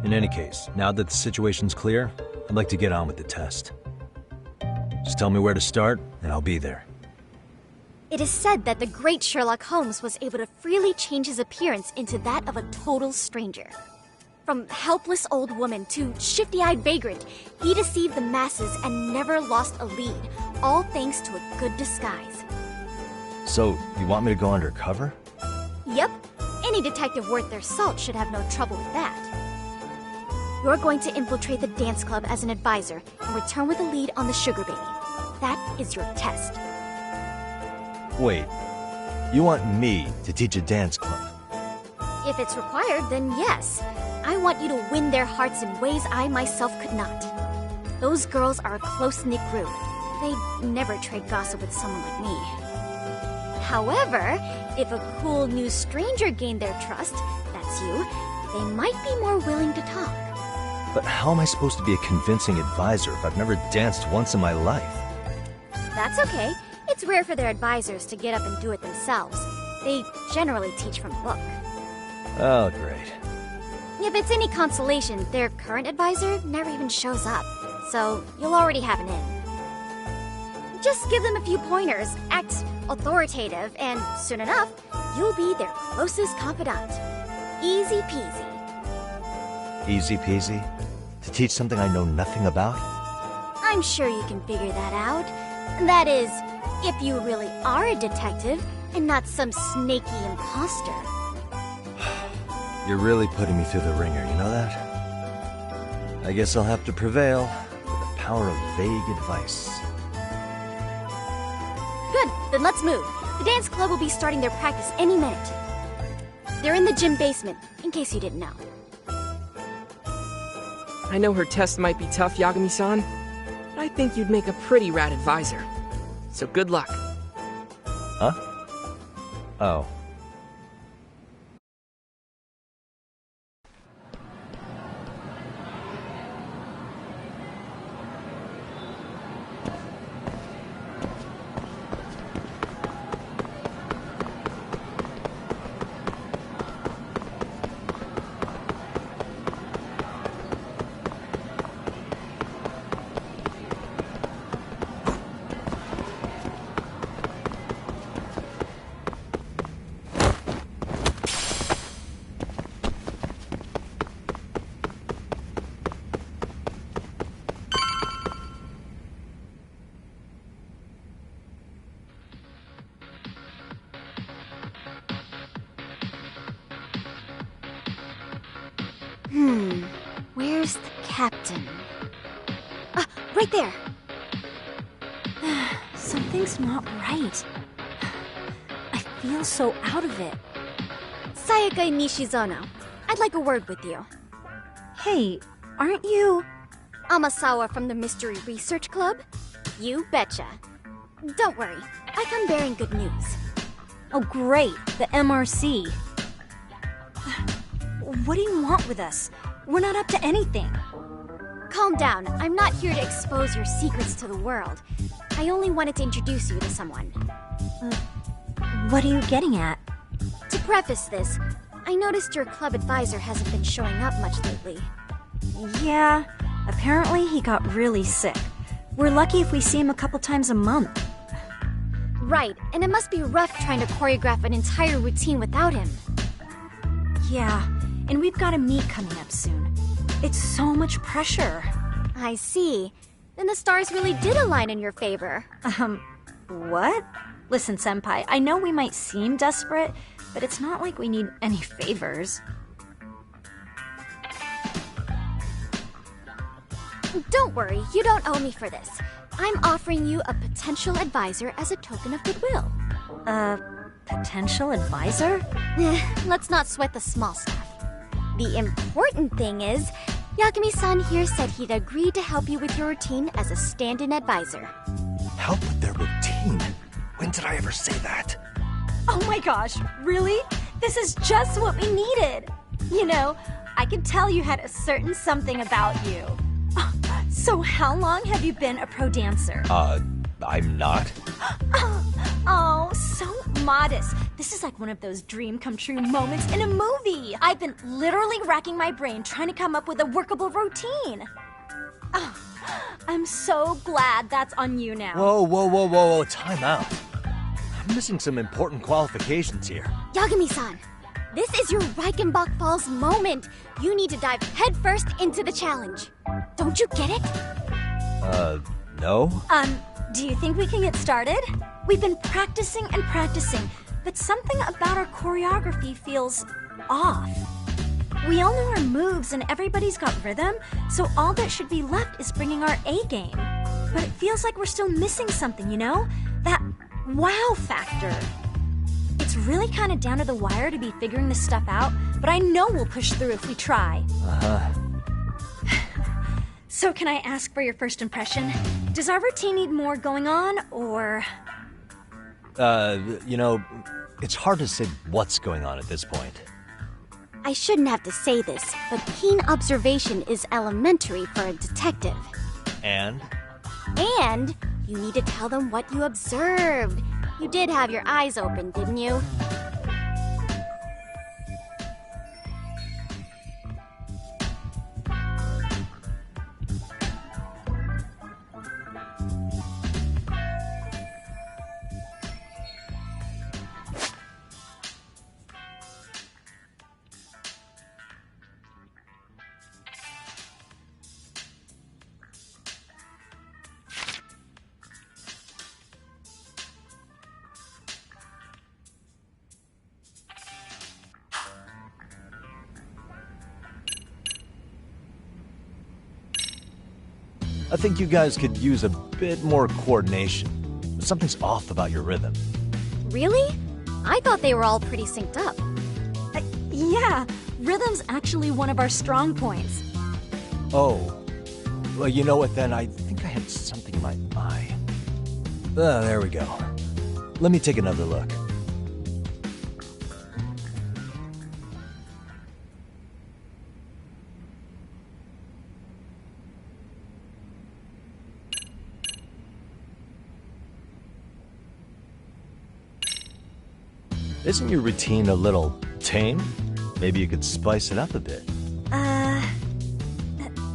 In any case, now that the situation's clear, I'd like to get on with the test. Just tell me where to start, and I'll be there. It is said that the great Sherlock Holmes was able to freely change his appearance into that of a total stranger. From helpless old woman to shifty-eyed vagrant, he deceived the masses and never lost a lead, all thanks to a good disguise. So, you want me to go undercover? Yep, any detective worth their salt should have no trouble with that. You're going to infiltrate the dance club as an advisor and return with a lead on the sugar baby. That is your test. Wait, you want me to teach a dance club? If it's required, then yes. I want you to win their hearts in ways I myself could not. Those girls are a close-knit group. They'd never trade gossip with someone like me. However, if a cool new stranger gained their trust, that's you, they might be more willing to talk. But how am I supposed to be a convincing advisor if I've never danced once in my life? That's okay. It's rare for their advisors to get up and do it themselves. They generally teach from book. Oh, great. If it's any consolation, their current advisor never even shows up, so you'll already have an in. Just give them a few pointers, act authoritative, and soon enough, you'll be their closest confidant. Easy peasy. Easy peasy? To teach something I know nothing about? I'm sure you can figure that out. That is, if you really are a detective and not some snaky imposter. You're really putting me through the ringer, you know that? I guess I'll have to prevail with the power of vague advice. Good, then let's move. The dance club will be starting their practice any minute. They're in the gym basement, in case you didn't know. I know her test might be tough, Yagami-san, but I think you'd make a pretty rad advisor. So good luck. Huh? Oh. Where's the captain? Ah, right there! Something's not right. I feel so out of it. Sayaka Nishizono, I'd like a word with you. Hey, aren't you... Amasawa from the Mystery Research Club? You betcha. Don't worry, I come bearing good news. Oh great, the MRC. What do you want with us? We're not up to anything. Calm down, I'm not here to expose your secrets to the world. I only wanted to introduce you to someone. What are you getting at? To preface this, I noticed your club advisor hasn't been showing up much lately. Yeah, apparently he got really sick. We're lucky if we see him a couple times a month. Right, and it must be rough trying to choreograph an entire routine without him. Yeah, and we've got a meet coming up soon. It's so much pressure. I see. Then the stars really did align in your favor. What? Listen, Senpai, I know we might seem desperate, but it's not like we need any favors. Don't worry, you don't owe me for this. I'm offering you a potential advisor as a token of goodwill. Potential advisor? Let's not sweat the small stuff. The important thing is, Yagami-san here said he'd agreed to help you with your routine as a stand-in advisor. Help with their routine? When did I ever say that? Oh my gosh, really? This is just what we needed. You know, I could tell you had a certain something about you. So how long have you been a pro dancer? I'm not. Oh, so modest. This is like one of those dream come true moments in a movie. I've been literally racking my brain trying to come up with a workable routine. Oh, I'm so glad that's on you now. Whoa, time out. I'm missing some important qualifications here. Yagami-san, this is your Reichenbach Falls moment. You need to dive headfirst into the challenge. Don't you get it? No? Do you think we can get started? We've been practicing and practicing, but something about our choreography feels off. We all know our moves and everybody's got rhythm, so all that should be left is bringing our A game. But it feels like we're still missing something, you know? That wow factor. It's really kind of down to the wire to be figuring this stuff out, but I know we'll push through if we try. So can I ask for your first impression? Does our routine need more going on, or...? You know, it's hard to say what's going on at this point. I shouldn't have to say this, but keen observation is elementary for a detective. And? And you need to tell them what you observed. You did have your eyes open, didn't you? I think you guys could use a bit more coordination. Something's off about your rhythm. Really? I thought they were all pretty synced up. Yeah, rhythm's actually one of our strong points. Oh. Well, you know what then? I think I had something in my eye. There we go. Let me take another look. Isn't your routine a little tame? Maybe you could spice it up a bit.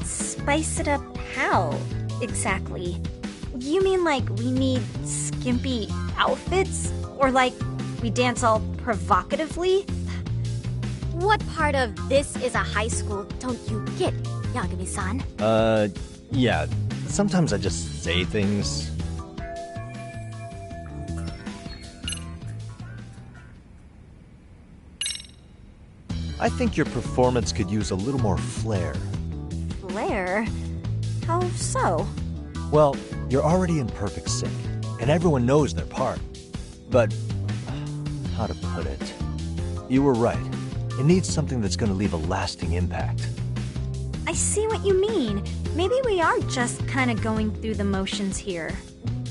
Spice it up how, exactly? You mean like we need skimpy outfits? Or like we dance all provocatively? What part of this is a high school don't you get, Yagami-san? Yeah. Sometimes I just say things. I think your performance could use a little more flair. Flair? How so? Well, you're already in perfect sync, and everyone knows their part. But, how to put it? You were right. It needs something that's gonna leave a lasting impact. I see what you mean. Maybe we are just kind of going through the motions here.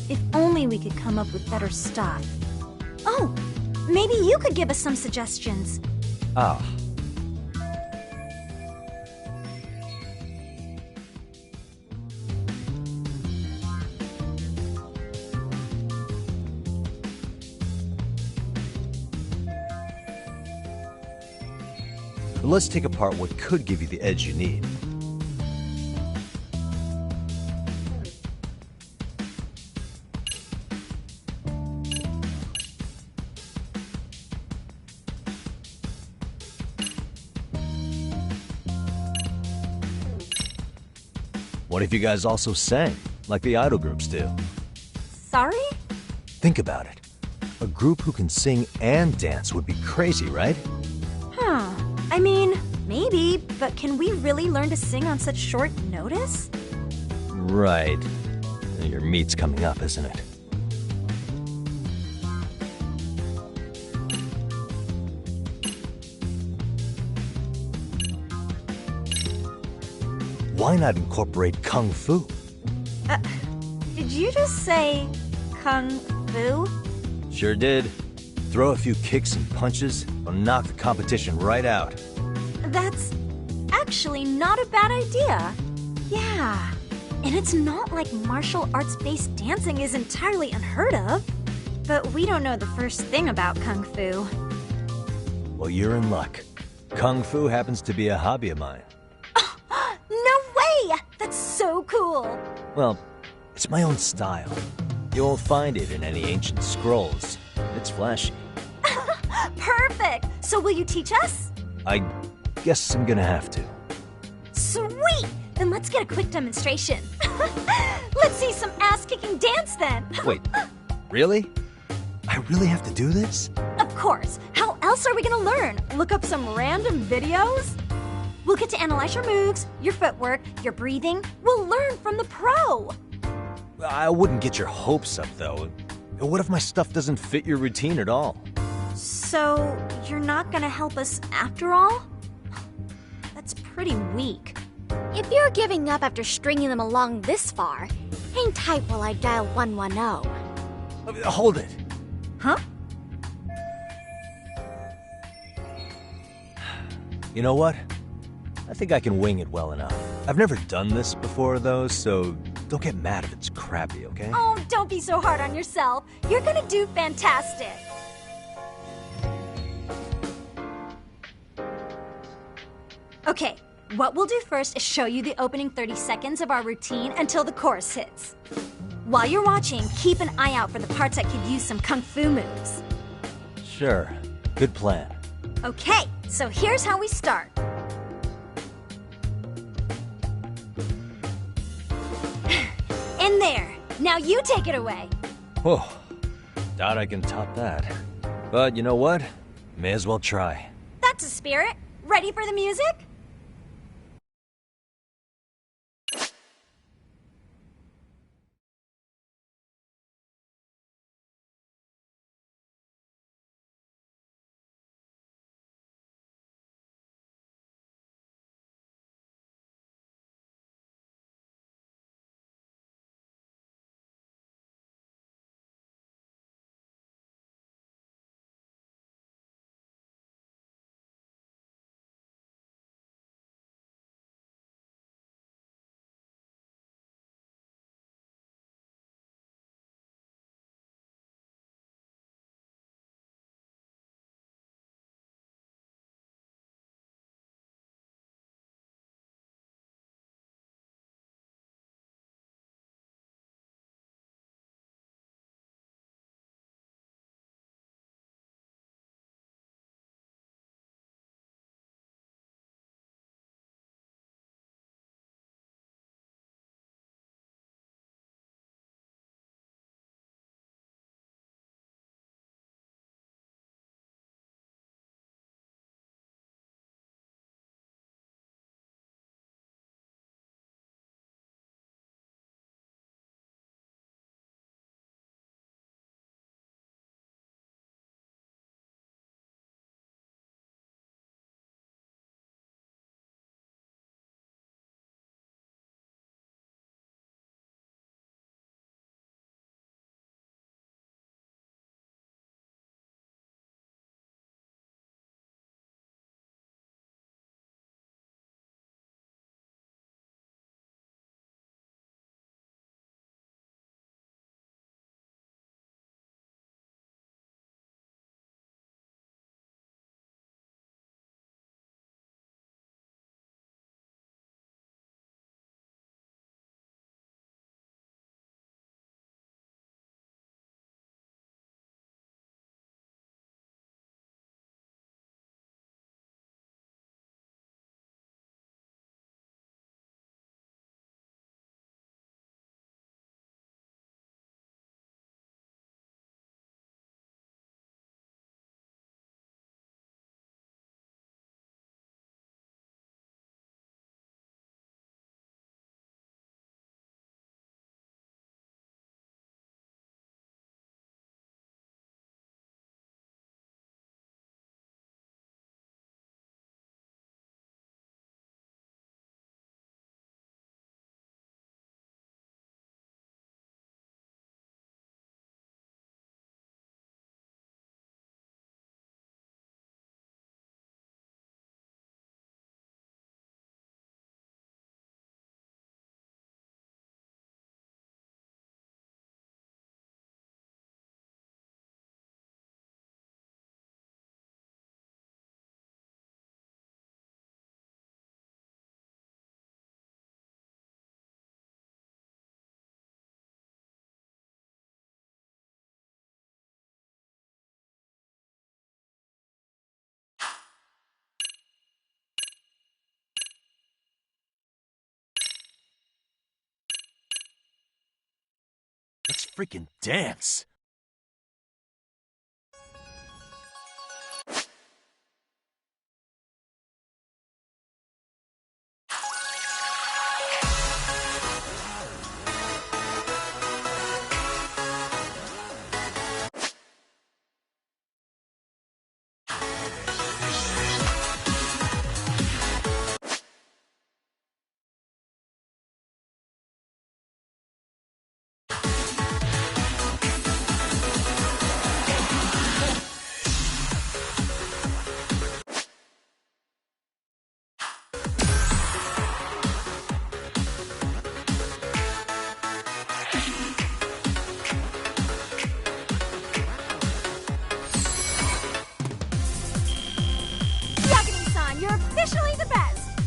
If only we could come up with better stuff. Oh, maybe you could give us some suggestions. Ah. But let's take apart what could give you the edge you need. What if you guys also sang, like the idol groups do? Sorry? Think about it. A group who can sing and dance would be crazy, right? Huh. I mean, maybe, but can we really learn to sing on such short notice? Right. Your meet's coming up, isn't it? Why not incorporate Kung Fu? Did you just say Kung Fu? Sure did. Throw a few kicks and punches, will knock the competition right out. That's actually not a bad idea. Yeah. And it's not like martial arts-based dancing is entirely unheard of. But we don't know the first thing about Kung Fu. Well, you're in luck. Kung Fu happens to be a hobby of mine. No way! That's so cool! Well, it's my own style. You won't find it in any ancient scrolls. It's flashy. Perfect! So will you teach us? I guess I'm gonna have to. Sweet! Then let's get a quick demonstration. Let's see some ass-kicking dance then! Wait, really? I really have to do this? Of course! How else are we gonna learn? Look up some random videos? We'll get to analyze your moves, your footwork, your breathing. We'll learn from the pro! I wouldn't get your hopes up, though. What if my stuff doesn't fit your routine at all? So, you're not gonna help us after all? That's pretty weak. If you're giving up after stringing them along this far, hang tight while I dial 110. Hold it. Huh? You know what? I think I can wing it well enough. I've never done this before, though, so don't get mad if it's crappy, okay? Oh, don't be so hard on yourself. You're gonna do fantastic. Okay, what we'll do first is show you the opening 30 seconds of our routine until the chorus hits. While you're watching, keep an eye out for the parts that could use some kung fu moves. Sure. Good plan. Okay, so here's how we start. In there. Now you take it away. Whoa. Doubt I can top that. But you know what? May as well try. That's a spirit. Ready for the music? freaking dance. Yagami-san, you're officially the best!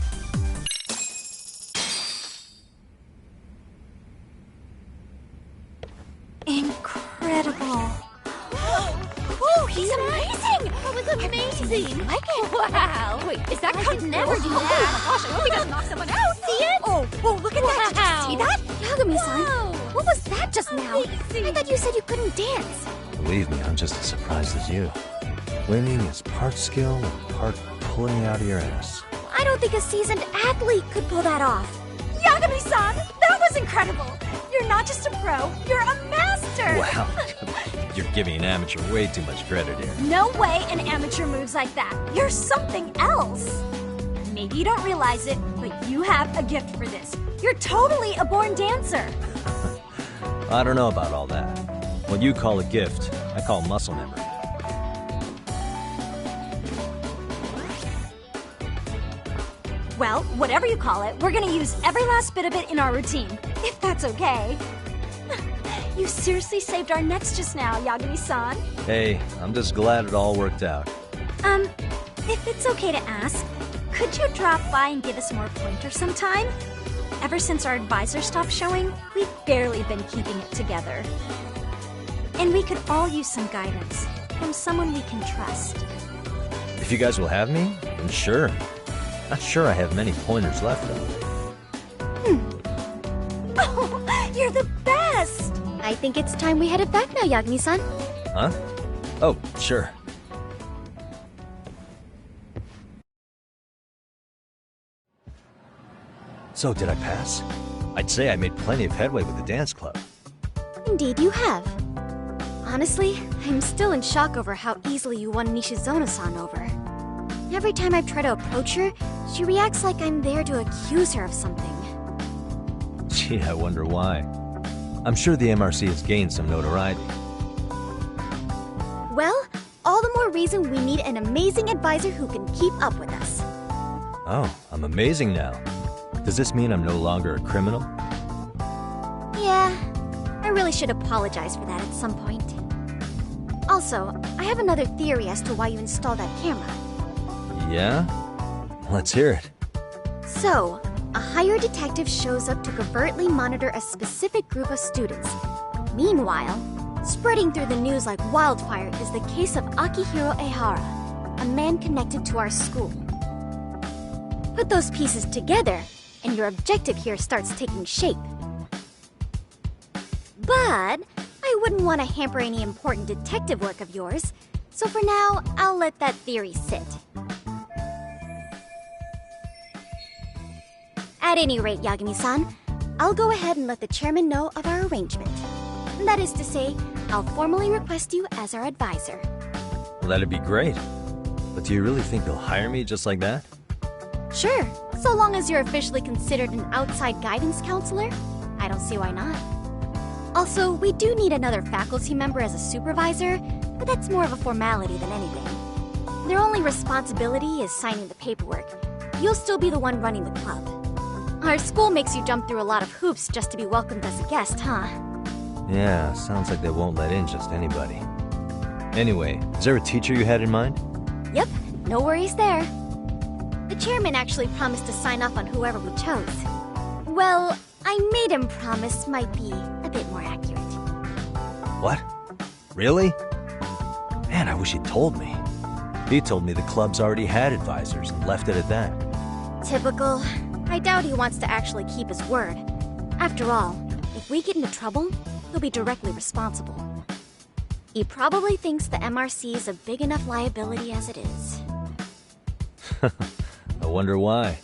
Incredible. Oh, he's amazing! That was amazing! Like it? Wow! Wait, is that could never do that? Oh my gosh, I hope he doesn't knock someone out! See it? Oh, look at that! Did you see that? Yagami-san, what was that just now? I thought you said you couldn't dance. Believe me, I'm just as surprised as you. Winning is part skill and part pulling out of your ass. I don't think a seasoned athlete could pull that off. Yagami-san, that was incredible! You're not just a pro, you're a master! Wow, you're giving an amateur way too much credit here. No way an amateur moves like that. You're something else. Maybe you don't realize it, but you have a gift for this. You're totally a born dancer. I don't know about all that. What you call a gift, I call muscle memory. Well, whatever you call it, we're gonna use every last bit of it in our routine, if that's okay. You seriously saved our necks just now, Yagami-san. Hey, I'm just glad it all worked out. If it's okay to ask, could you drop by and give us more pointers sometime? Ever since our advisor stopped showing, we've barely been keeping it together. And we could all use some guidance from someone we can trust. If you guys will have me, then sure. Not sure I have many pointers left, though. Oh, you're the best! I think it's time we headed back now, Yagami-san. Huh? Oh, sure. So, did I pass? I'd say I made plenty of headway with the dance club. Indeed you have. Honestly, I'm still in shock over how easily you won Nishizono-san over. Every time I try to approach her, she reacts like I'm there to accuse her of something. Gee, I wonder why. I'm sure the MRC has gained some notoriety. Well, all the more reason we need an amazing advisor who can keep up with us. Oh, I'm amazing now. Does this mean I'm no longer a criminal? Yeah, I really should apologize for that at some point. Also, I have another theory as to why you installed that camera. Yeah? Let's hear it. So, a hired detective shows up to covertly monitor a specific group of students. Meanwhile, spreading through the news like wildfire is the case of Akihiro Ehara, a man connected to our school. Put those pieces together, and your objective here starts taking shape. But I wouldn't want to hamper any important detective work of yours, so for now, I'll let that theory sit. At any rate, Yagami-san, I'll go ahead and let the chairman know of our arrangement. That is to say, I'll formally request you as our advisor. Well, that'd be great. But do you really think they'll hire me just like that? Sure, so long as you're officially considered an outside guidance counselor, I don't see why not. Also, we do need another faculty member as a supervisor, but that's more of a formality than anything. Their only responsibility is signing the paperwork. You'll still be the one running the club. Our school makes you jump through a lot of hoops just to be welcomed as a guest, huh? Yeah, sounds like they won't let in just anybody. Anyway, is there a teacher you had in mind? Yep, no worries there. The chairman actually promised to sign off on whoever we chose. Well, I made him promise might be a bit more accurate. What? Really? Man, I wish he'd told me. He told me the club's already had advisors and left it at that. Typical. I doubt he wants to actually keep his word. After all, if we get into trouble, he'll be directly responsible. He probably thinks the MRC is a big enough liability as it is. I wonder why.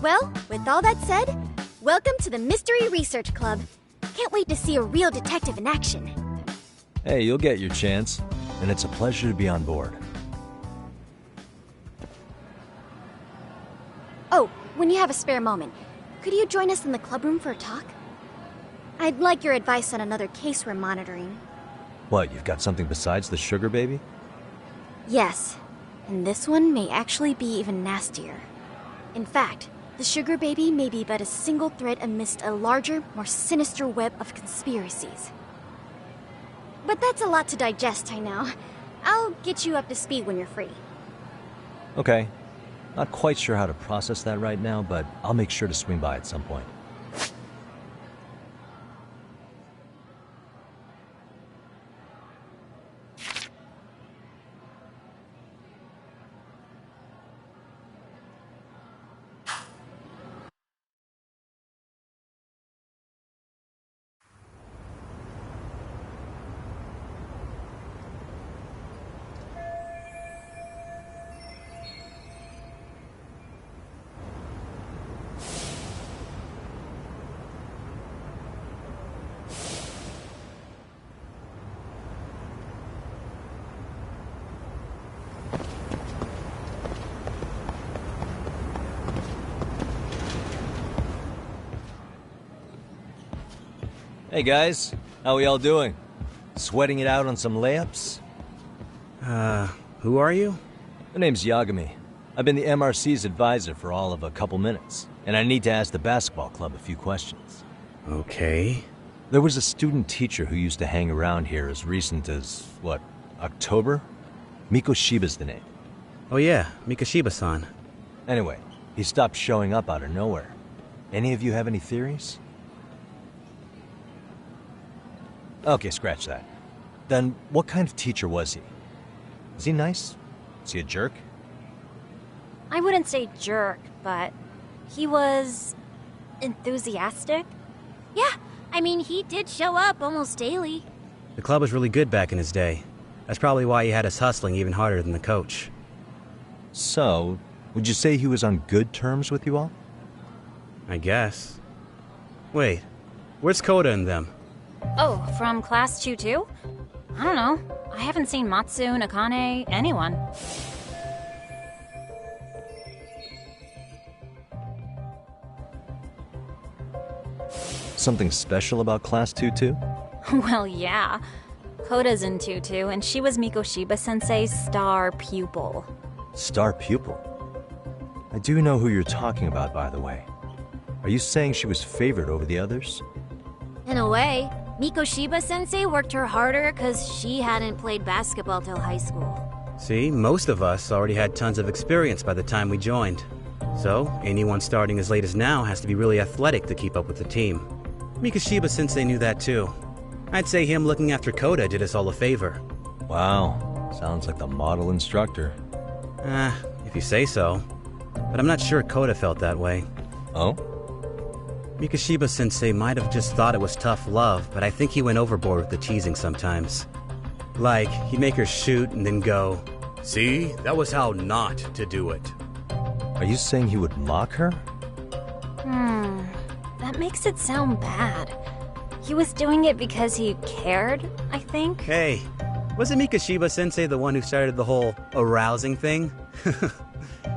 Well, with all that said, welcome to the Mystery Research Club. Can't wait to see a real detective in action. Hey, you'll get your chance, and it's a pleasure to be on board. Oh, when you have a spare moment, could you join us in the clubroom for a talk? I'd like your advice on another case we're monitoring. What, you've got something besides the sugar baby? Yes, and this one may actually be even nastier. In fact, the sugar baby may be but a single thread amidst a larger, more sinister web of conspiracies. But that's a lot to digest, I know. I'll get you up to speed when you're free. Okay. Not quite sure how to process that right now, but I'll make sure to swing by at some point. Hey guys, how we all doing? Sweating it out on some layups? Who are you? My name's Yagami. I've been the MRC's advisor for all of a couple minutes, and I need to ask the basketball club a few questions. Okay. There was a student teacher who used to hang around here as recent as, what, October? Mikoshiba's the name. Oh yeah, Mikoshiba-san. Anyway, he stopped showing up out of nowhere. Any of you have any theories? Okay, scratch that. Then, what kind of teacher was he? Was he nice? Was he a jerk? I wouldn't say jerk, but he was enthusiastic. Yeah, I mean, he did show up almost daily. The club was really good back in his day. That's probably why he had us hustling even harder than the coach. So, would you say he was on good terms with you all? I guess. Wait, where's Koda and them? Oh, from class 2 too? I don't know. I haven't seen Matsu, Nakane, anyone. Something special about class 2 too? Well, yeah. Koda's in 2-2, and she was Mikoshiba-sensei's star pupil. Star pupil? I do know who you're talking about, by the way. Are you saying she was favored over the others? In a way, Mikoshiba-sensei worked her harder because she hadn't played basketball till high school. See, most of us already had tons of experience by the time we joined. So, anyone starting as late as now has to be really athletic to keep up with the team. Mikoshiba-sensei knew that too. I'd say him looking after Koda did us all a favor. Wow, sounds like the model instructor. If you say so. But I'm not sure Koda felt that way. Oh? Mikoshiba-sensei might have just thought it was tough love, but I think he went overboard with the teasing sometimes. Like, he'd make her shoot and then go, "See, that was how not to do it." Are you saying he would mock her? That makes it sound bad. He was doing it because he cared, I think. Hey, wasn't Mikoshiba-sensei the one who started the whole arousing thing?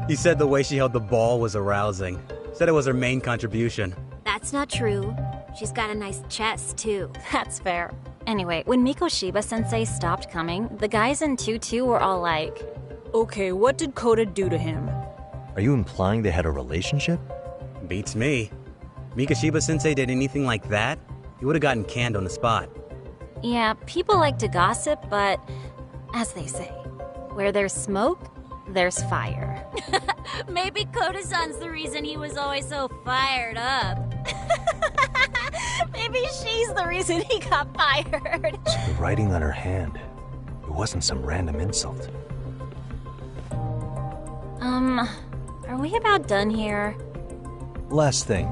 He said the way she held the ball was arousing. Said it was her main contribution. That's not true. She's got a nice chest, too. That's fair. Anyway, when Mikoshiba-sensei stopped coming, the guys in 2-2 were all like, "Okay, what did Koda do to him?" Are you implying they had a relationship? Beats me. Mikoshiba-sensei did anything like that, he would have gotten canned on the spot. Yeah, people like to gossip, but as they say, where there's smoke, there's fire. Maybe Koda-san's the reason he was always so fired up. Maybe she's the reason he got fired. So the writing on her hand, it wasn't some random insult. Are we about done here? Last thing,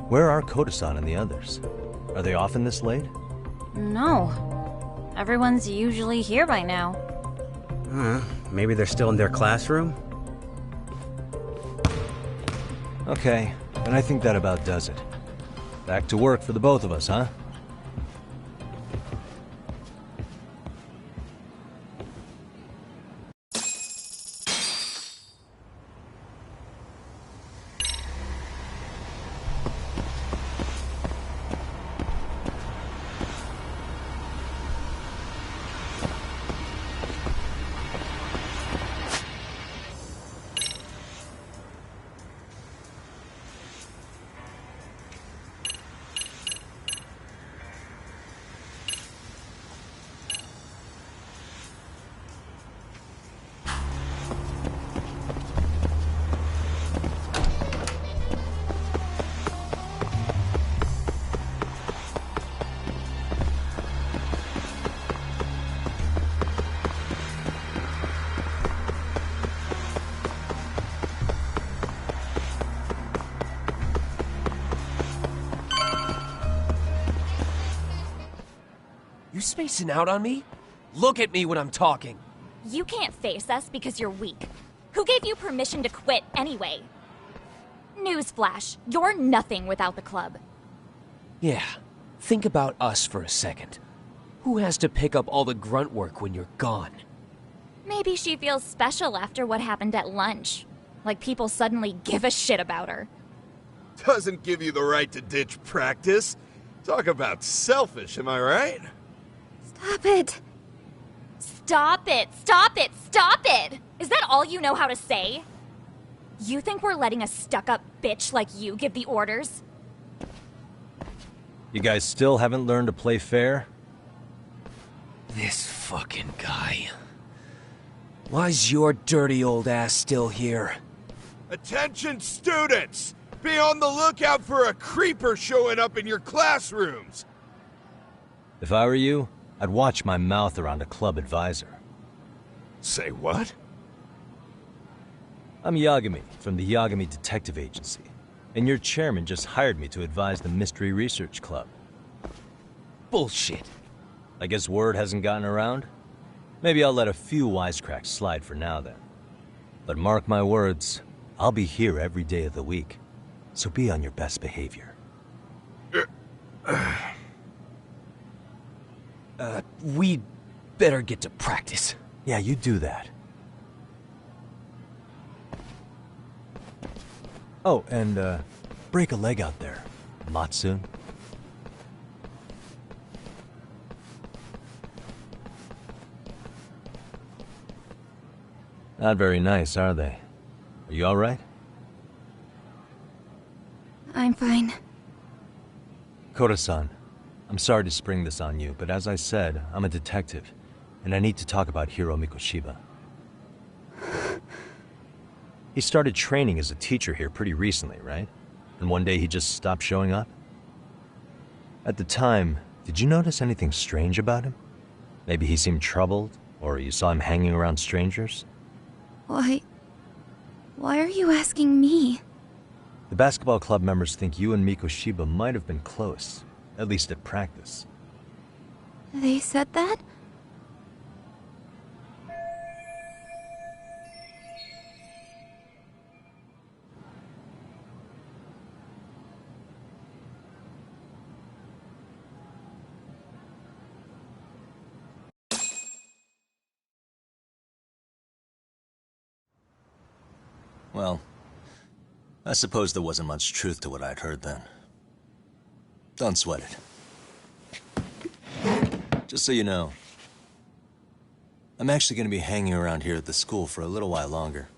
where are Koda-san and the others? Are they often this late? No. Everyone's usually here by now. Maybe they're still in their classroom? Okay, and I think that about does it. Back to work for the both of us, huh? You spacing out on me? Look at me when I'm talking. You can't face us because you're weak. Who gave you permission to quit anyway? Newsflash, you're nothing without the club. Yeah, think about us for a second. Who has to pick up all the grunt work when you're gone? Maybe she feels special after what happened at lunch. Like people suddenly give a shit about her. Doesn't give you the right to ditch practice. Talk about selfish, am I right? Stop it. Stop it! Stop it! Stop it! Is that all you know how to say? You think we're letting a stuck-up bitch like you give the orders? You guys still haven't learned to play fair? This fucking guy. Why's your dirty old ass still here? Attention students! Be on the lookout for a creeper showing up in your classrooms! If I were you, I'd watch my mouth around a club advisor. Say what? I'm Yagami, from the Yagami Detective Agency, and your chairman just hired me to advise the Mystery Research Club. Bullshit. I guess word hasn't gotten around? Maybe I'll let a few wisecracks slide for now then. But mark my words, I'll be here every day of the week, so be on your best behavior. We'd better get to practice. Yeah, you do that. Oh, and, break a leg out there, Matsun. Not very nice, are they? Are you alright? I'm fine. Koda-san, I'm sorry to spring this on you, but as I said, I'm a detective, and I need to talk about Hiro Mikoshiba. He started training as a teacher here pretty recently, right? And one day he just stopped showing up? At the time, did you notice anything strange about him? Maybe he seemed troubled, or you saw him hanging around strangers? Why are you asking me? The basketball club members think you and Mikoshiba might have been close, at least at practice. They said that? Well, I suppose there wasn't much truth to what I'd heard then. Don't sweat it. Just so you know, I'm actually going to be hanging around here at the school for a little while longer.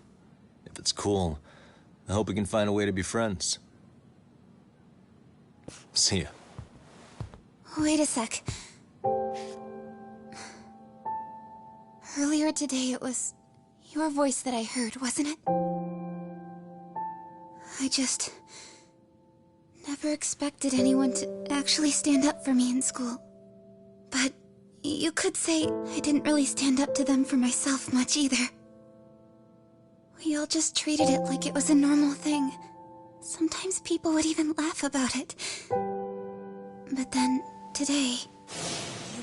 If it's cool, I hope we can find a way to be friends. See ya. Wait a sec. Earlier today it was your voice that I heard, wasn't it? I just never expected anyone to actually stand up for me in school. But you could say I didn't really stand up to them for myself much either. We all just treated it like it was a normal thing. Sometimes people would even laugh about it. But then, today,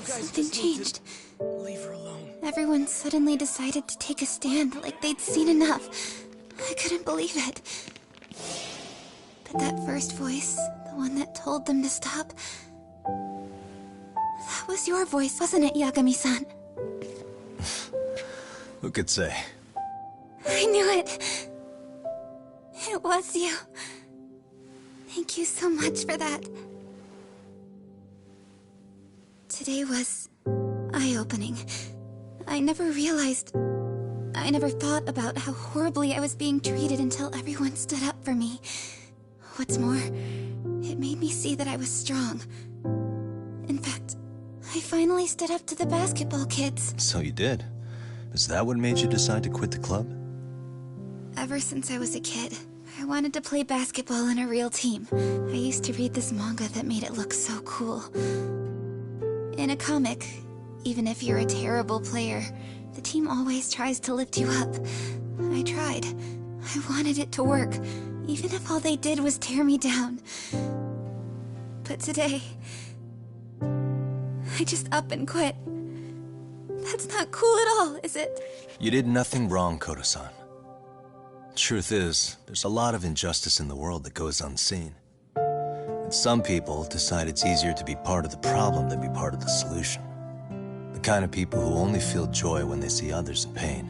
Something changed. Leave her alone. Everyone suddenly decided to take a stand like they'd seen enough. I couldn't believe it. But that first voice, the one that told them to stop, that was your voice, wasn't it, Yagami-san? Who could say? I knew it. It was you. Thank you so much for that. Today was eye-opening. I never thought about how horribly I was being treated until everyone stood up for me. What's more, it made me see that I was strong. In fact, I finally stood up to the basketball kids. So you did. Is that what made you decide to quit the club? Ever since I was a kid, I wanted to play basketball in a real team. I used to read this manga that made it look so cool. In a comic, even if you're a terrible player, the team always tries to lift you up. I tried. I wanted it to work, even if all they did was tear me down. But today, I just up and quit. That's not cool at all, is it? You did nothing wrong, Koto-san. Truth is, there's a lot of injustice in the world that goes unseen. And some people decide it's easier to be part of the problem than be part of the solution. The kind of people who only feel joy when they see others in pain.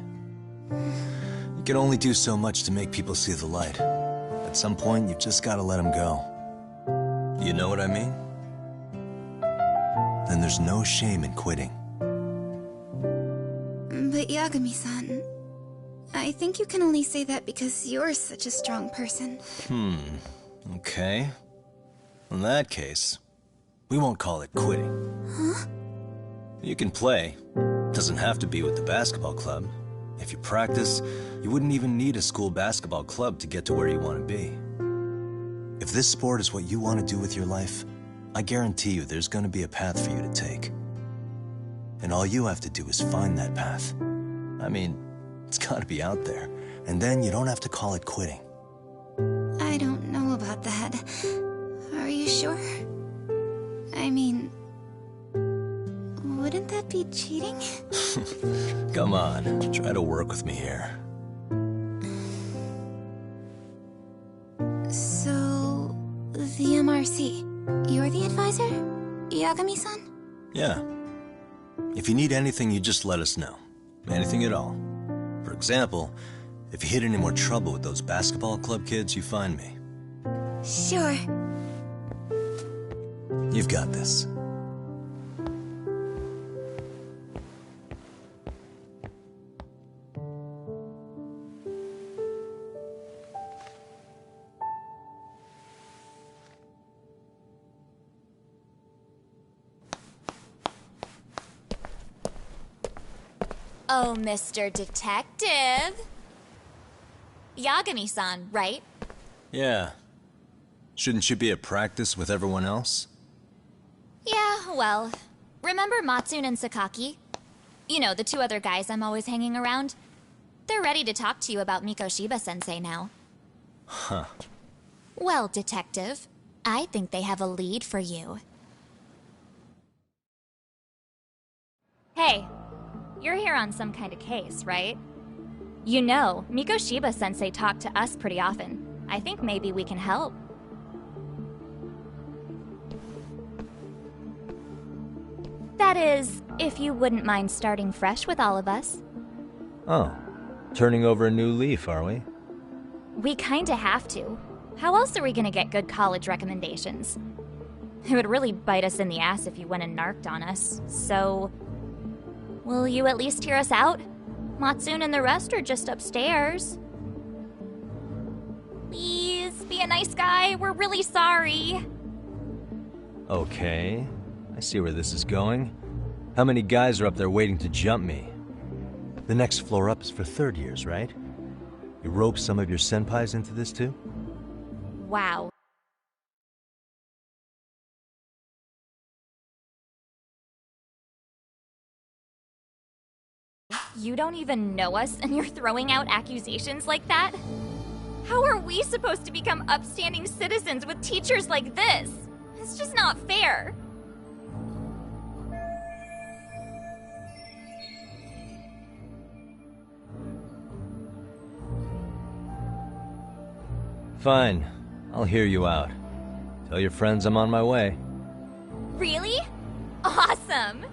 You can only do so much to make people see the light. At some point, you've just got to let them go. You know what I mean? Then there's no shame in quitting. But Yagami-san, I think you can only say that because you're such a strong person. Okay. In that case, we won't call it quitting. Huh? You can play. Doesn't have to be with the basketball club. If you practice, you wouldn't even need a school basketball club to get to where you want to be. If this sport is what you want to do with your life, I guarantee you there's going to be a path for you to take. And all you have to do is find that path. I mean, it's got to be out there. And then you don't have to call it quitting. I don't know about that. Are you sure? I mean, wouldn't that be cheating? Come on, try to work with me here. So, the MRC, you're the advisor? Yagami-san? Yeah. If you need anything, you just let us know. Anything at all. For example, if you hit any more trouble with those basketball club kids, you find me. Sure. You've got this. Oh, Mr. Detective. Yagami-san, right? Yeah. Shouldn't you be at practice with everyone else? Yeah, well, remember Matsune and Sakaki? You know, the two other guys I'm always hanging around? They're ready to talk to you about Mikoshiba-sensei now. Huh. Well, Detective, I think they have a lead for you. Hey, you're here on some kind of case, right? You know, Mikoshiba-sensei talked to us pretty often. I think maybe we can help. That is, if you wouldn't mind starting fresh with all of us. Oh, turning over a new leaf, are we? We kinda have to. How else are we gonna get good college recommendations? It would really bite us in the ass if you went and narked on us, so... Will you at least hear us out? Matsune and the rest are just upstairs. Please, be a nice guy. We're really sorry. Okay, I see where this is going. How many guys are up there waiting to jump me? The next floor up is for third years, right? You rope some of your senpais into this too? Wow. You don't even know us and you're throwing out accusations like that? How are we supposed to become upstanding citizens with teachers like this? It's just not fair. Fine. I'll hear you out. Tell your friends I'm on my way. Really? Awesome!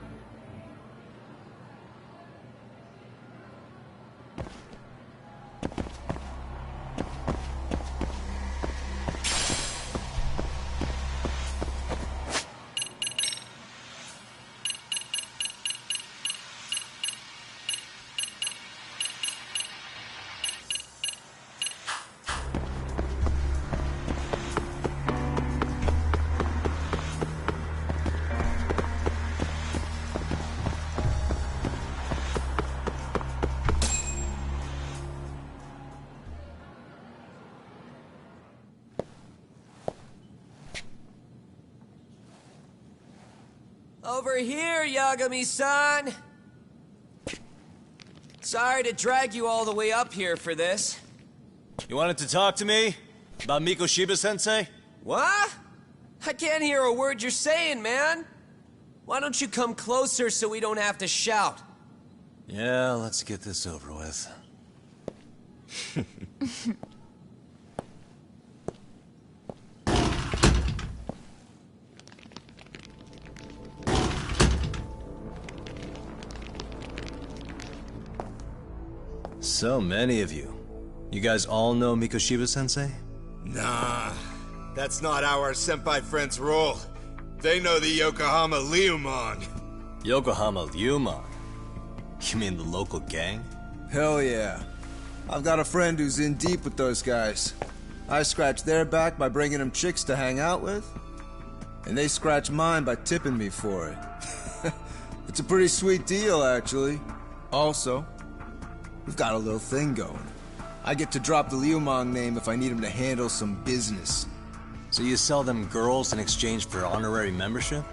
Over here, Yagami-san! Sorry to drag you all the way up here for this. You wanted to talk to me? About Mikoshiba-sensei? What? I can't hear a word you're saying, man! Why don't you come closer so we don't have to shout? Yeah, let's get this over with. So many of you. You guys all know Mikoshiba-sensei? Nah, that's not how our senpai friends roll. They know the Yokohama Liumon. Yokohama Liumon? You mean the local gang? Hell yeah. I've got a friend who's in deep with those guys. I scratch their back by bringing them chicks to hang out with, and they scratch mine by tipping me for it. It's a pretty sweet deal, actually. Also, we've got a little thing going. I get to drop the Liumang name if I need him to handle some business. So you sell them girls in exchange for honorary membership?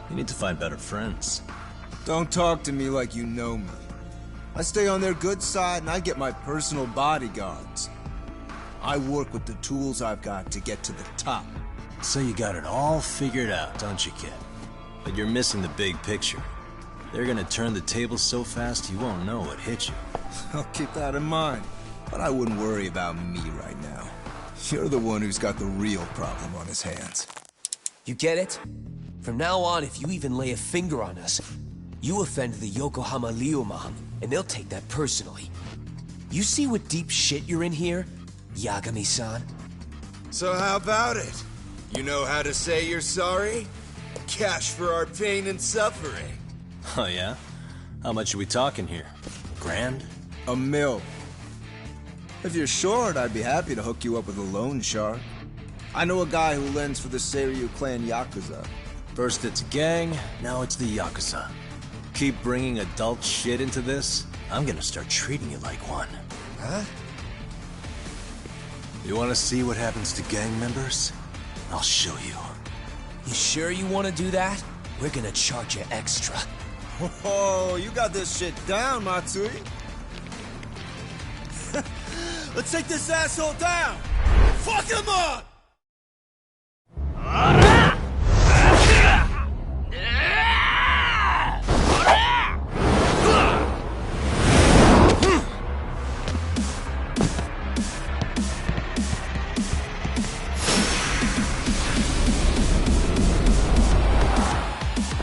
You need to find better friends. Don't talk to me like you know me. I stay on their good side and I get my personal bodyguards. I work with the tools I've got to get to the top. So you got it all figured out, don't you, kid? But you're missing the big picture. They're gonna turn the tables so fast you won't know what hit you. I'll keep that in mind. But I wouldn't worry about me right now. You're the one who's got the real problem on his hands. You get it? From now on, if you even lay a finger on us, you offend the Yokohama Liumang, and they'll take that personally. You see what deep shit you're in here, Yagami-san? So how about it? You know how to say you're sorry? Cash for our pain and suffering. Oh yeah? How much are we talking here? Grand? $1 million. If you're short, I'd be happy to hook you up with a loan shark. I know a guy who lends for the Seiryu clan Yakuza. First it's a gang, now it's the Yakuza. Keep bringing adult shit into this, I'm gonna start treating you like one. Huh? You wanna see what happens to gang members? I'll show you. You sure you want to do that? We're gonna charge you extra. Oh, you got this shit down, Matsui. Let's take this asshole down! Fuck him up!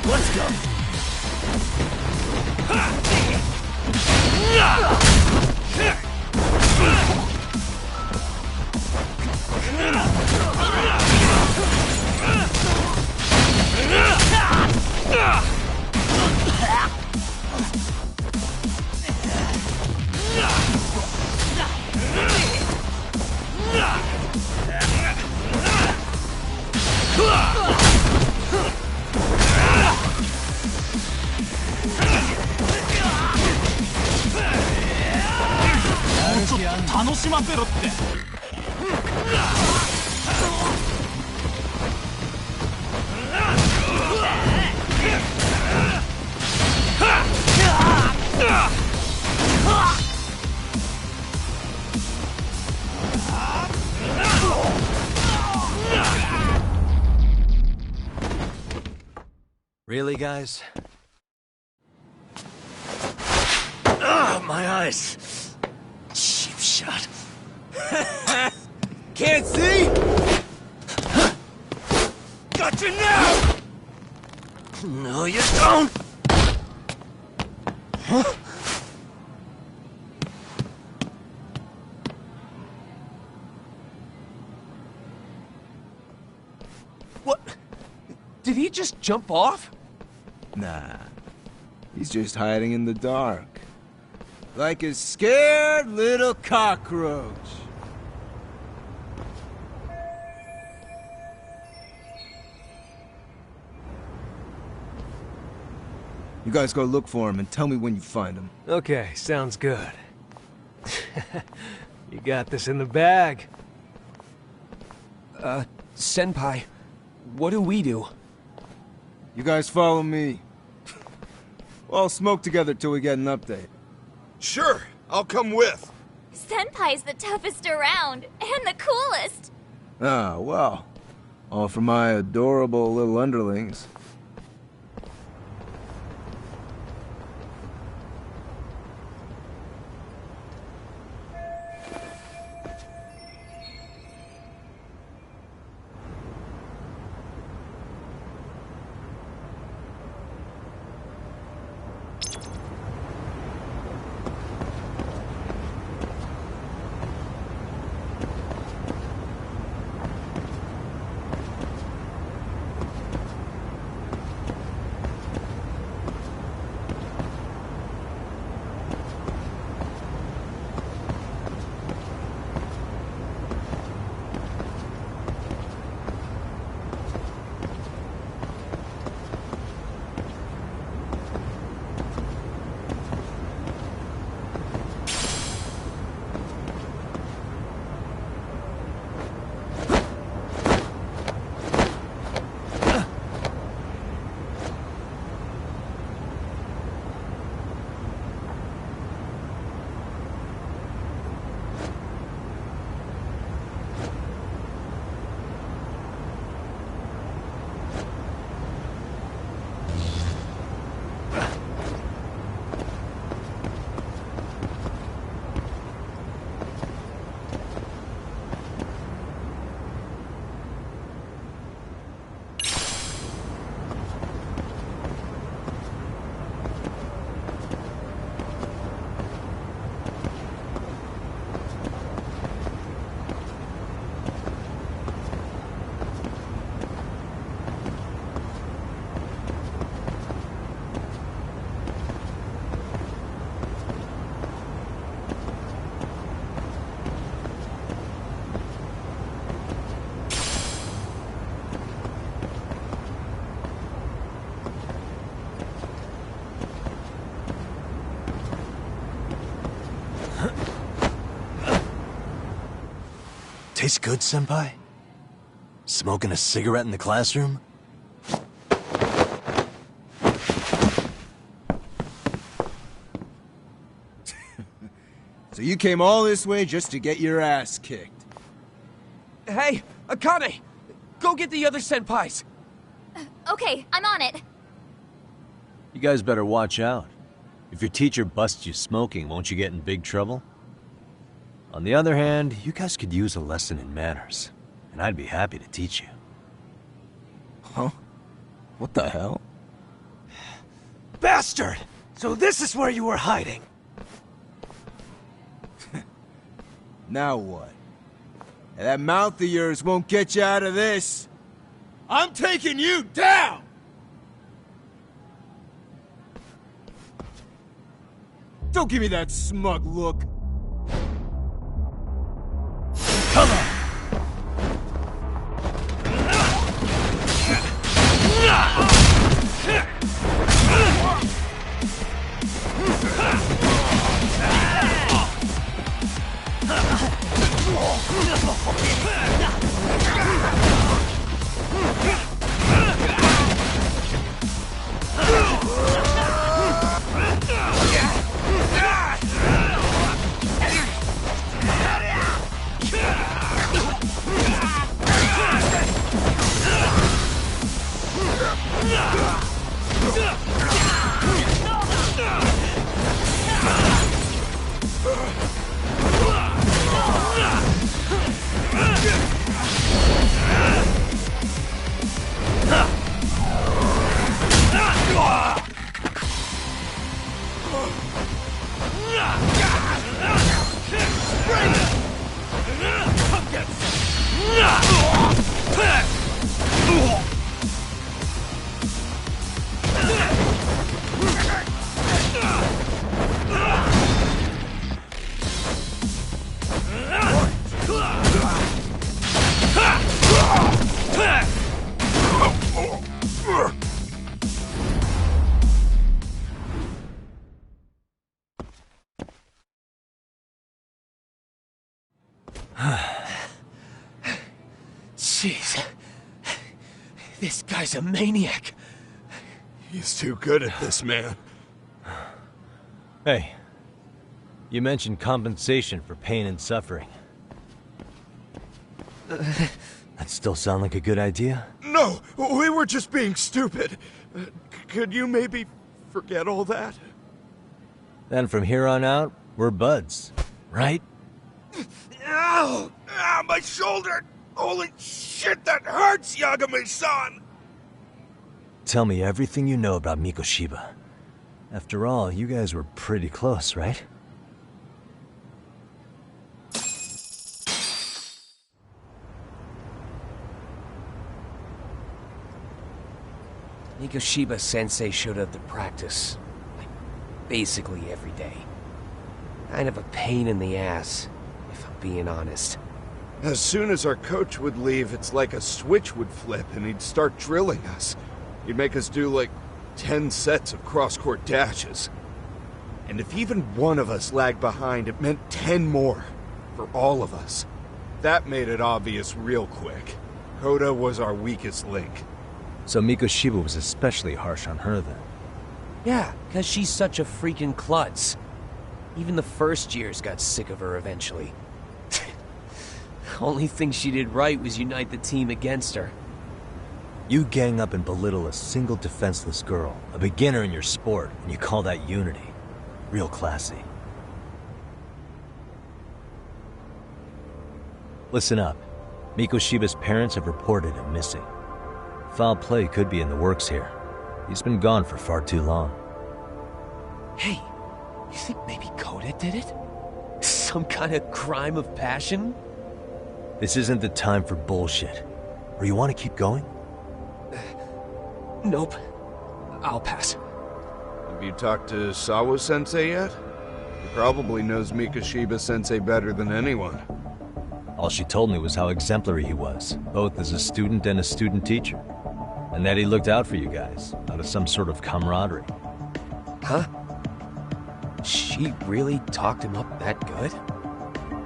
Let's go! Really, guys? Ah, my eyes! Cheap shot. Can't see? Gotcha now! No, you don't! Huh? What? Did he just jump off? Nah. He's just hiding in the dark. Like a scared little cockroach. You guys go look for him and tell me when you find him. Okay, sounds good. You got this in the bag. Senpai, what do we do? You guys follow me. We'll all smoke together till we get an update. Sure, I'll come with. Senpai's the toughest around, and the coolest. Ah, well. All for my adorable little underlings. Tastes good, Senpai? Smoking a cigarette in the classroom? So you came all this way just to get your ass kicked? Hey, Akane! Go get the other senpais! Okay, I'm on it. You guys better watch out. If your teacher busts you smoking, won't you get in big trouble? On the other hand, you guys could use a lesson in manners, and I'd be happy to teach you. Huh? What the hell? Bastard! So this is where you were hiding. Now what? That mouth of yours won't get you out of this. I'm taking you down! Don't give me that smug look. Come on! Jeez. This guy's a maniac. He's too good at this, man. Hey, you mentioned compensation for pain and suffering. That still sound like a good idea? No, we were just being stupid. Could you maybe forget all that? Then from here on out, we're buds, right? Ow! Ow, my shoulder! Holy shit, that hurts, Yagami-san! Tell me everything you know about Mikoshiba. After all, you guys were pretty close, right? Mikoshiba-sensei showed up to practice, like, basically every day. Kind of a pain in the ass, if I'm being honest. As soon as our coach would leave, it's like a switch would flip and he'd start drilling us. He'd make us do like 10 sets of cross-court dashes. And if even one of us lagged behind, it meant 10 more. For all of us. That made it obvious real quick. Koda was our weakest link. So Mikoshiba was especially harsh on her then? Yeah, because she's such a freaking klutz. Even the first years got sick of her eventually. Only thing she did right was unite the team against her. You gang up and belittle a single defenseless girl, a beginner in your sport, and you call that unity. Real classy. Listen up. Mikoshiba's parents have reported him missing. Foul play could be in the works here. He's been gone for far too long. Hey, you think maybe Koda did it? Some kind of crime of passion? This isn't the time for bullshit. Or you want to keep going? Nope. I'll pass. Have you talked to Sawa-sensei yet? He probably knows Mikoshiba-sensei better than anyone. All she told me was how exemplary he was, both as a student and a student teacher. And that he looked out for you guys, out of some sort of camaraderie. Huh? She really talked him up that good?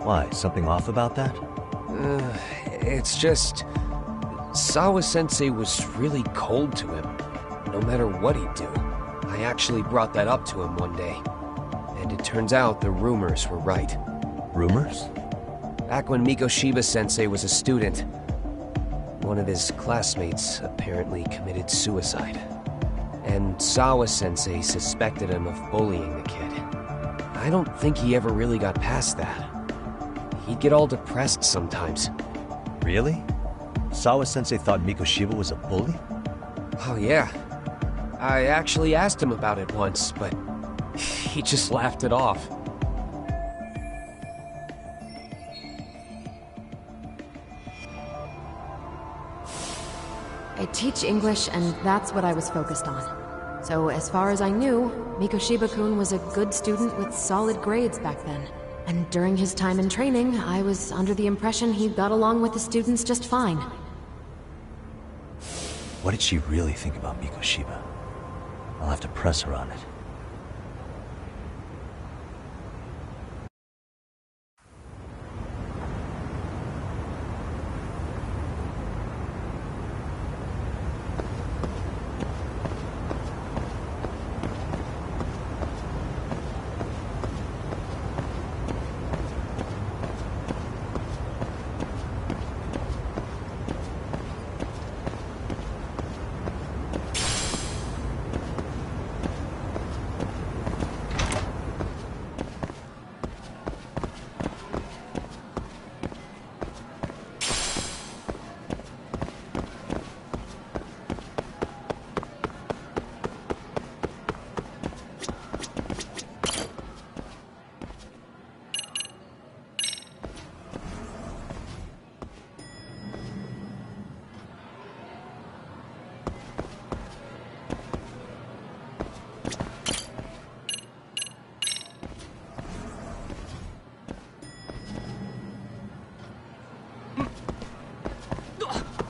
Why, something off about that? It's just... Sawa-sensei was really cold to him, no matter what he'd do. I actually brought that up to him one day. And it turns out the rumors were right. Rumors? Back when Mikoshiba-sensei was a student, one of his classmates apparently committed suicide. And Sawa-sensei suspected him of bullying the kid. I don't think he ever really got past that. He'd get all depressed sometimes. Really? Sawa-sensei thought Mikoshiba was a bully? Oh yeah. I actually asked him about it once, but he just laughed it off. I teach English, and that's what I was focused on. So as far as I knew, Mikoshiba-kun was a good student with solid grades back then. And during his time in training, I was under the impression he got along with the students just fine. What did she really think about Mikoshiba? I'll have to press her on it.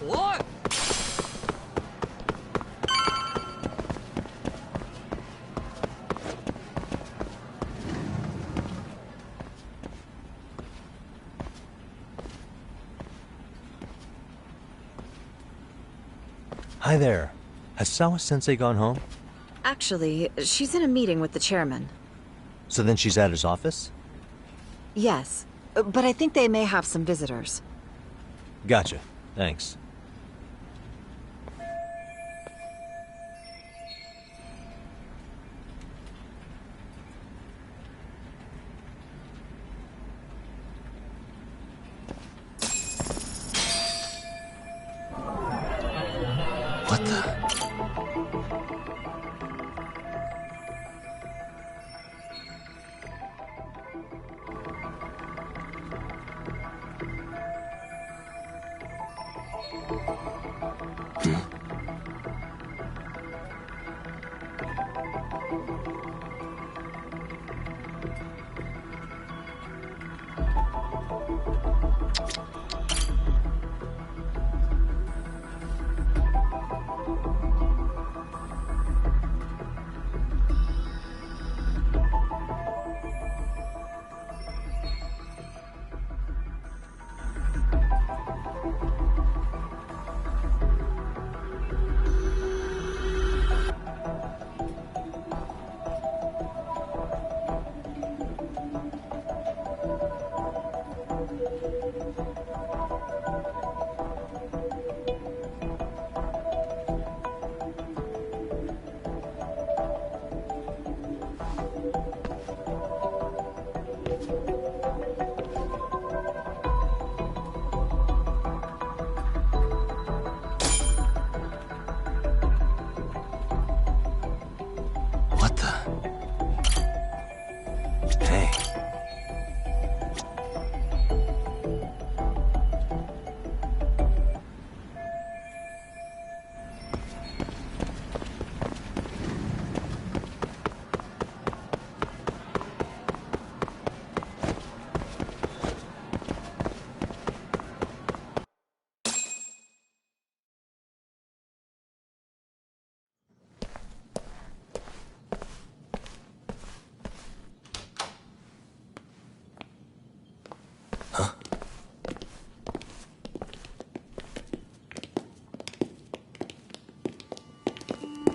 What? Hi there. Has Sawa-sensei gone home? Actually, she's in a meeting with the chairman. So then she's at his office? Yes, but I think they may have some visitors. Gotcha. Thanks. What the? What the? Hey.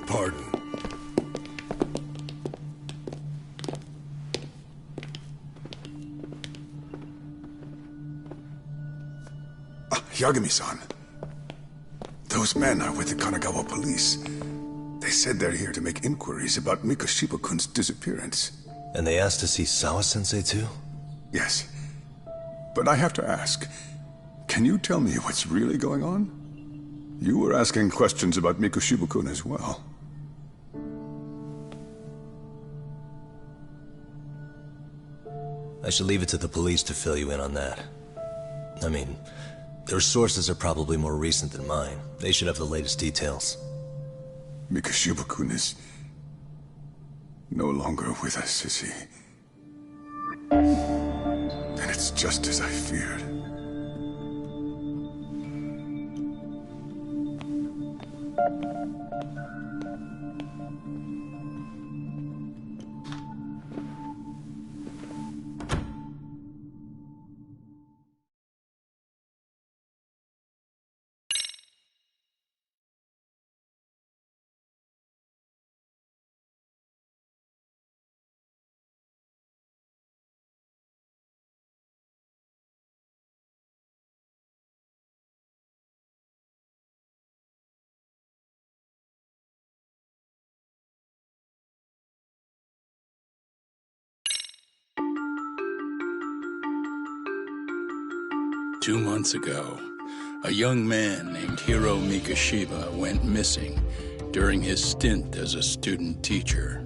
Pardon. Yagami-san. Those men are with the Kanagawa police. They said they're here to make inquiries about Mikoshiba-kun's disappearance. And they asked to see Sawa-sensei too? Yes. But I have to ask, can you tell me what's really going on? You were asking questions about Mikoshiba-kun as well. I should leave it to the police to fill you in on that. I mean, their sources are probably more recent than mine. They should have the latest details. Mikoshiba-kun is no longer with us, is he? Then it's just as I feared. Two months ago, a young man named Hiro Mikoshiba went missing during his stint as a student teacher.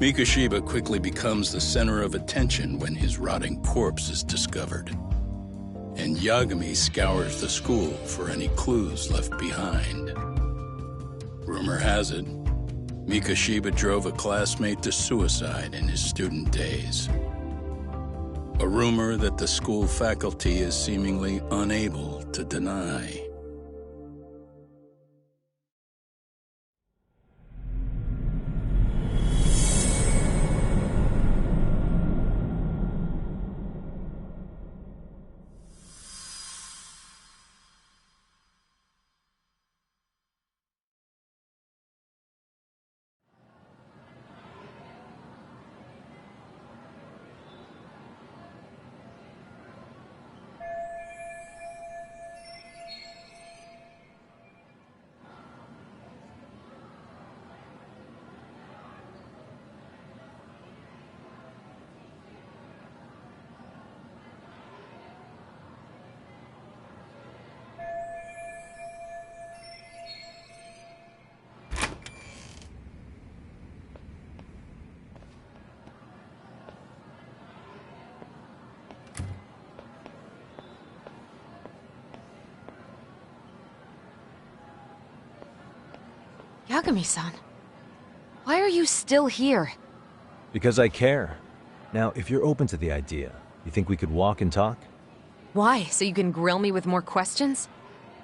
Mikoshiba quickly becomes the center of attention when his rotting corpse is discovered. And Yagami scours the school for any clues left behind. Rumor has it, Mikoshiba drove a classmate to suicide in his student days. A rumor that the school faculty is seemingly unable to deny. Yagami-san, why are you still here? Because I care. Now, if you're open to the idea, you think we could walk and talk? Why? So you can grill me with more questions?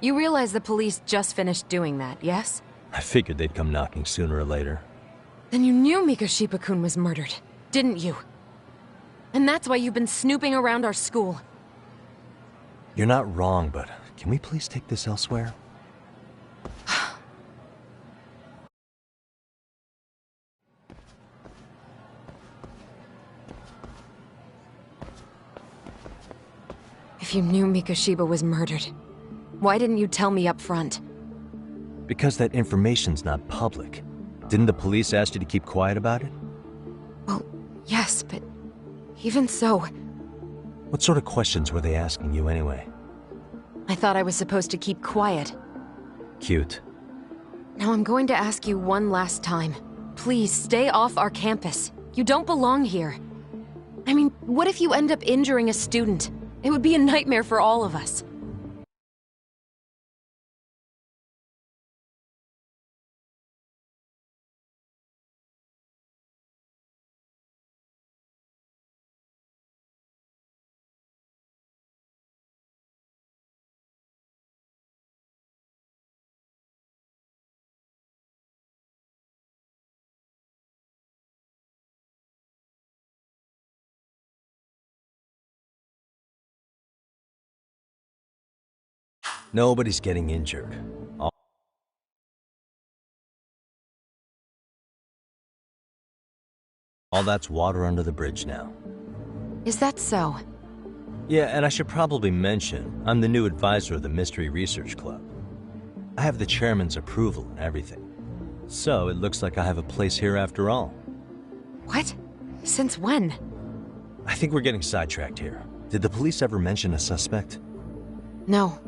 You realize the police just finished doing that, yes? I figured they'd come knocking sooner or later. Then you knew Mikoshiba-kun was murdered, didn't you? And that's why you've been snooping around our school. You're not wrong, but can we please take this elsewhere? If you knew Mikoshiba was murdered, why didn't you tell me up front? Because that information's not public. Didn't the police ask you to keep quiet about it? Well, yes, but even so... What sort of questions were they asking you anyway? I thought I was supposed to keep quiet. Cute. Now I'm going to ask you one last time. Please, stay off our campus. You don't belong here. I mean, what if you end up injuring a student? It would be a nightmare for all of us. Nobody's getting injured. All that's water under the bridge now. Is that so? Yeah, and I should probably mention, I'm the new advisor of the Mystery Research Club. I have the chairman's approval and everything. So it looks like I have a place here after all. What? Since when? I think we're getting sidetracked here. Did the police ever mention a suspect? No.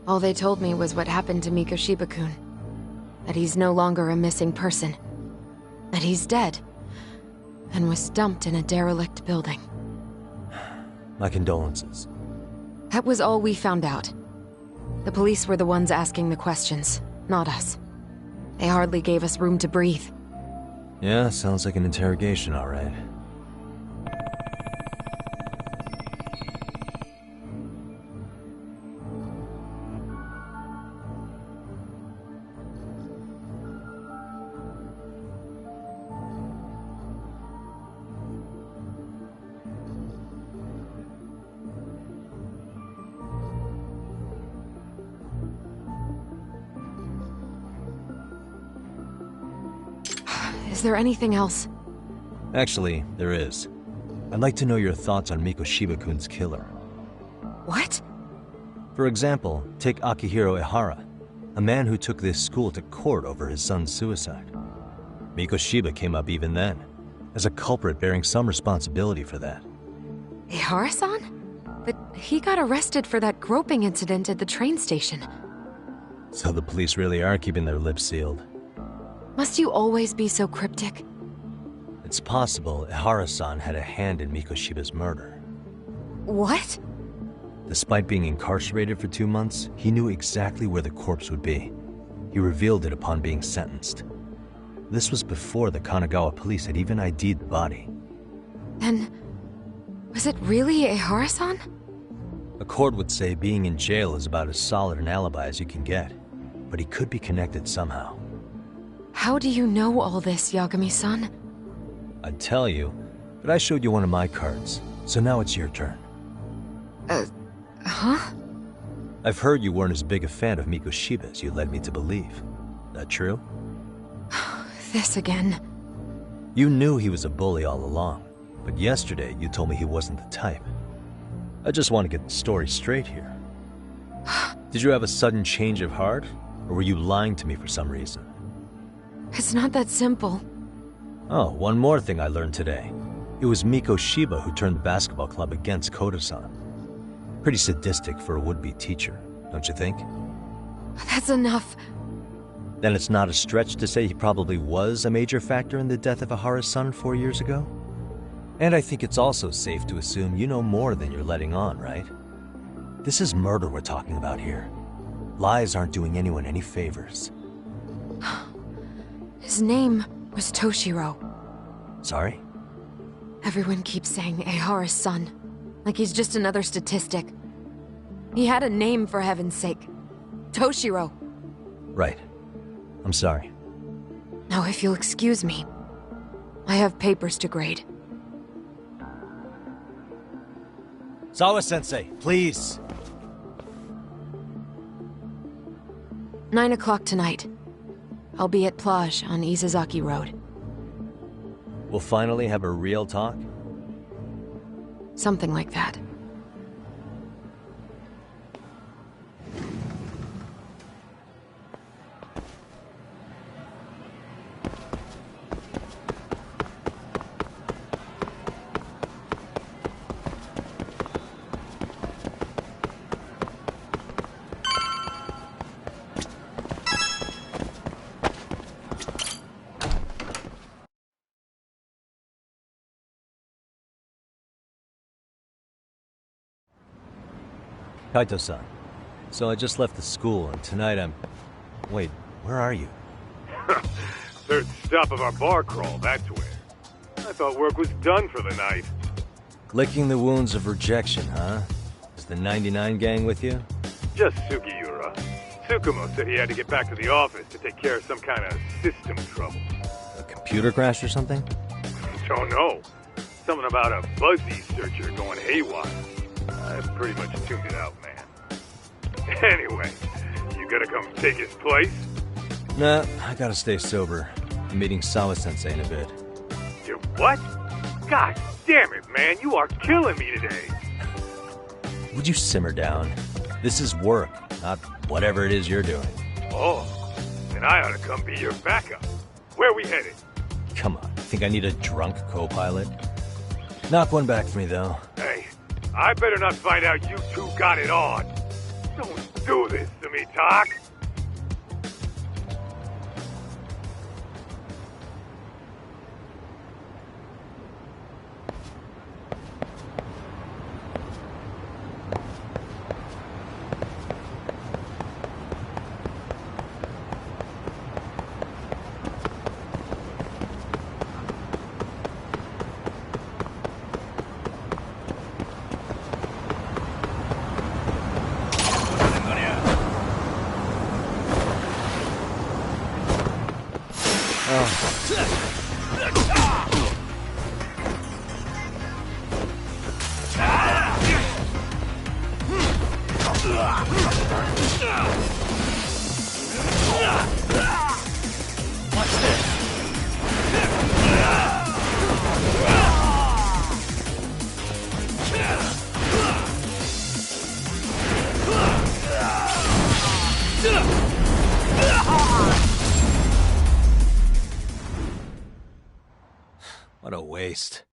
All they told me was what happened to Mikoshiba-kun. That he's no longer a missing person. That he's dead. And was dumped in a derelict building. My condolences. That was all we found out. The police were the ones asking the questions, not us. They hardly gave us room to breathe. Yeah, sounds like an interrogation, all right. Is there anything else? Actually, there is. I'd like to know your thoughts on Mikoshiba-kun's killer. What? For example, take Akihiro Ehara, a man who took this school to court over his son's suicide. Mikoshiba came up even then, as a culprit bearing some responsibility for that. Ehara-san? But he got arrested for that groping incident at the train station. So the police really are keeping their lips sealed. Must you always be so cryptic? It's possible Ehara-san had a hand in Mikoshiba's murder. What? Despite being incarcerated for 2 months, he knew exactly where the corpse would be. He revealed it upon being sentenced. This was before the Kanagawa police had even ID'd the body. Then, was it really Ehara-san? A court would say being in jail is about as solid an alibi as you can get, but he could be connected somehow. How do you know all this, Yagami-san? I'd tell you, but I showed you one of my cards, so now it's your turn. Huh? I've heard you weren't as big a fan of Mikoshiba as you led me to believe. That true? This again. You knew he was a bully all along, but yesterday you told me he wasn't the type. I just want to get the story straight here. Did you have a sudden change of heart, or were you lying to me for some reason? It's not that simple. Oh, one more thing I learned today. It was Mikoshiba who turned the basketball club against Koda-san. Pretty sadistic for a would-be teacher, don't you think? That's enough. Then it's not a stretch to say he probably was a major factor in the death of Ehara's son 4 years ago? And I think it's also safe to assume you know more than you're letting on, right? This is murder we're talking about here. Lies aren't doing anyone any favors. His name was Toshiro. Sorry? Everyone keeps saying Ehara's son, like he's just another statistic. He had a name, for heaven's sake. Toshiro. Right. I'm sorry. Now, if you'll excuse me, I have papers to grade. Sawa-sensei, please. 9 o'clock tonight. I'll be at Plage on Izazaki Road. We'll finally have a real talk? Something like that. Kaito-san. So I just left the school, and tonight I'm... Wait, where are you? Third stop of our bar crawl, that's where. I thought work was done for the night. Licking the wounds of rejection, huh? Is the 99 gang with you? Just Sugiura. Tsukumo said he had to get back to the office to take care of some kind of system trouble. A computer crash or something? Don't know. Something about a Buzzy searcher going haywire. I pretty much tuned it out, man. Anyway, you gonna come take his place? Nah, I gotta stay sober. I'm meeting Sawa-sensei in a bit. You what? God damn it, man, you are killing me today. Would you simmer down? This is work, not whatever it is you're doing. Oh, then I ought to come be your backup. Where we headed? Come on, think I need a drunk co-pilot? Knock one back for me, though. Hey, I better not find out you two got it on. Don't do this to me, Tak. What a waste.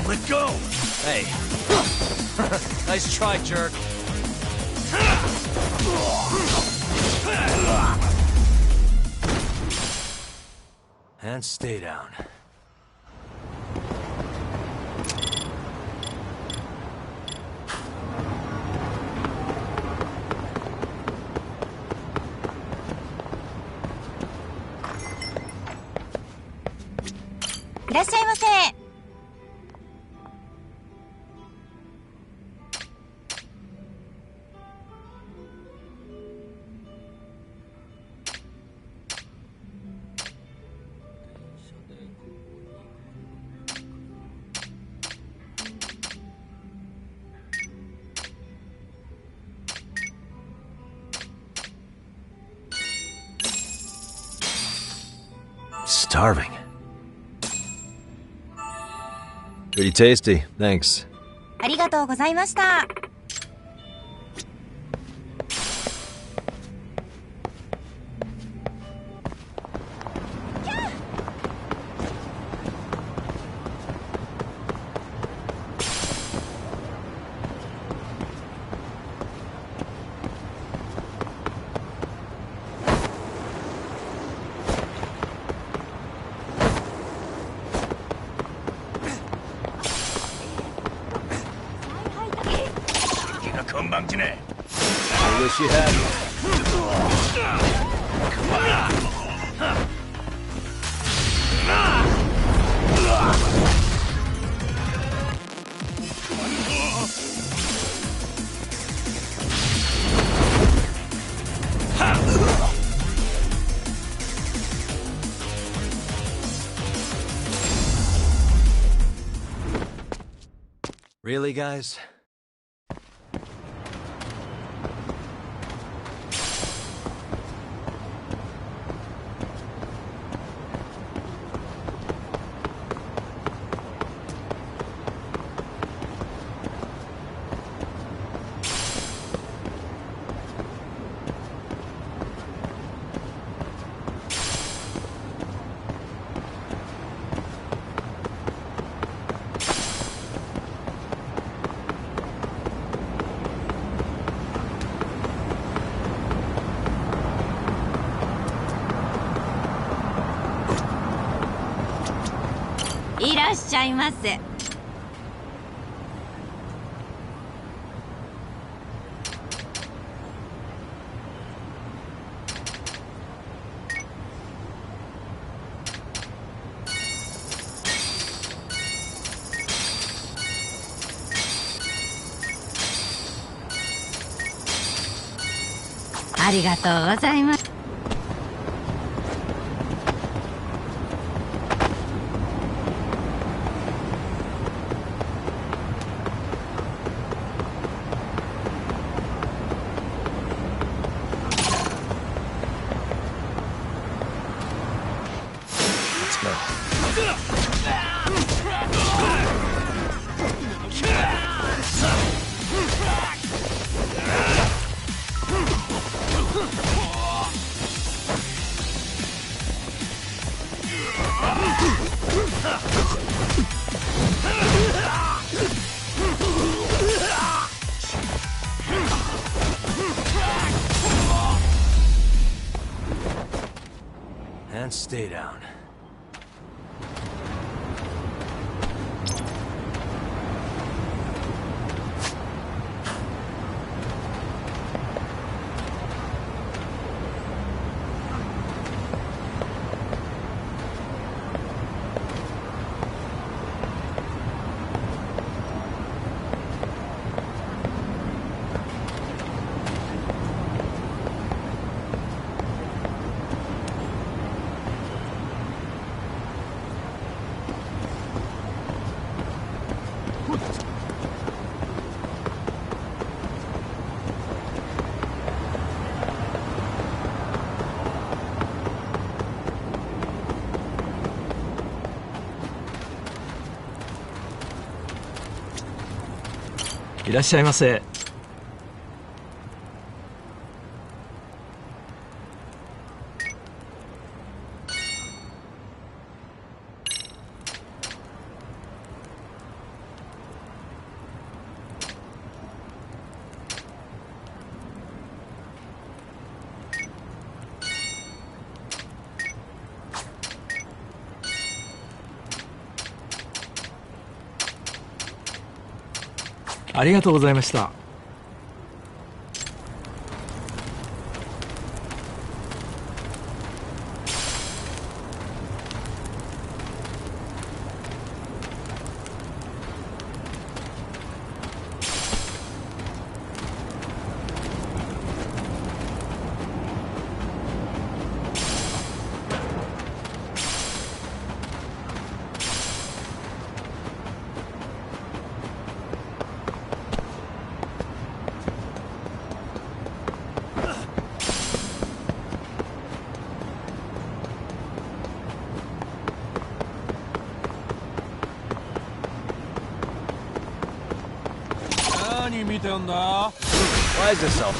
Let go! Hey. Nice try, jerk. And stay down. starving. Pretty tasty, thanks. ありがとうございました。I wish you had. Really, guys?「いらっしゃいませ」。ありがとうございます。And stay down.いらっしゃいませ。ありがとうございました。Why is this so?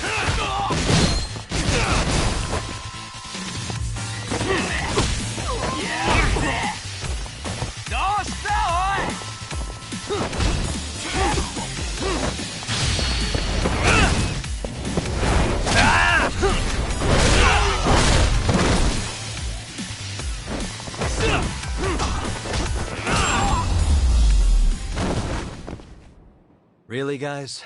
Really, guys?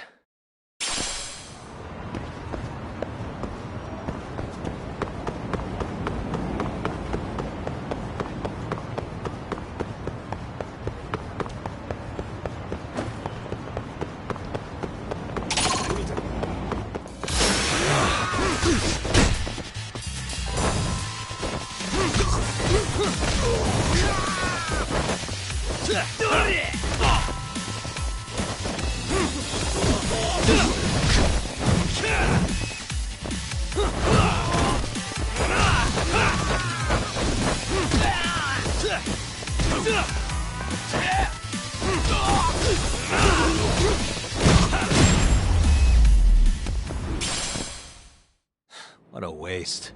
What a waste.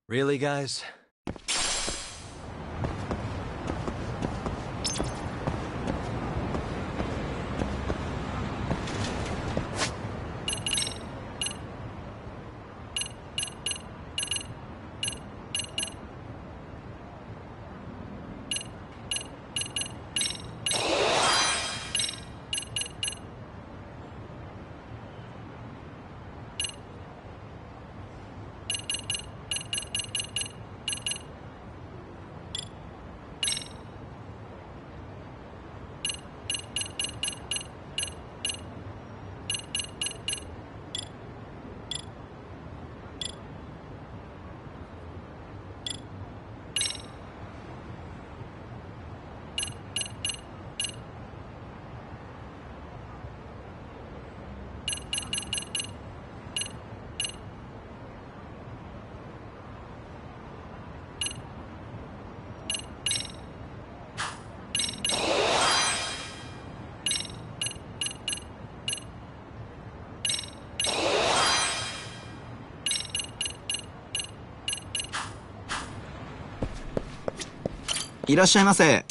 Really, guys?いらっしゃいませ。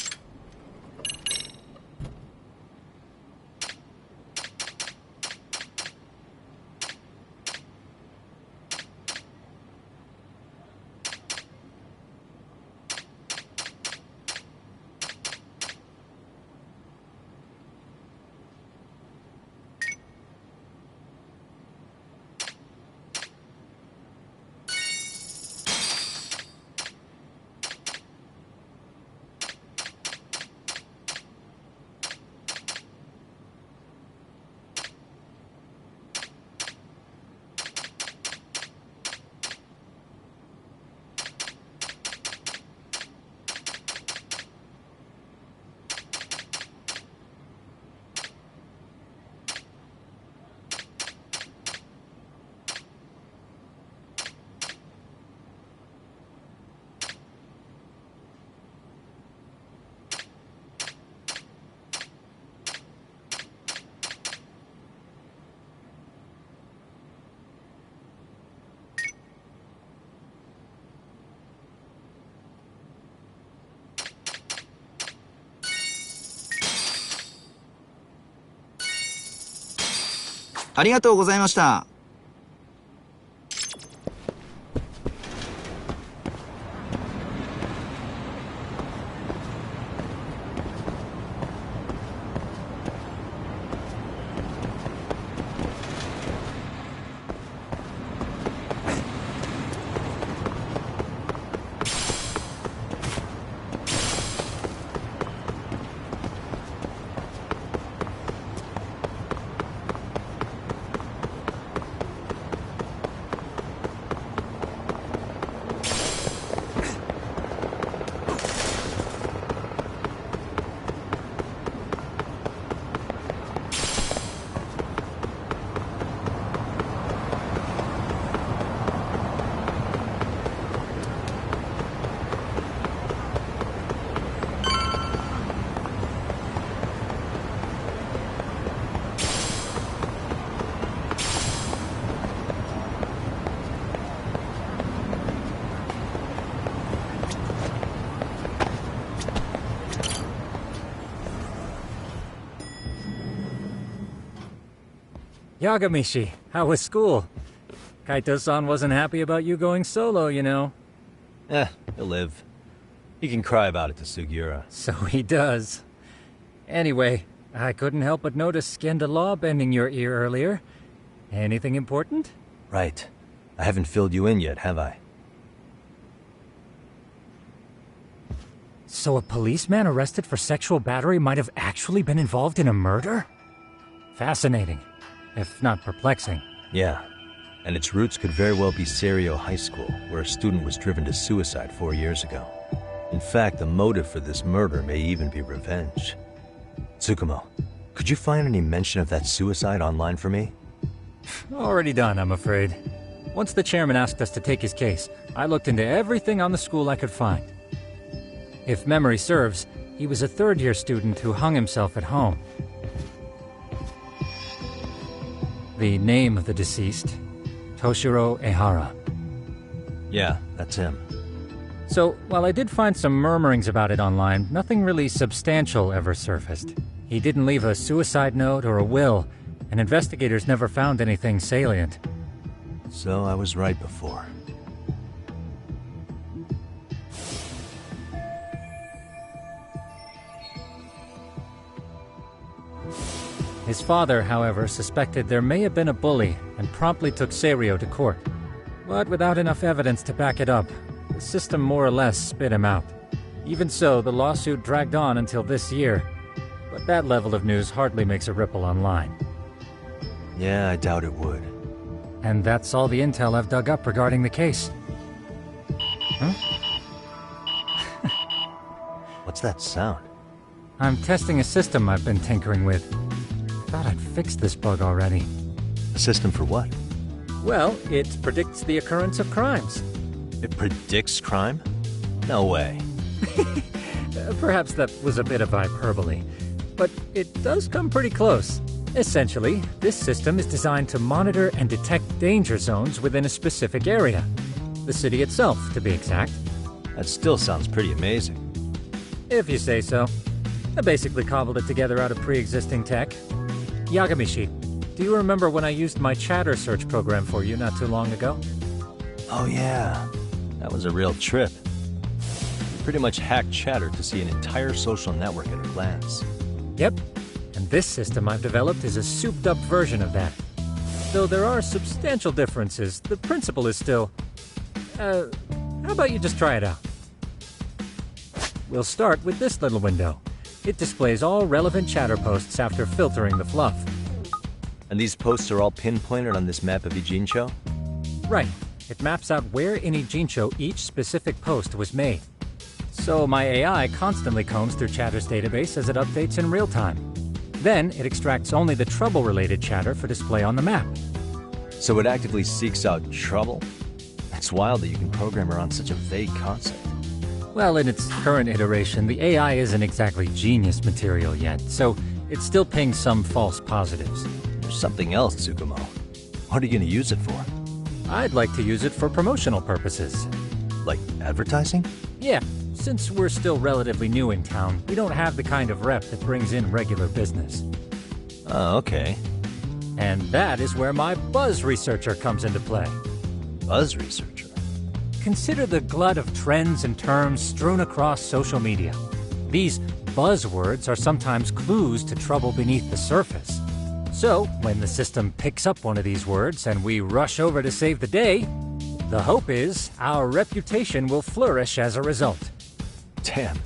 ありがとうございました。Yagamishi, how was school? Kaito-san wasn't happy about you going solo, you know. He'll live. He can cry about it to Sugiura. So he does. Anyway, I couldn't help but notice Skenda Law bending your ear earlier. Anything important? Right. I haven't filled you in yet, have I? So a policeman arrested for sexual battery might have actually been involved in a murder? Fascinating, if not perplexing. Yeah. And its roots could very well be Serio High School, where a student was driven to suicide 4 years ago. In fact, the motive for this murder may even be revenge. Tsukumo, could you find any mention of that suicide online for me? Already done, I'm afraid. Once the chairman asked us to take his case, I looked into everything on the school I could find. If memory serves, he was a third-year student who hung himself at home. The name of the deceased, Toshiro Ehara. Yeah, that's him. So, while I did find some murmurings about it online, nothing really substantial ever surfaced. He didn't leave a suicide note or a will, and investigators never found anything salient. So I was right before. His father, however, suspected there may have been a bully and promptly took Serio to court. But without enough evidence to back it up, the system more or less spit him out. Even so, the lawsuit dragged on until this year. But that level of news hardly makes a ripple online. Yeah, I doubt it would. And that's all the intel I've dug up regarding the case. Huh? What's that sound? I'm testing a system I've been tinkering with. Thought I'd fixed this bug already. A system for what? Well, it predicts the occurrence of crimes. It predicts crime? No way. Perhaps that was a bit of hyperbole, but it does come pretty close. Essentially, this system is designed to monitor and detect danger zones within a specific area. The city itself, to be exact. That still sounds pretty amazing. If you say so. I basically cobbled it together out of pre-existing tech. Yagamishi, do you remember when I used my chatter search program for you not too long ago? Oh yeah, that was a real trip. You pretty much hacked Chatter to see an entire social network at a glance. Yep, and this system I've developed is a souped-up version of that. Though there are substantial differences, the principle is still... how about you just try it out? We'll start with this little window. It displays all relevant chatter posts after filtering the fluff. And these posts are all pinpointed on this map of Ijincho? Right. It maps out where in Ijincho each specific post was made. So my AI constantly combs through Chatter's database as it updates in real time. Then it extracts only the trouble-related chatter for display on the map. So it actively seeks out trouble? It's wild that you can program around such a vague concept. Well, in its current iteration, the AI isn't exactly genius material yet, so it still pings some false positives. There's something else, Tsukumo. What are you going to use it for? I'd like to use it for promotional purposes. Like advertising? Yeah, since we're still relatively new in town, we don't have the kind of rep that brings in regular business. Oh, okay. And that is where my buzz researcher comes into play. Buzz researcher? Consider the glut of trends and terms strewn across social media. These buzzwords are sometimes clues to trouble beneath the surface. So, when the system picks up one of these words and we rush over to save the day, the hope is our reputation will flourish as a result. Damn,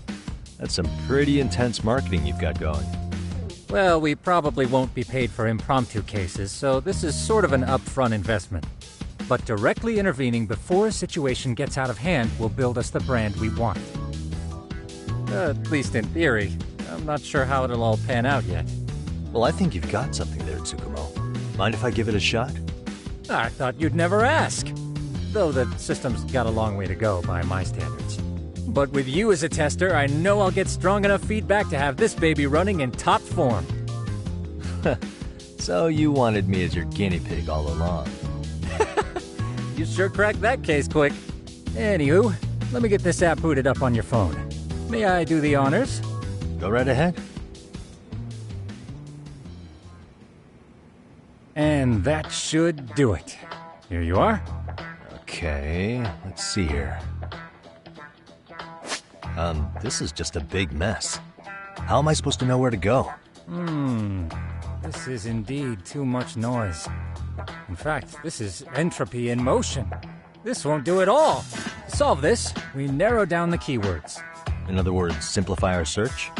that's some pretty intense marketing you've got going. Well, we probably won't be paid for impromptu cases, so this is sort of an upfront investment. But directly intervening before a situation gets out of hand will build us the brand we want. At least in theory. I'm not sure how it'll all pan out yet. Well, I think you've got something there, Tsukumo. Mind if I give it a shot? I thought you'd never ask. Though the system's got a long way to go by my standards. But with you as a tester, I know I'll get strong enough feedback to have this baby running in top form. So you wanted me as your guinea pig all along. You sure cracked that case quick. Anywho, let me get this app booted up on your phone. May I do the honors? Go right ahead. And that should do it. Here you are. Okay, let's see here. This is just a big mess. How am I supposed to know where to go? This is indeed too much noise. In fact, this is entropy in motion. This won't do it all. To solve this, we narrow down the keywords. In other words, simplify our search?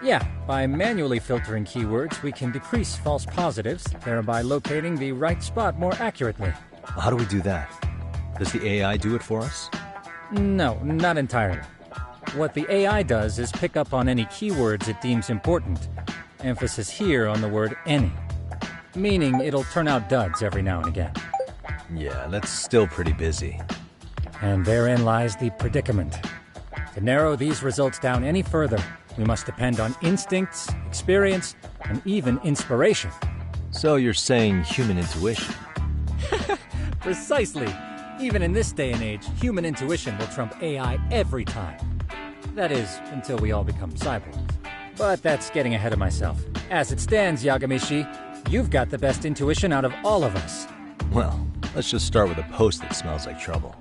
Yeah, by manually filtering keywords, we can decrease false positives, thereby locating the right spot more accurately. How do we do that? Does the AI do it for us? No, not entirely. What the AI does is pick up on any keywords it deems important. Emphasis here on the word any. Meaning it'll turn out duds every now and again. Yeah, that's still pretty busy. And therein lies the predicament. To narrow these results down any further, we must depend on instincts, experience, and even inspiration. So you're saying human intuition? Precisely. Even in this day and age, human intuition will trump AI every time. That is, until we all become cyborgs. But that's getting ahead of myself. As it stands, Yagamishi, you've got the best intuition out of all of us. Well, let's just start with a post that smells like trouble.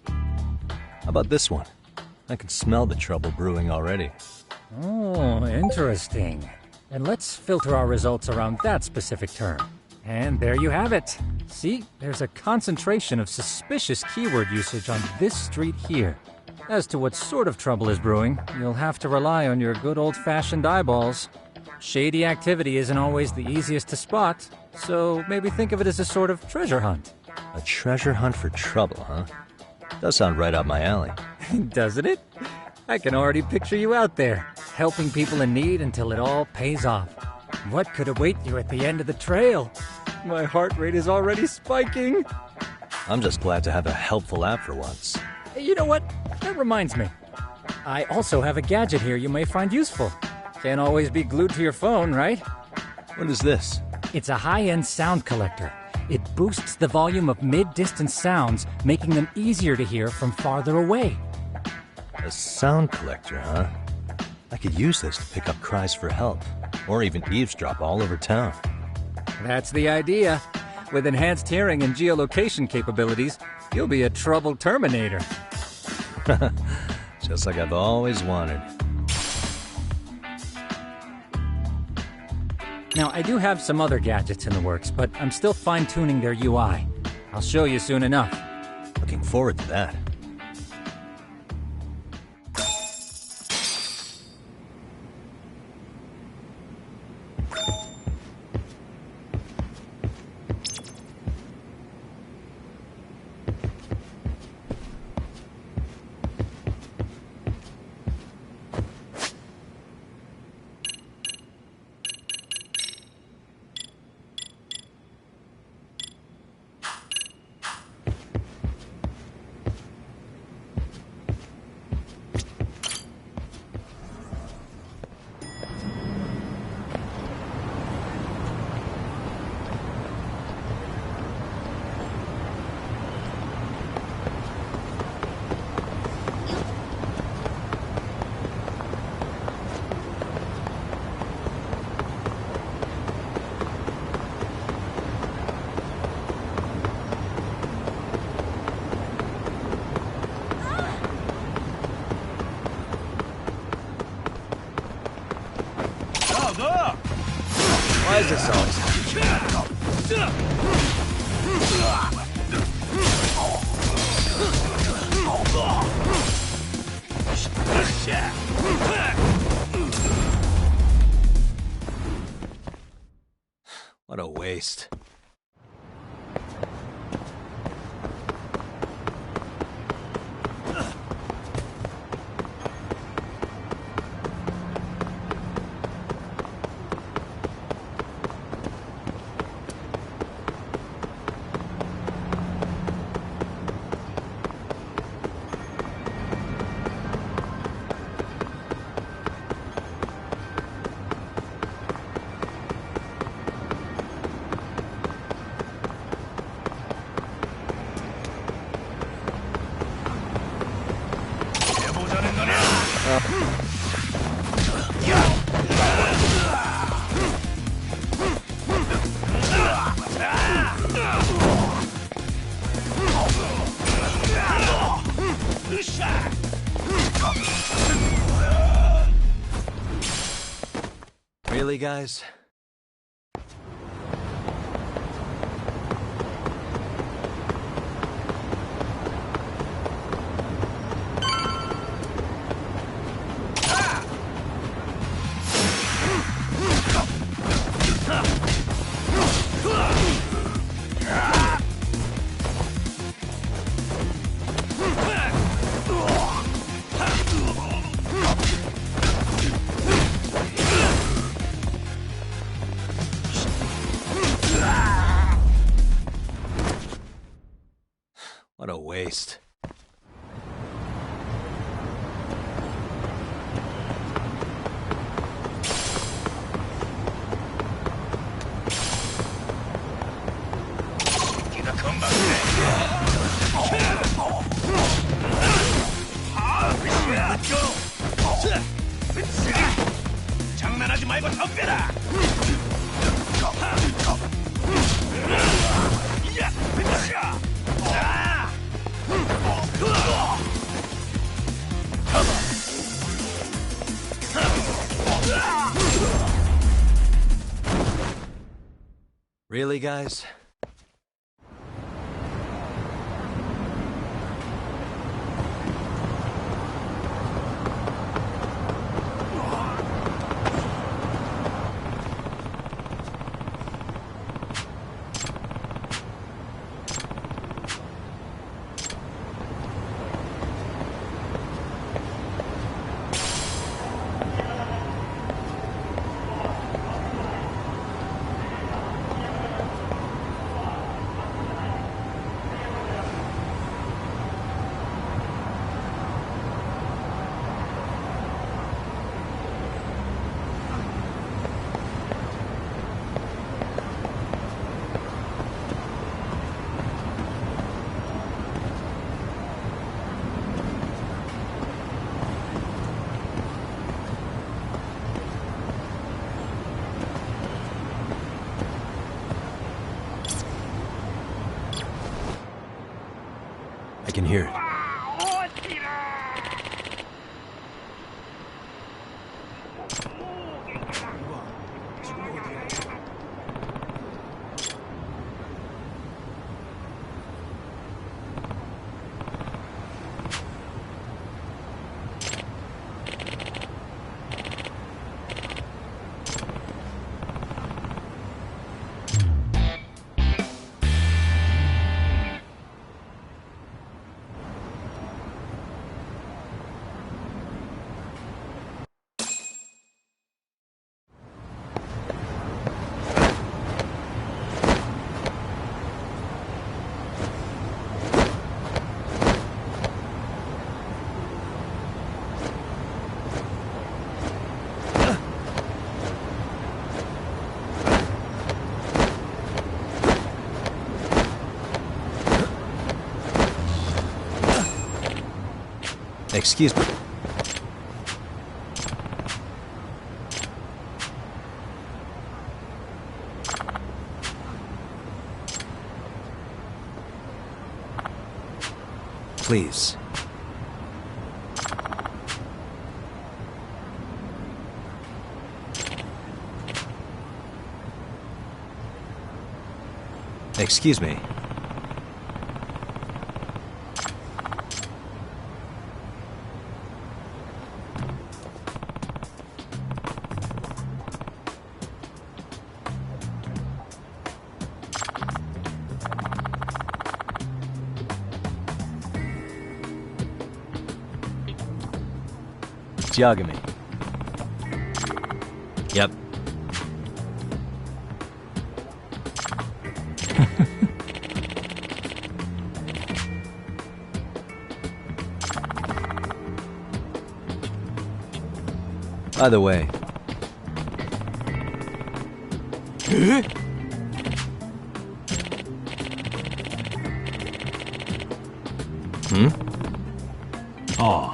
How about this one? I can smell the trouble brewing already. Oh, interesting. And let's filter our results around that specific term. And there you have it. See, there's a concentration of suspicious keyword usage on this street here. As to what sort of trouble is brewing, you'll have to rely on your good old-fashioned eyeballs. Shady activity isn't always the easiest to spot, so maybe think of it as a sort of treasure hunt. A treasure hunt for trouble, huh? Does sound right up my alley. Doesn't it? I can already picture you out there, helping people in need until it all pays off. What could await you at the end of the trail? My heart rate is already spiking. I'm just glad to have a helpful app for once. You know what? That reminds me. I also have a gadget here you may find useful. Can't always be glued to your phone, right? What is this? It's a high-end sound collector. It boosts the volume of mid-distance sounds, making them easier to hear from farther away. A sound collector, huh? I could use this to pick up cries for help, or even eavesdrop all over town. That's the idea. With enhanced hearing and geolocation capabilities, you'll be a trouble terminator. Just like I've always wanted. Now, I do have some other gadgets in the works, but I'm still fine-tuning their UI. I'll show you soon enough. Looking forward to that. Why is this always What a waste. Really, guys? What a waste. 장난하지 말고 더 빼라. Really, guys? I can hear it. Excuse me. Please. Excuse me. Yagami. Yep. By the way. Hmm? Oh.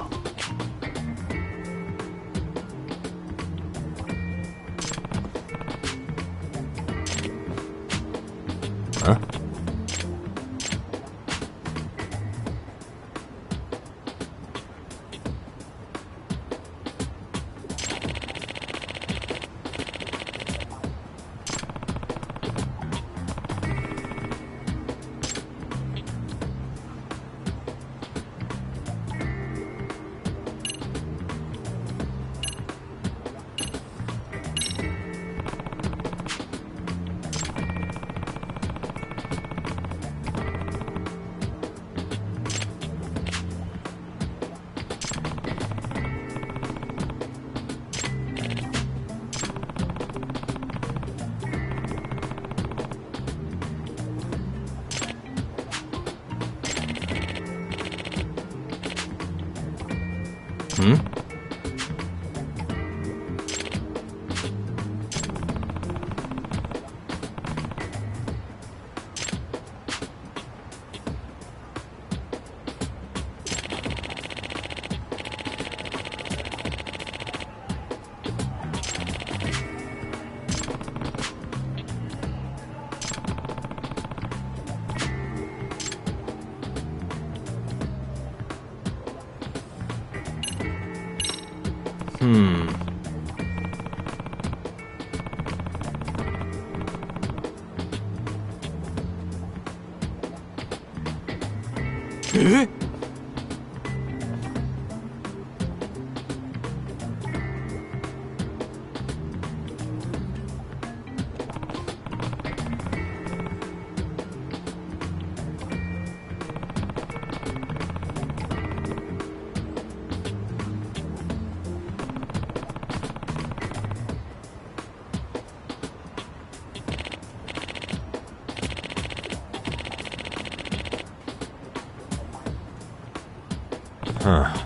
Huh? Hmm? Huh.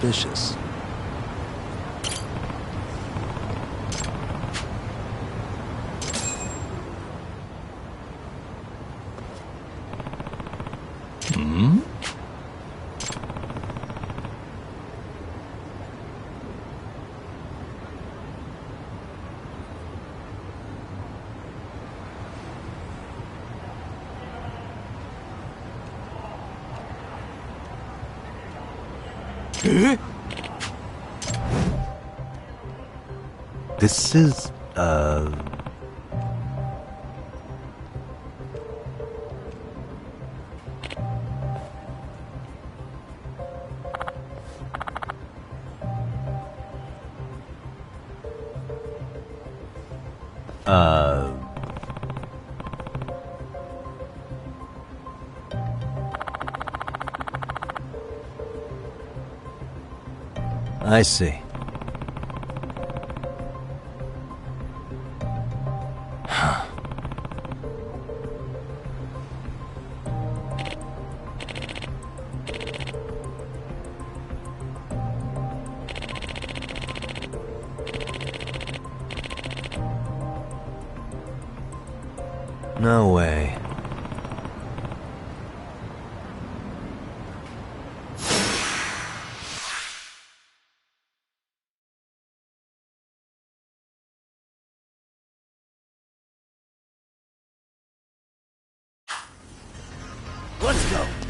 Suspicious. Hmm? This is, I see. No way. Let's go.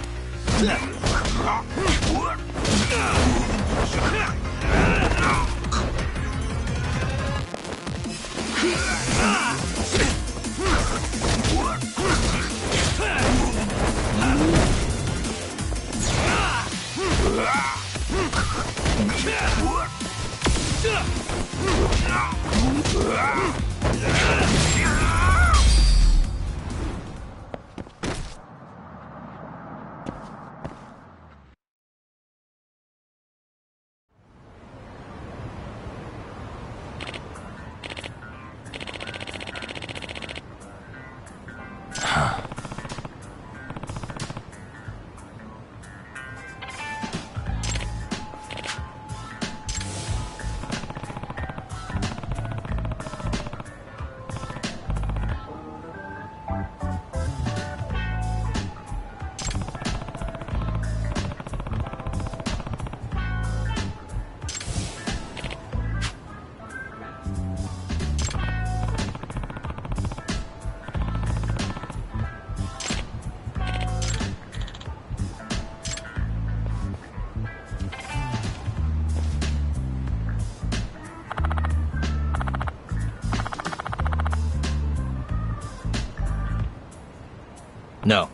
No.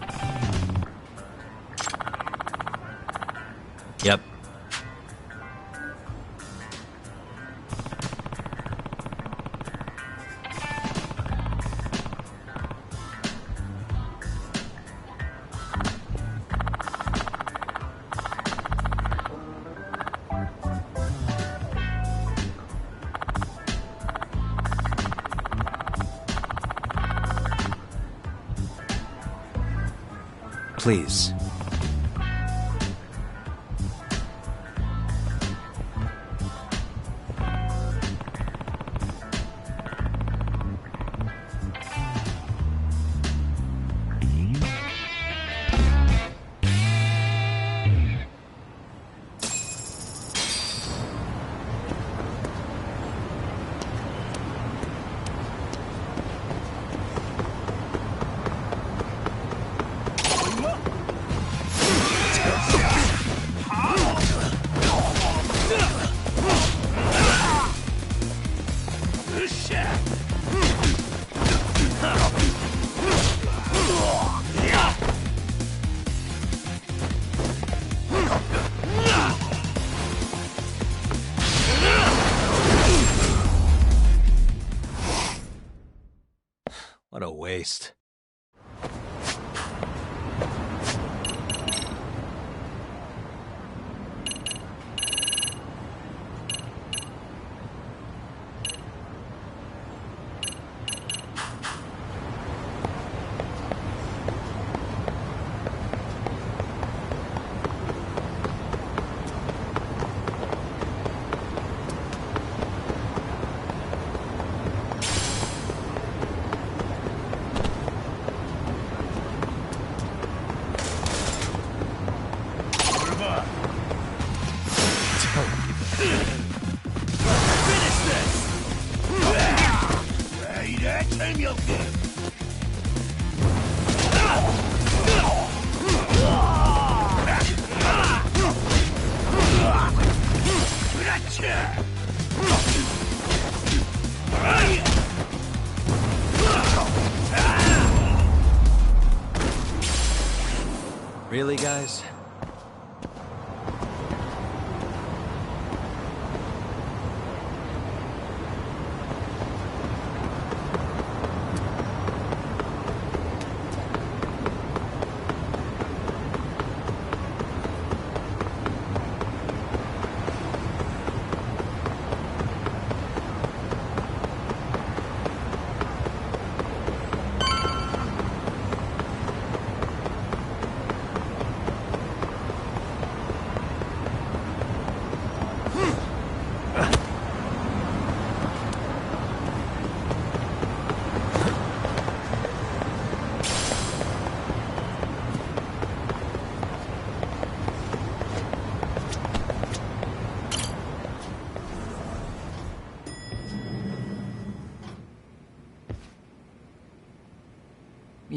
Yep. Please. What a waste. Really, guys?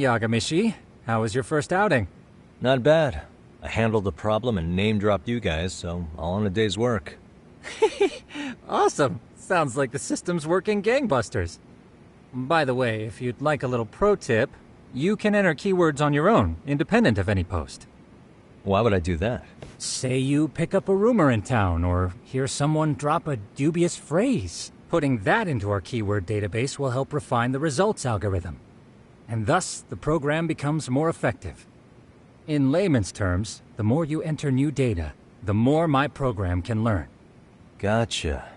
Yagamishi, how was your first outing? Not bad. I handled the problem and name-dropped you guys, so all in a day's work. Awesome. Sounds like the system's working gangbusters. By the way, if you'd like a little pro tip, you can enter keywords on your own, independent of any post. Why would I do that? Say you pick up a rumor in town, or hear someone drop a dubious phrase. Putting that into our keyword database will help refine the results algorithm. And thus, the program becomes more effective. In layman's terms, the more you enter new data, the more my program can learn. Gotcha.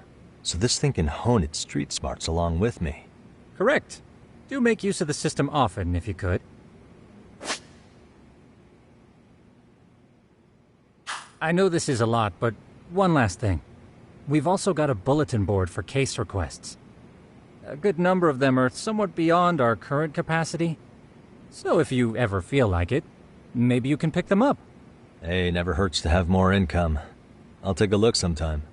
So this thing can hone its street smarts along with me. Correct. Do make use of the system often, if you could. I know this is a lot, but one last thing. We've also got a bulletin board for case requests. A good number of them are somewhat beyond our current capacity. So if you ever feel like it, maybe you can pick them up. Hey, never hurts to have more income. I'll take a look sometime.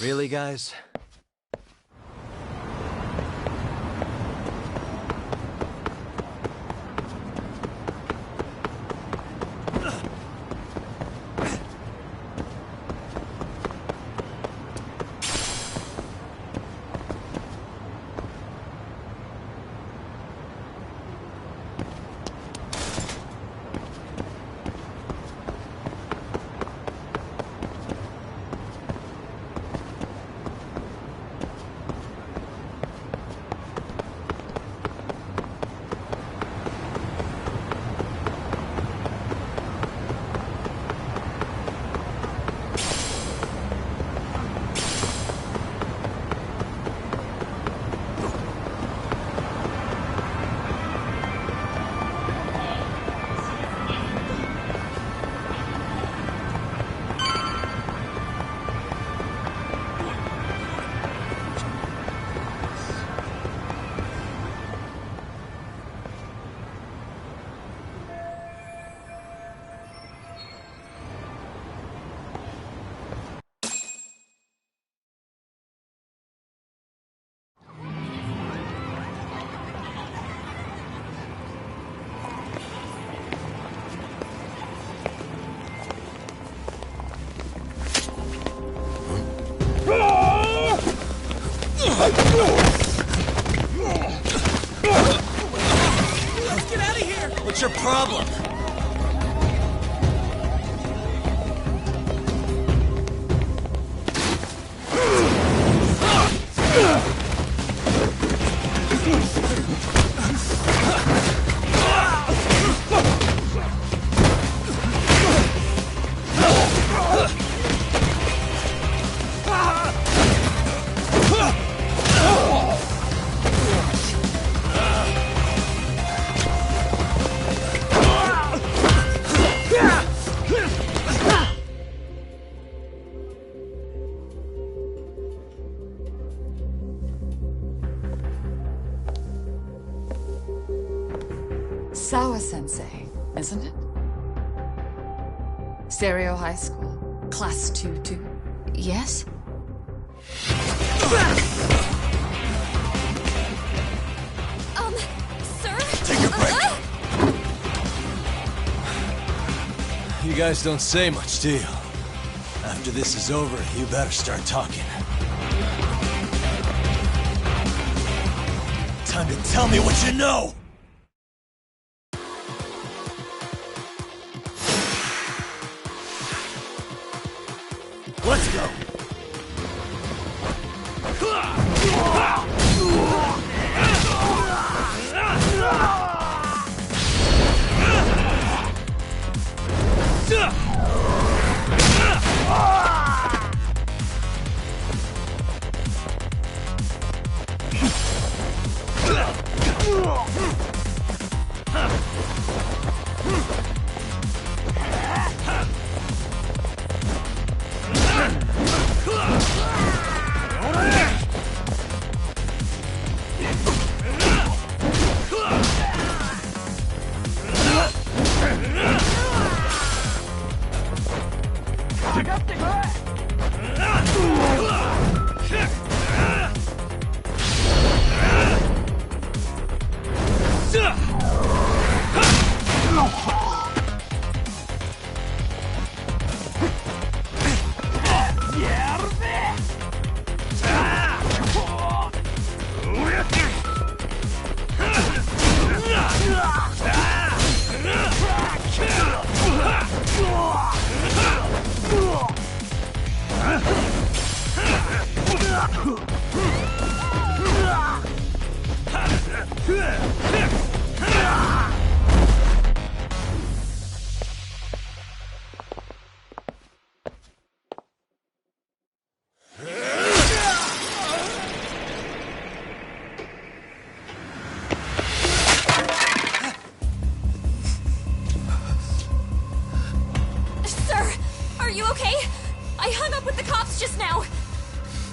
Really, guys? Let's get out of here! What's your problem? Sawa-sensei, isn't it? Stereo High School, Class 2-2. Yes? Sir? Take a break. You guys don't say much, do you? After this is over, you better start talking. Time to tell me what you know! Let's go!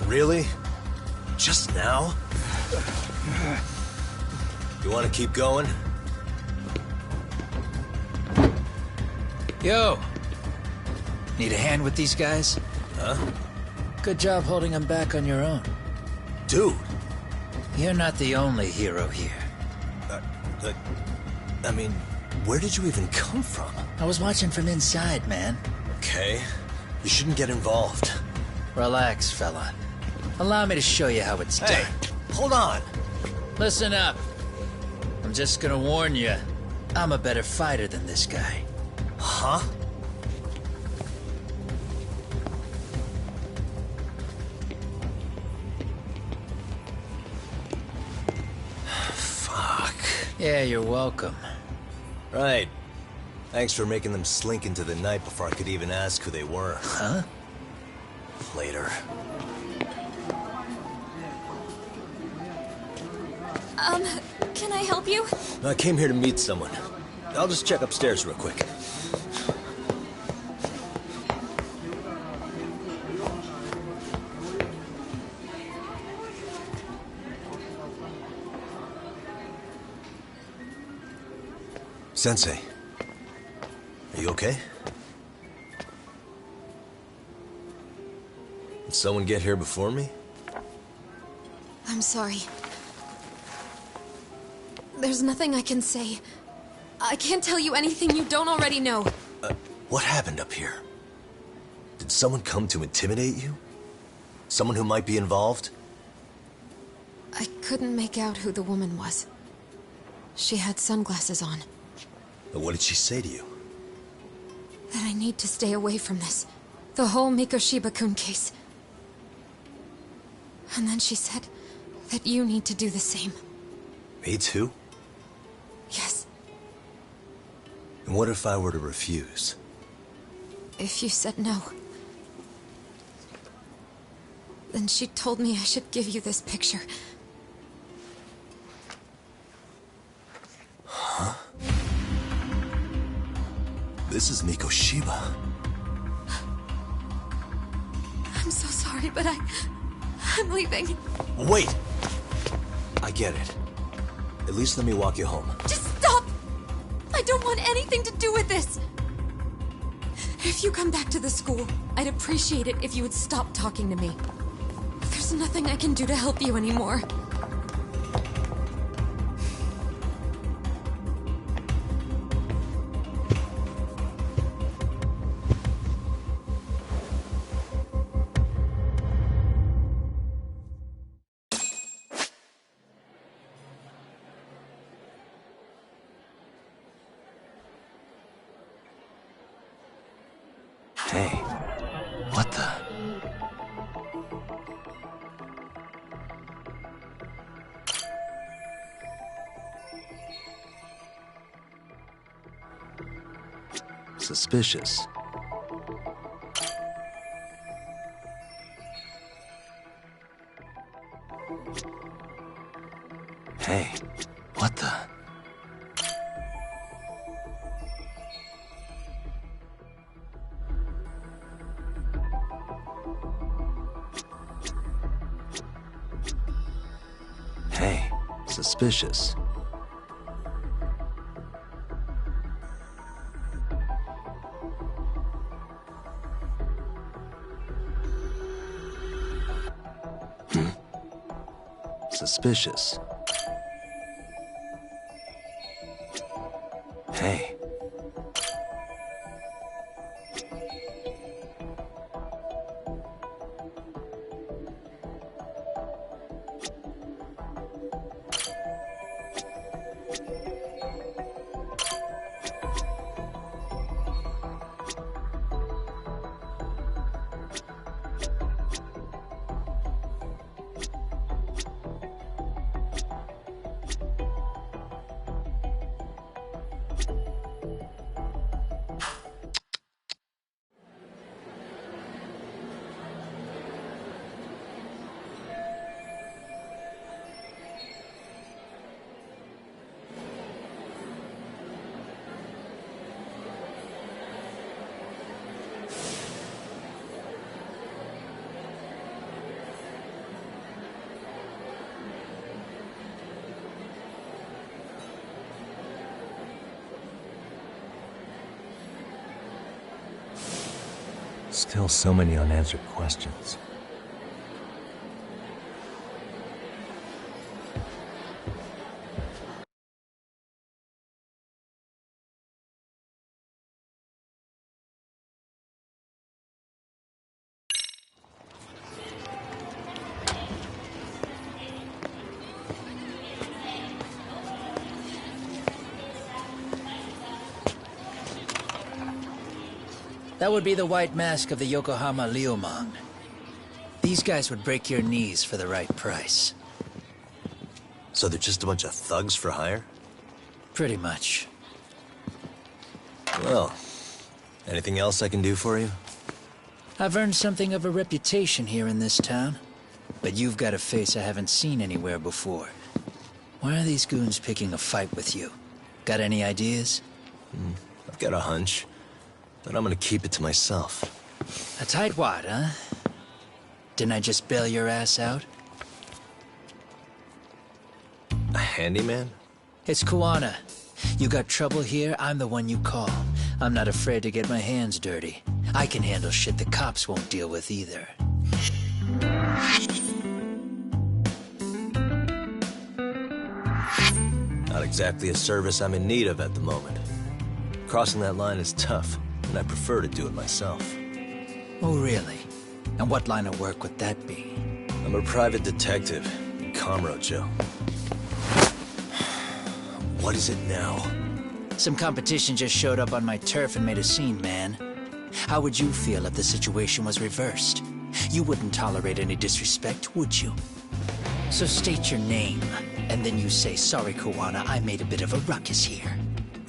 Really? Just now? You want to keep going? Yo! Need a hand with these guys? Huh? Good job holding them back on your own. Dude! You're not the only hero here. I mean, where did you even come from? I was watching from inside, man. Okay. You shouldn't get involved. Relax, fella. Allow me to show you how it's done. Hold on. Listen up. I'm just gonna warn you. I'm a better fighter than this guy. Huh? Fuck. Yeah, you're welcome. Right. Thanks for making them slink into the night before I could even ask who they were. Huh? Later. Can I help you? I came here to meet someone. I'll just check upstairs real quick. Sensei, are you okay? Did someone get here before me? I'm sorry. There's nothing I can say. I can't tell you anything you don't already know. What happened up here? Did someone come to intimidate you? Someone who might be involved? I couldn't make out who the woman was. She had sunglasses on. What did she say to you? That I need to stay away from this. The whole Mikoshiba-kun case. And then she said that you need to do the same. Me too? Yes. And what if I were to refuse? If you said no. Then she told me I should give you this picture. Huh? This is Mikoshiba. I'm so sorry, but I'm leaving. Wait! I get it. At least let me walk you home. Just stop! I don't want anything to do with this! If you come back to the school, I'd appreciate it if you would stop talking to me. There's nothing I can do to help you anymore. What the? Suspicious. Hey, what the? Hey, suspicious. Suspicious. Hey. Still so many unanswered questions. That would be the white mask of the Yokohama Liumang. These guys would break your knees for the right price. So they're just a bunch of thugs for hire? Pretty much. Well, anything else I can do for you? I've earned something of a reputation here in this town. But you've got a face I haven't seen anywhere before. Why are these goons picking a fight with you? Got any ideas? I've got a hunch, but I'm gonna keep it to myself. A tightwad, huh? Didn't I just bail your ass out? A handyman? It's Kuwana. You got trouble here, I'm the one you call. I'm not afraid to get my hands dirty. I can handle shit the cops won't deal with either. Not exactly a service I'm in need of at the moment. Crossing that line is tough, and I prefer to do it myself. Oh, really? And what line of work would that be? I'm a private detective in Kamurocho. What is it now? Some competition just showed up on my turf and made a scene, man. How would you feel if the situation was reversed? You wouldn't tolerate any disrespect, would you? So state your name, and then you say, sorry, Kuwana, I made a bit of a ruckus here.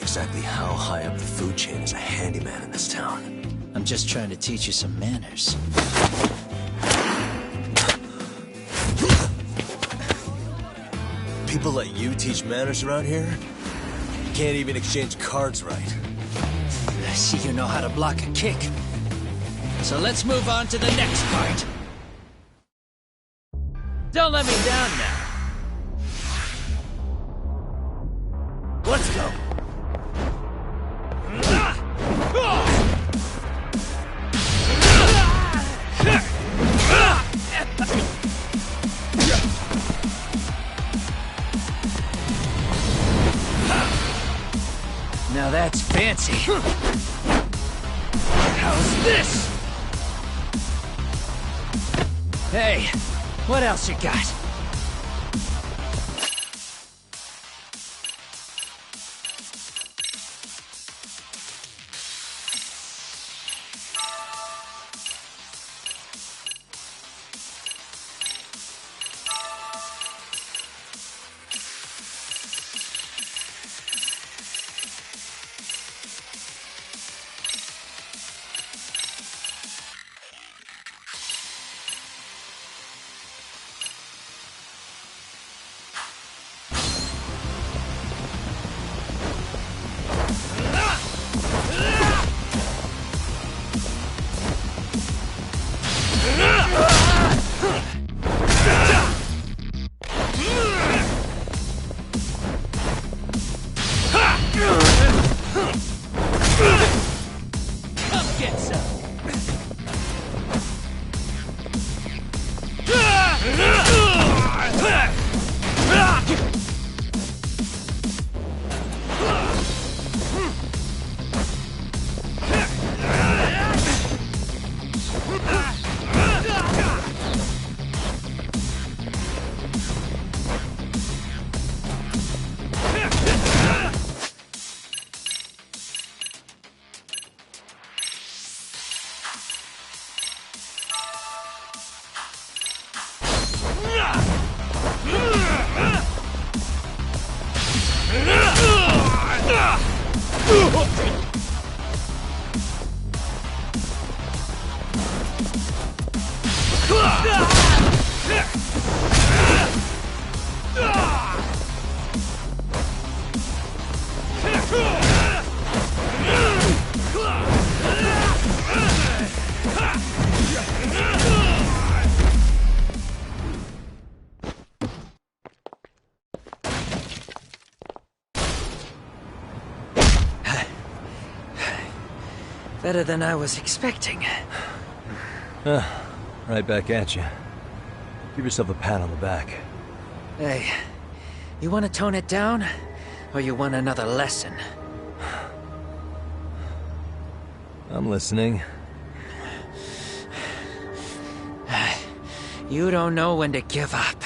Exactly how high up the food chain is a handyman in this town? I'm just trying to teach you some manners. People let you teach manners around here? You can't even exchange cards right. I see you know how to block a kick. So let's move on to the next part. Don't let me down now. Let's go. Now that's fancy. How's this? Hey, what else you got? Better than I was expecting. Right back at you. Give yourself a pat on the back. Hey, you want to tone it down? Or you want another lesson? I'm listening. You don't know when to give up.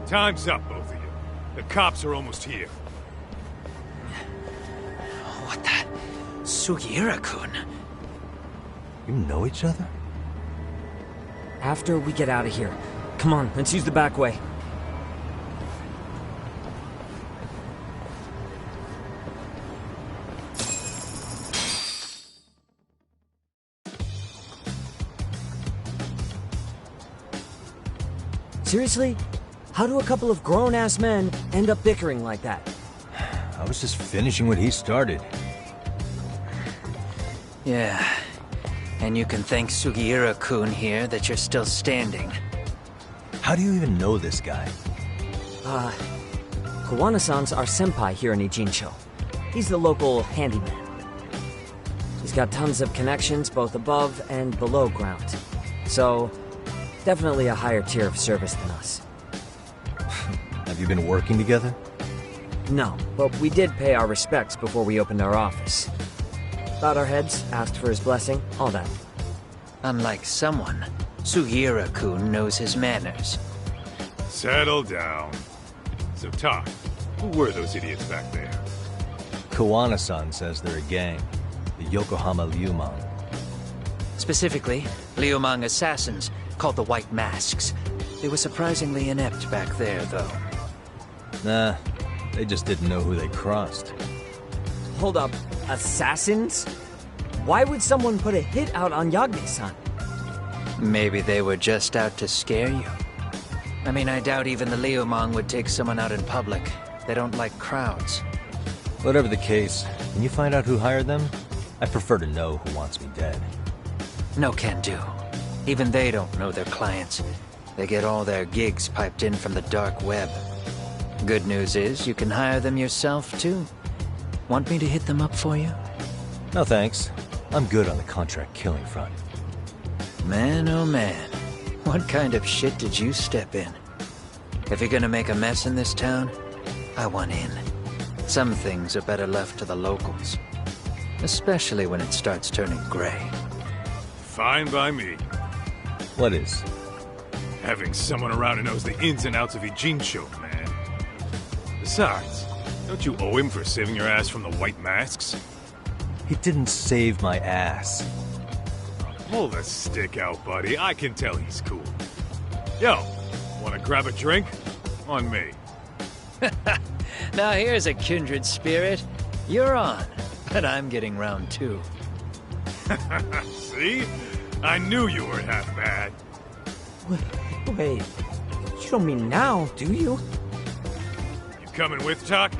Time's up, both of you. The cops are almost here. What the? Sugiura-kun? You know each other? After we get out of here. Come on, let's use the back way. Seriously? How do a couple of grown-ass men end up bickering like that? I was just finishing what he started. Yeah. And you can thank Sugiura-kun here that you're still standing. How do you even know this guy? Kawana-san's our senpai here in Ijincho. He's the local handyman. He's got tons of connections both above and below ground. So, definitely a higher tier of service than us. Have you been working together? No, but we did pay our respects before we opened our office. Bowed our heads, asked for his blessing, all that. Unlike someone, Sugiura-kun knows his manners. Settle down. So, talk. Who were those idiots back there? Kawana-san says they're a gang. The Yokohama Liumang. Specifically, Liumang assassins, called the White Masks. They were surprisingly inept back there, though. Nah, they just didn't know who they crossed. Hold up, assassins? Why would someone put a hit out on Yagne-san? Maybe they were just out to scare you. I mean, I doubt even the Liumang would take someone out in public. They don't like crowds. Whatever the case, can you find out who hired them? I prefer to know who wants me dead. No can do. Even they don't know their clients. They get all their gigs piped in from the dark web. Good news is, you can hire them yourself, too. Want me to hit them up for you? No thanks. I'm good on the contract killing front. Man, oh man. What kind of shit did you step in? If you're gonna make a mess in this town, I want in. Some things are better left to the locals. Especially when it starts turning gray. Fine by me. What is? Having someone around who knows the ins and outs of Ijincho, man. Besides, don't you owe him for saving your ass from the White Masks? He didn't save my ass. Pull the stick out, buddy. I can tell he's cool. Yo, wanna grab a drink? On me. Now here's a kindred spirit. You're on, but I'm getting round two. See? I knew you weren't half bad. Wait, you don't mean now, do you? You coming with, Tuck?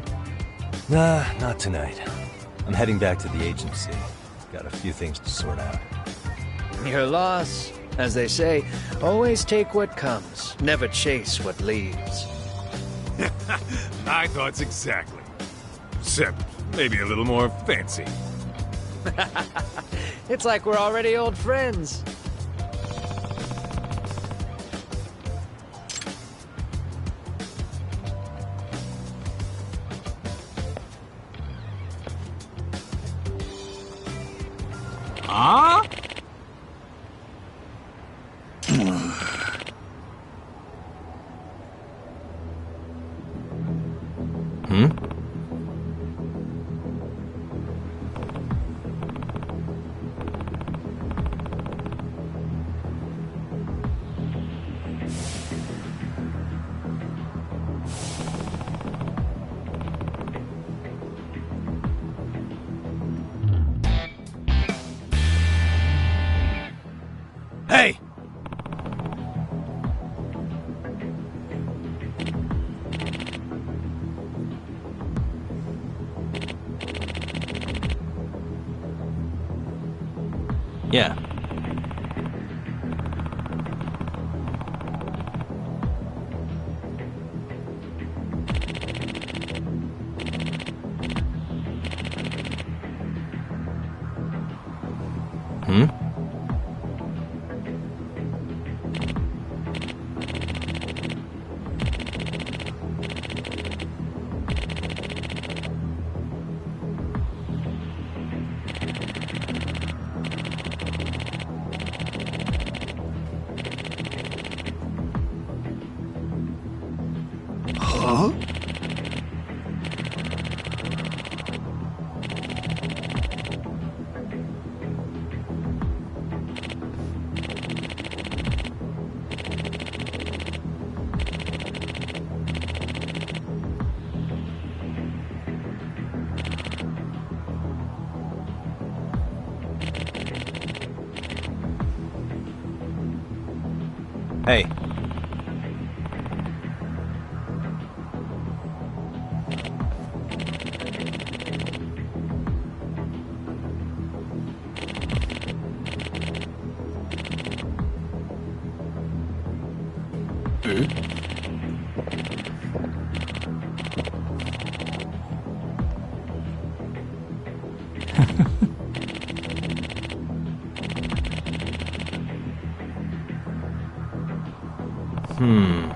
Nah, not tonight. I'm heading back to the agency. Got a few things to sort out. Your loss. As they say, always take what comes, never chase what leaves. My thoughts exactly. Except maybe a little more fancy. It's like we're already old friends. Ah? Hey! Yeah. Hmm? Huh? Hey. Hmm.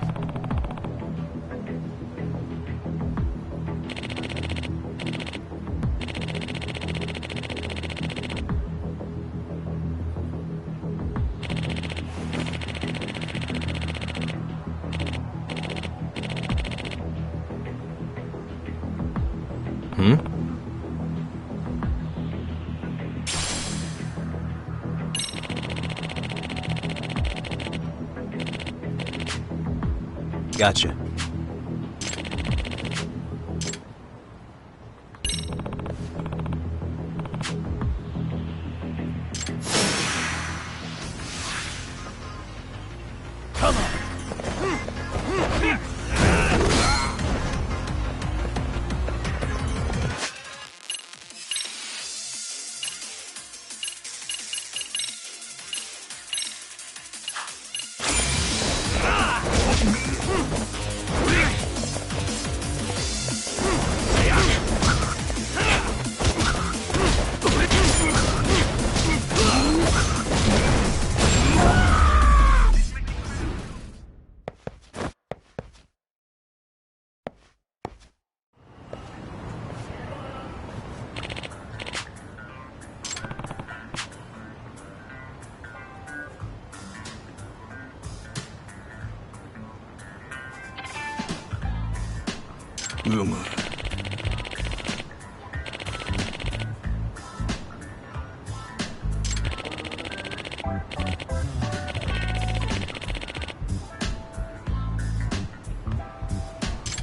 Hmm? Gotcha.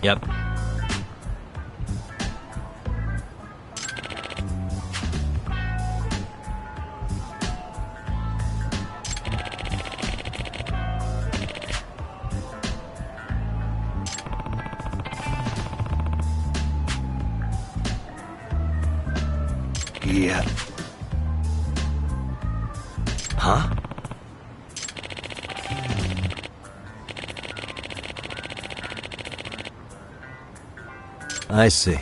Yep. Yeah. Huh? I see.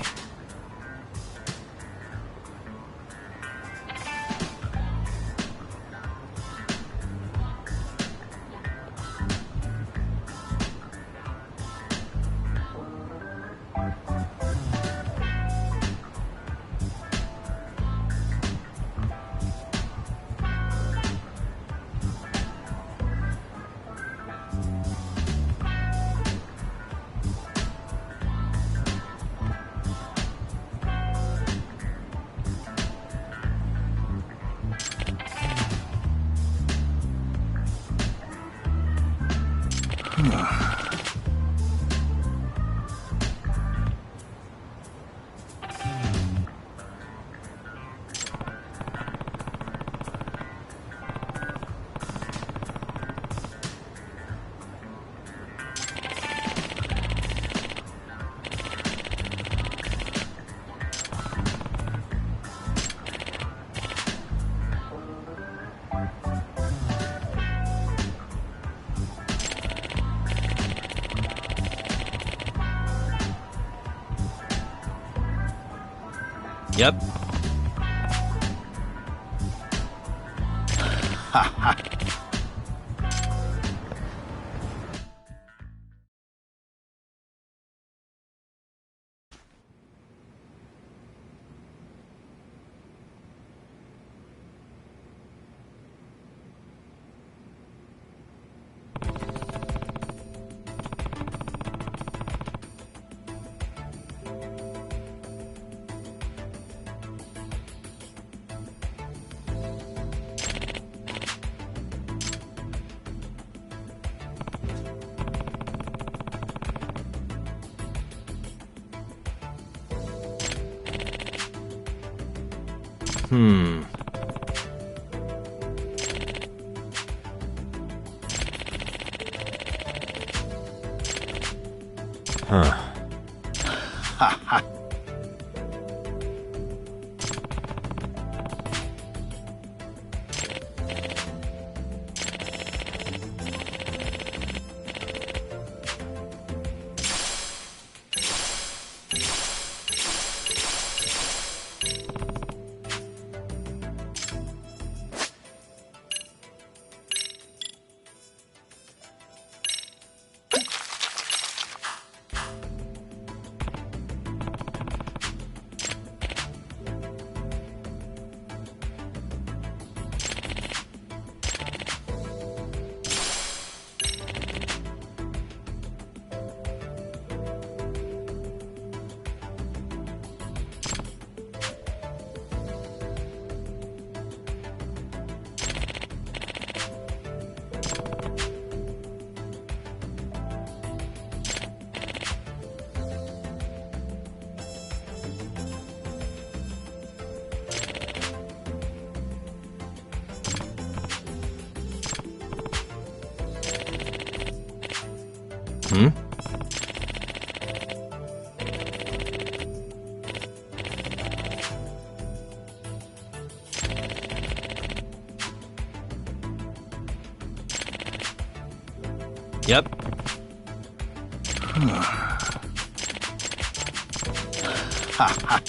Yep. Ha ha. Huh. Ha ha. Hmm? Yep. Ha ha.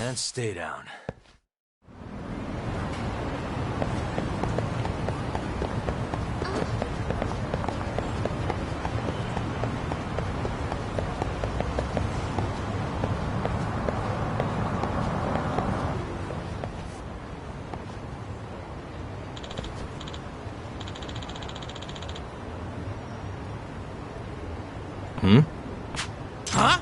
And stay down. Hmm? Huh?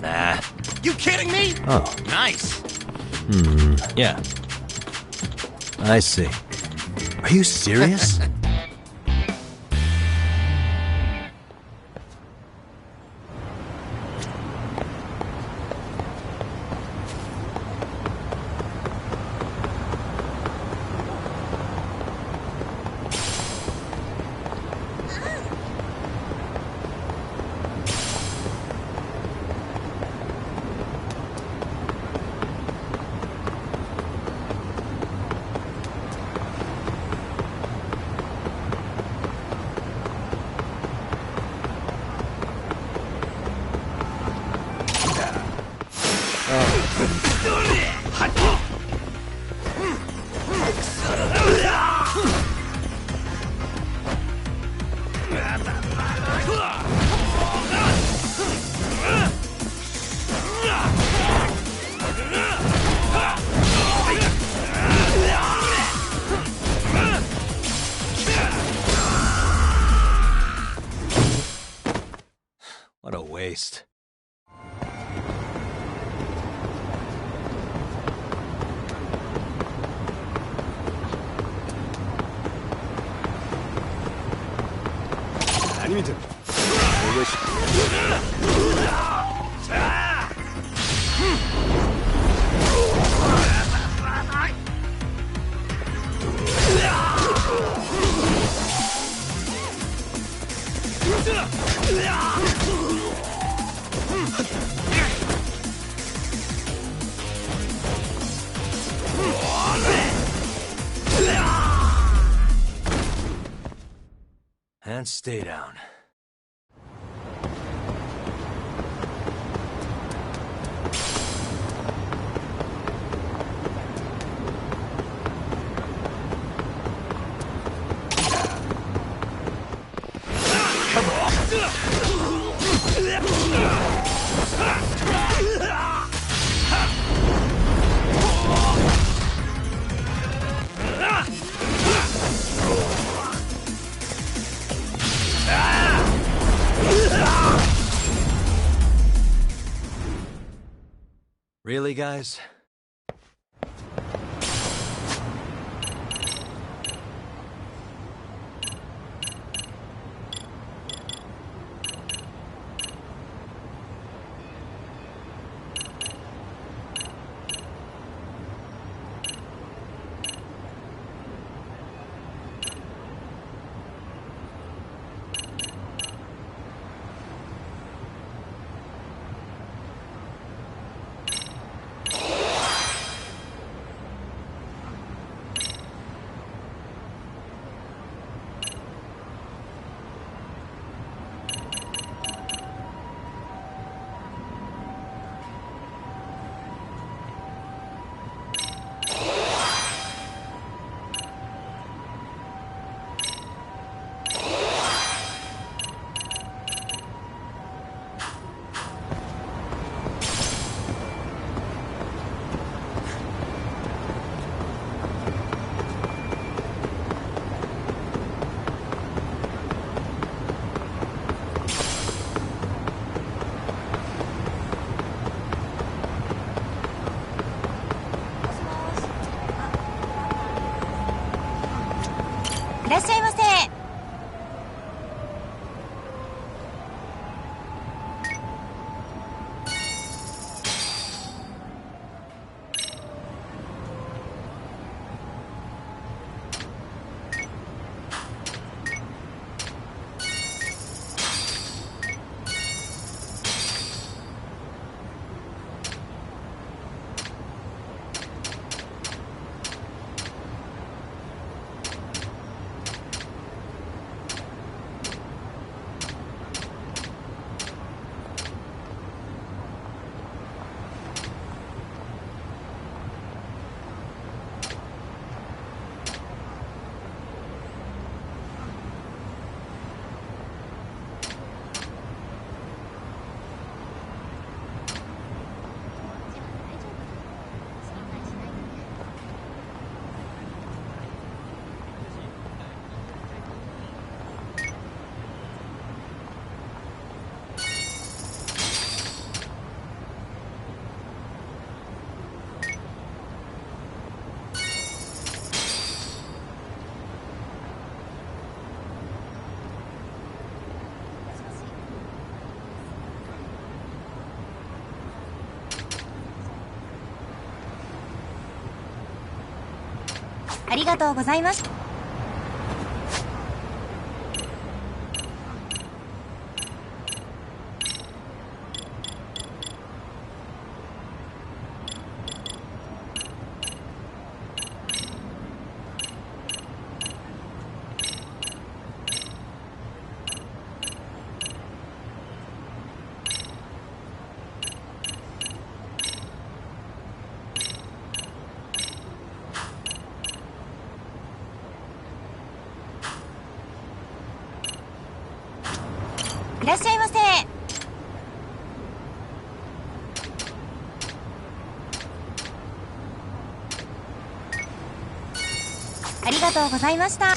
Nah. You kidding me? Oh. Nice. Yeah. I see. Are you serious? What a waste. And stay down. Really, guys? りがとうございました。いらっしゃいませ。ありがとうございました。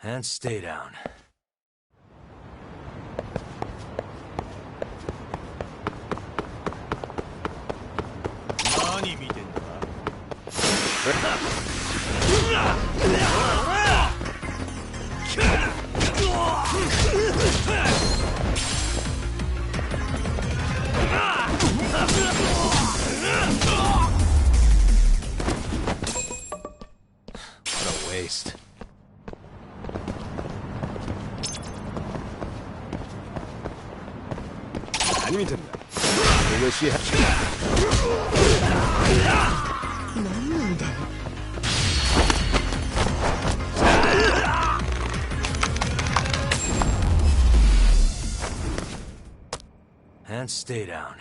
And stay down. What a waste. And stay down.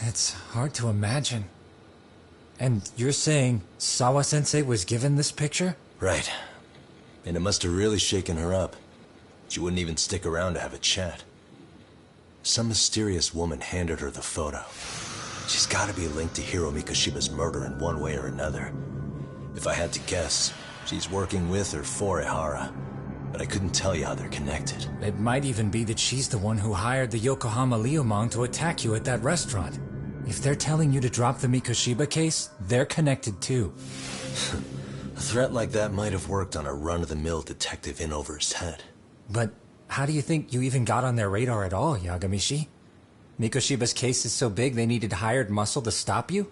It's hard to imagine. And you're saying Sawa-sensei was given this picture? Right. And it must have really shaken her up. She wouldn't even stick around to have a chat. Some mysterious woman handed her the photo. She's gotta be linked to Hiro Mikoshiba's murder in one way or another. If I had to guess, she's working with or for Ihara. But I couldn't tell you how they're connected. It might even be that she's the one who hired the Yokohama Liumang to attack you at that restaurant. If they're telling you to drop the Mikoshiba case, they're connected too. A threat like that might have worked on a run-of-the-mill detective in over his head. But how do you think you even got on their radar at all, Yagamishi? Mikoshiba's case is so big they needed hired muscle to stop you?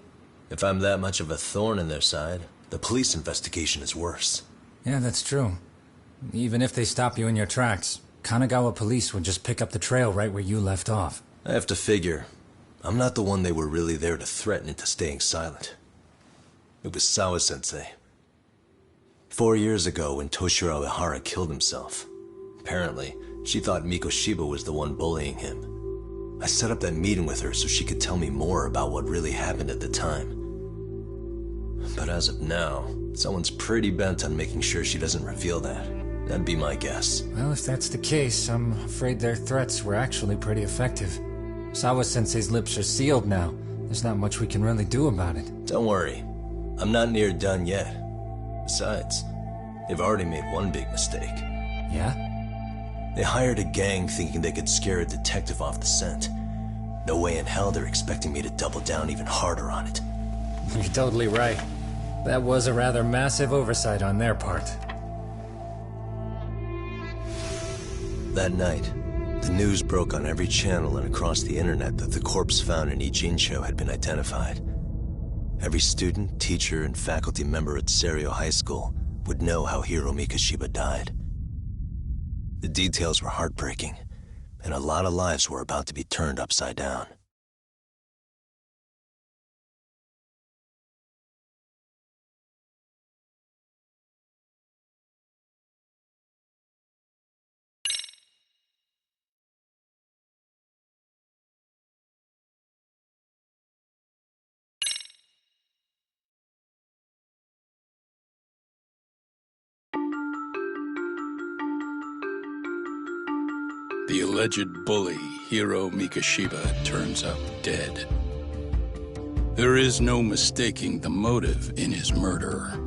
If I'm that much of a thorn in their side, the police investigation is worse. Yeah, that's true. Even if they stop you in your tracks, Kanagawa police would just pick up the trail right where you left off. I have to figure, I'm not the one they were really there to threaten into staying silent. It was Sawa-sensei. 4 years ago when Toshiro Ihara killed himself, apparently She thought Mikoshiba was the one bullying him. I set up that meeting with her so she could tell me more about what really happened at the time. But as of now, someone's pretty bent on making sure she doesn't reveal that. That'd be my guess. Well, if that's the case, I'm afraid their threats were actually pretty effective. Sawa-sensei's lips are sealed now. There's not much we can really do about it. Don't worry. I'm not near done yet. Besides, they've already made one big mistake. Yeah? They hired a gang thinking they could scare a detective off the scent. No way in hell they're expecting me to double down even harder on it. You're totally right. That was a rather massive oversight on their part. That night, the news broke on every channel and across the internet that the corpse found in Ijincho had been identified. Every student, teacher, and faculty member at Seiryo High School would know how Hiro Mikoshiba died. The details were heartbreaking, and a lot of lives were about to be turned upside down. The alleged bully, Hiro Mikoshiba, turns up dead. There is no mistaking the motive in his murder.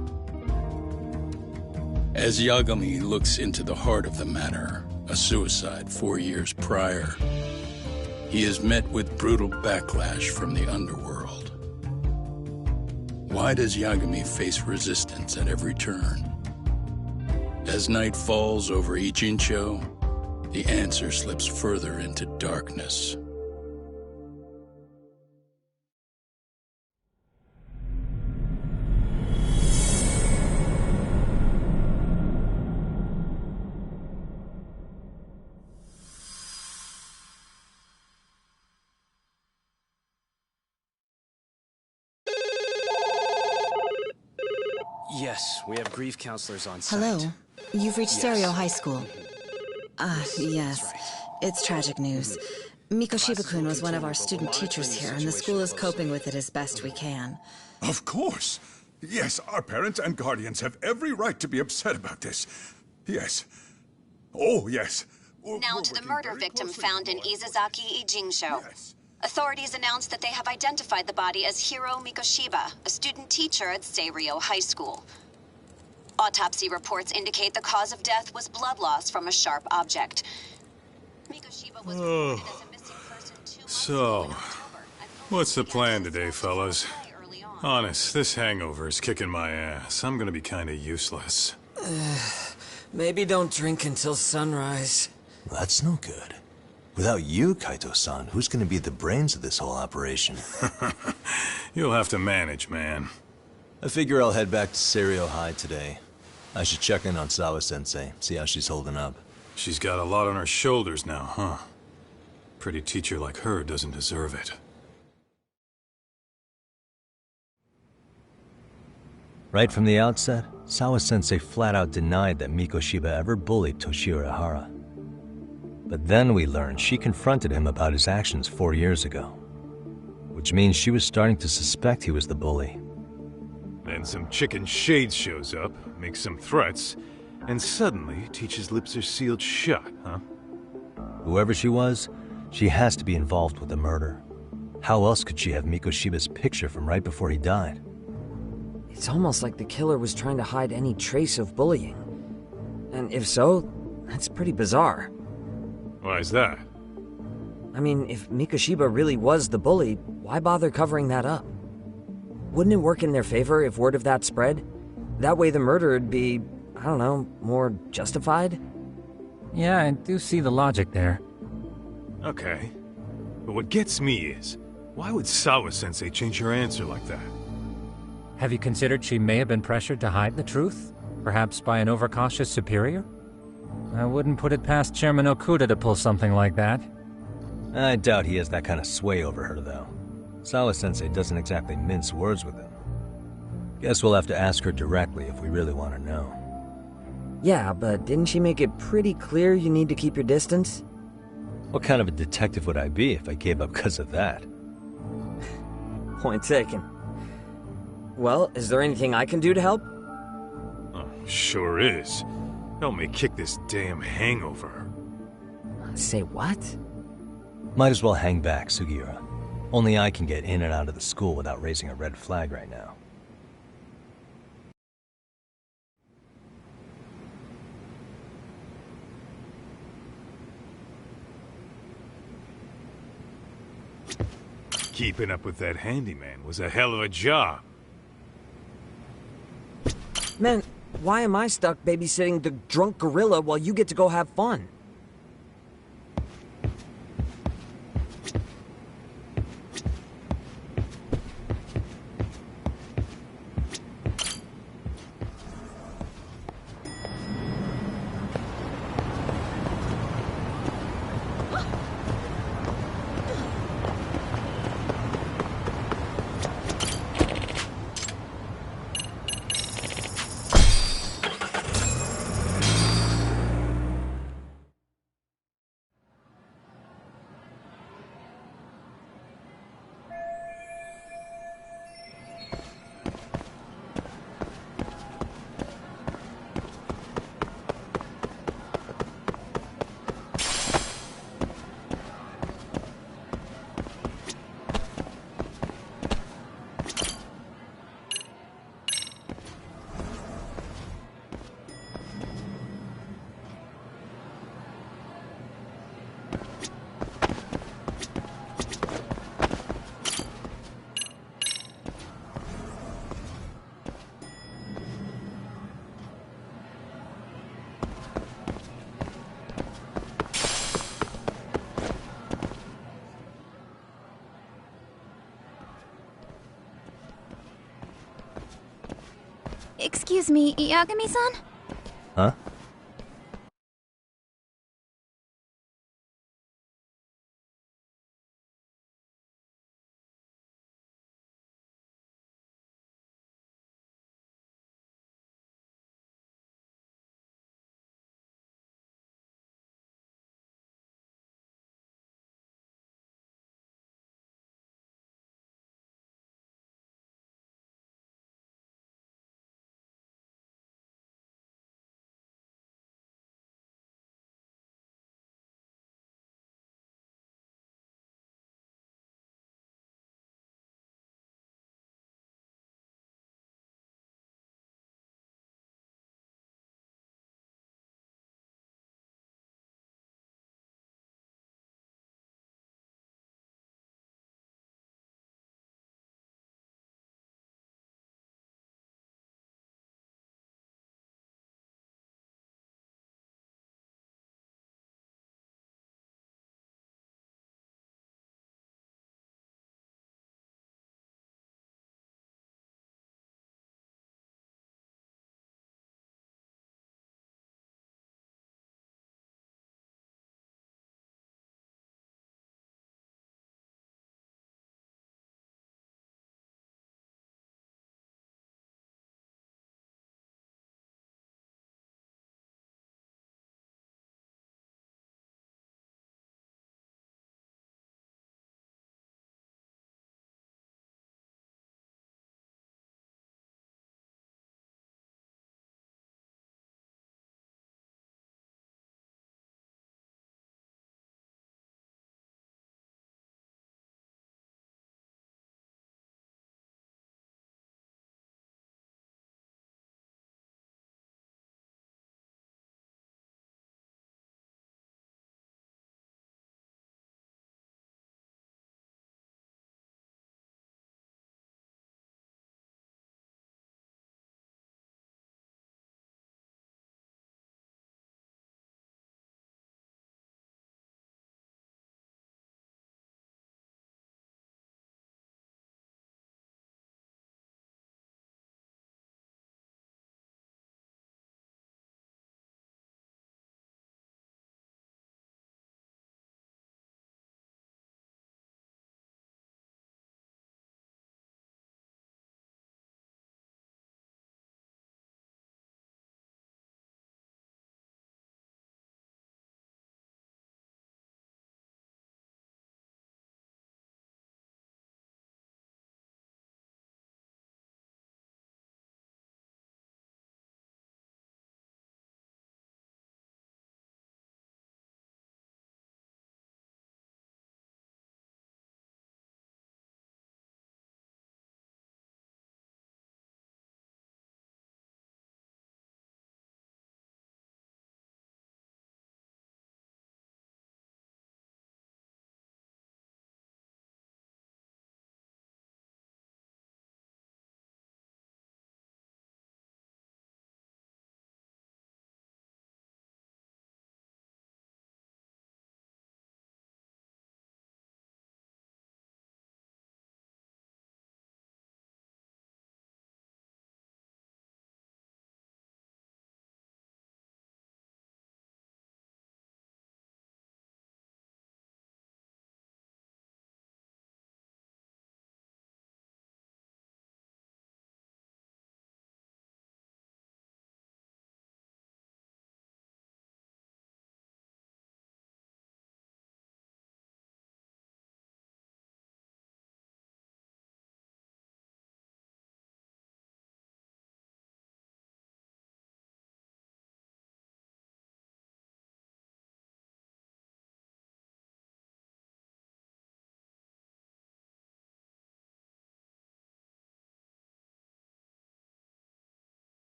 As Yagami looks into the heart of the matter, a suicide 4 years prior, he is met with brutal backlash from the underworld. Why does Yagami face resistance at every turn? As night falls over Ijincho, the answer slips further into darkness. Yes, we have grief counselors on site. Hello. You've reached Yes. Seiryo High School. Yes. It's tragic news. Mikoshiba-kun was one of our student teachers here, and the school is coping with it as best we can. Of course. Yes, our parents and guardians have every right to be upset about this. Yes. Oh, yes. Now to the murder victim found in Izazaki, Ijincho. Authorities announced that they have identified the body as Hiro Mikoshiba, a student teacher at Seiryo High School. Autopsy reports indicate the cause of death was blood loss from a sharp object. Mikoshiba was reported as a missing person 2 months So, what's the plan today, fellas? Honest, this hangover is kicking my ass. I'm gonna be kinda useless. Maybe don't drink until sunrise. That's no good. Without you, Kaito-san, who's gonna be the brains of this whole operation? You'll have to manage, man. I figure I'll head back to Seiryo High today. I should check in on Sawa-sensei, see how she's holding up. She's got a lot on her shoulders now, huh? Pretty teacher like her doesn't deserve it. Right from the outset, Sawa-sensei flat out denied that Mikoshiba ever bullied Toshiro Hara. But then we learned she confronted him about his actions 4 years ago. Which means she was starting to suspect he was the bully. Then some chicken shades shows up, makes some threats, and suddenly Teach's lips are sealed shut, huh? Whoever she was, she has to be involved with the murder. How else could she have Mikoshiba's picture from right before he died? It's almost like the killer was trying to hide any trace of bullying. And if so, that's pretty bizarre. Why is that? I mean, if Mikoshiba really was the bully, why bother covering that up? Wouldn't it work in their favor if word of that spread? That way the murder would be, I don't know, more justified? Yeah, I do see the logic there. Okay. But what gets me is, why would Sawa-sensei change her answer like that? Have you considered she may have been pressured to hide the truth? Perhaps by an overcautious superior? I wouldn't put it past Chairman Okuda to pull something like that. I doubt he has that kind of sway over her, though. Sawa-sensei doesn't exactly mince words with him. Guess we'll have to ask her directly if we really want to know. Yeah, but didn't she make it pretty clear you need to keep your distance? What kind of a detective would I be if I gave up because of that? Point taken. Well, is there anything I can do to help? Oh, sure is. Help me kick this damn hangover. Say what? Might as well hang back, Sugiura. Only I can get in and out of the school without raising a red flag right now. Keeping up with that handyman was a hell of a job. Man, why am I stuck babysitting the drunk gorilla while you get to go have fun? Excuse me, Yagami-san? Huh?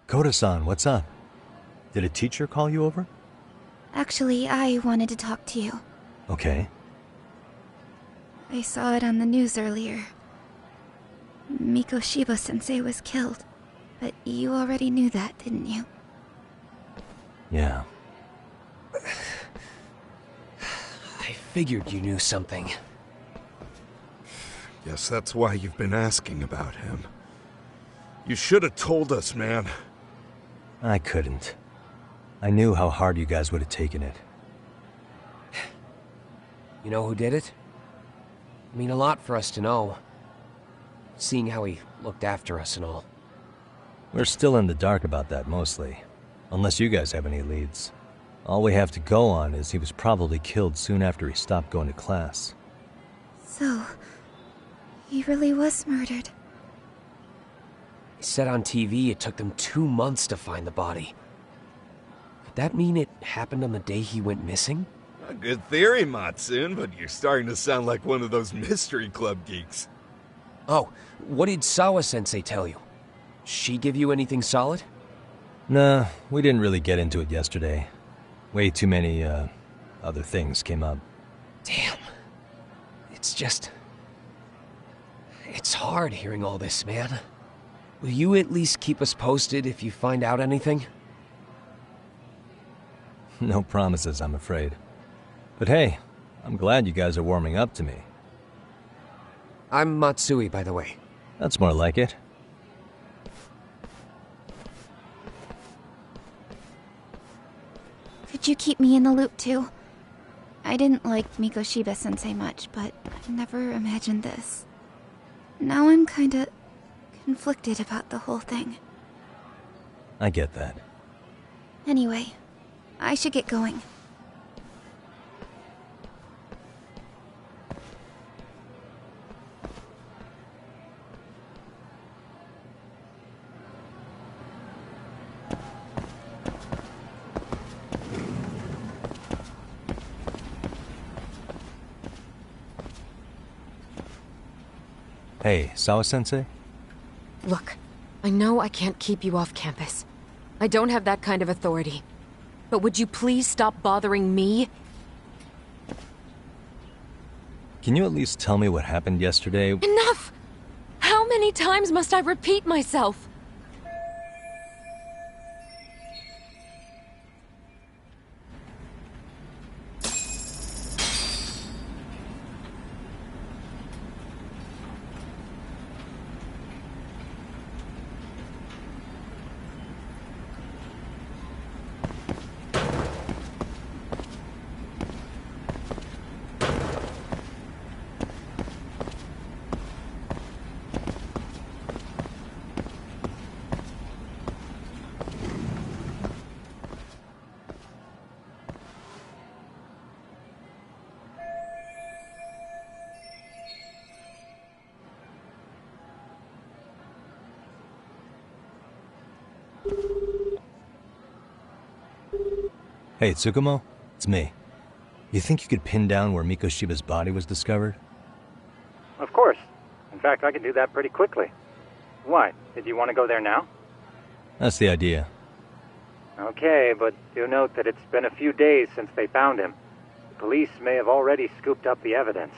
Koda-san, what's up? Did a teacher call you over? Actually, I wanted to talk to you. Okay. I saw it on the news earlier. Mikoshiba-sensei was killed. But you already knew that, didn't you? Yeah. I figured you knew something. Guess that's why you've been asking about him. You should have told us, man. I couldn't. I knew how hard you guys would have taken it. You know who did it? I mean a lot for us to know. Seeing how he looked after us and all. We're still in the dark about that, mostly. Unless you guys have any leads. All we have to go on is he was probably killed soon after he stopped going to class. So, he really was murdered. He said on TV it took them 2 months to find the body. Could that mean it happened on the day he went missing? A good theory, Matsun, but you're starting to sound like one of those mystery club geeks. Oh, what did Sawa-sensei tell you? She give you anything solid? Nah, we didn't really get into it yesterday. Way too many, other things came up. Damn. It's just... It's hard hearing all this, man. Will you at least keep us posted if you find out anything? No promises, I'm afraid. But hey, I'm glad you guys are warming up to me. I'm Matsui, by the way. That's more like it. Could you keep me in the loop too? I didn't like Mikoshiba-sensei much, but I never imagined this. Now I'm kinda conflicted about the whole thing. I get that. Anyway, I should get going. Hey, Sawa-sensei? Look, I know I can't keep you off campus. I don't have that kind of authority. But would you please stop bothering me? Can you at least tell me what happened yesterday? Enough! How many times must I repeat myself? Hey, Tsukumo? It's me. You think you could pin down where Mikoshiba's body was discovered? Of course. In fact, I can do that pretty quickly. Why? Did you want to go there now? That's the idea. Okay, but do note that it's been a few days since they found him. The police may have already scooped up the evidence.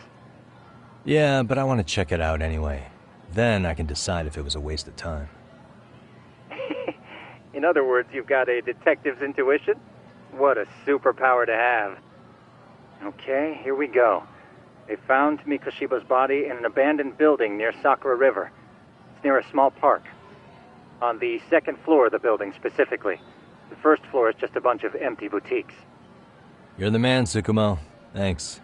Yeah, but I want to check it out anyway. Then I can decide if it was a waste of time. In other words, you've got a detective's intuition? What a superpower to have. Okay, here we go. They found Mikoshiba's body in an abandoned building near Sakura River. It's near a small park. On the second floor of the building, specifically. The first floor is just a bunch of empty boutiques. You're the man, Tsukumo. Thanks.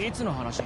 いつの話？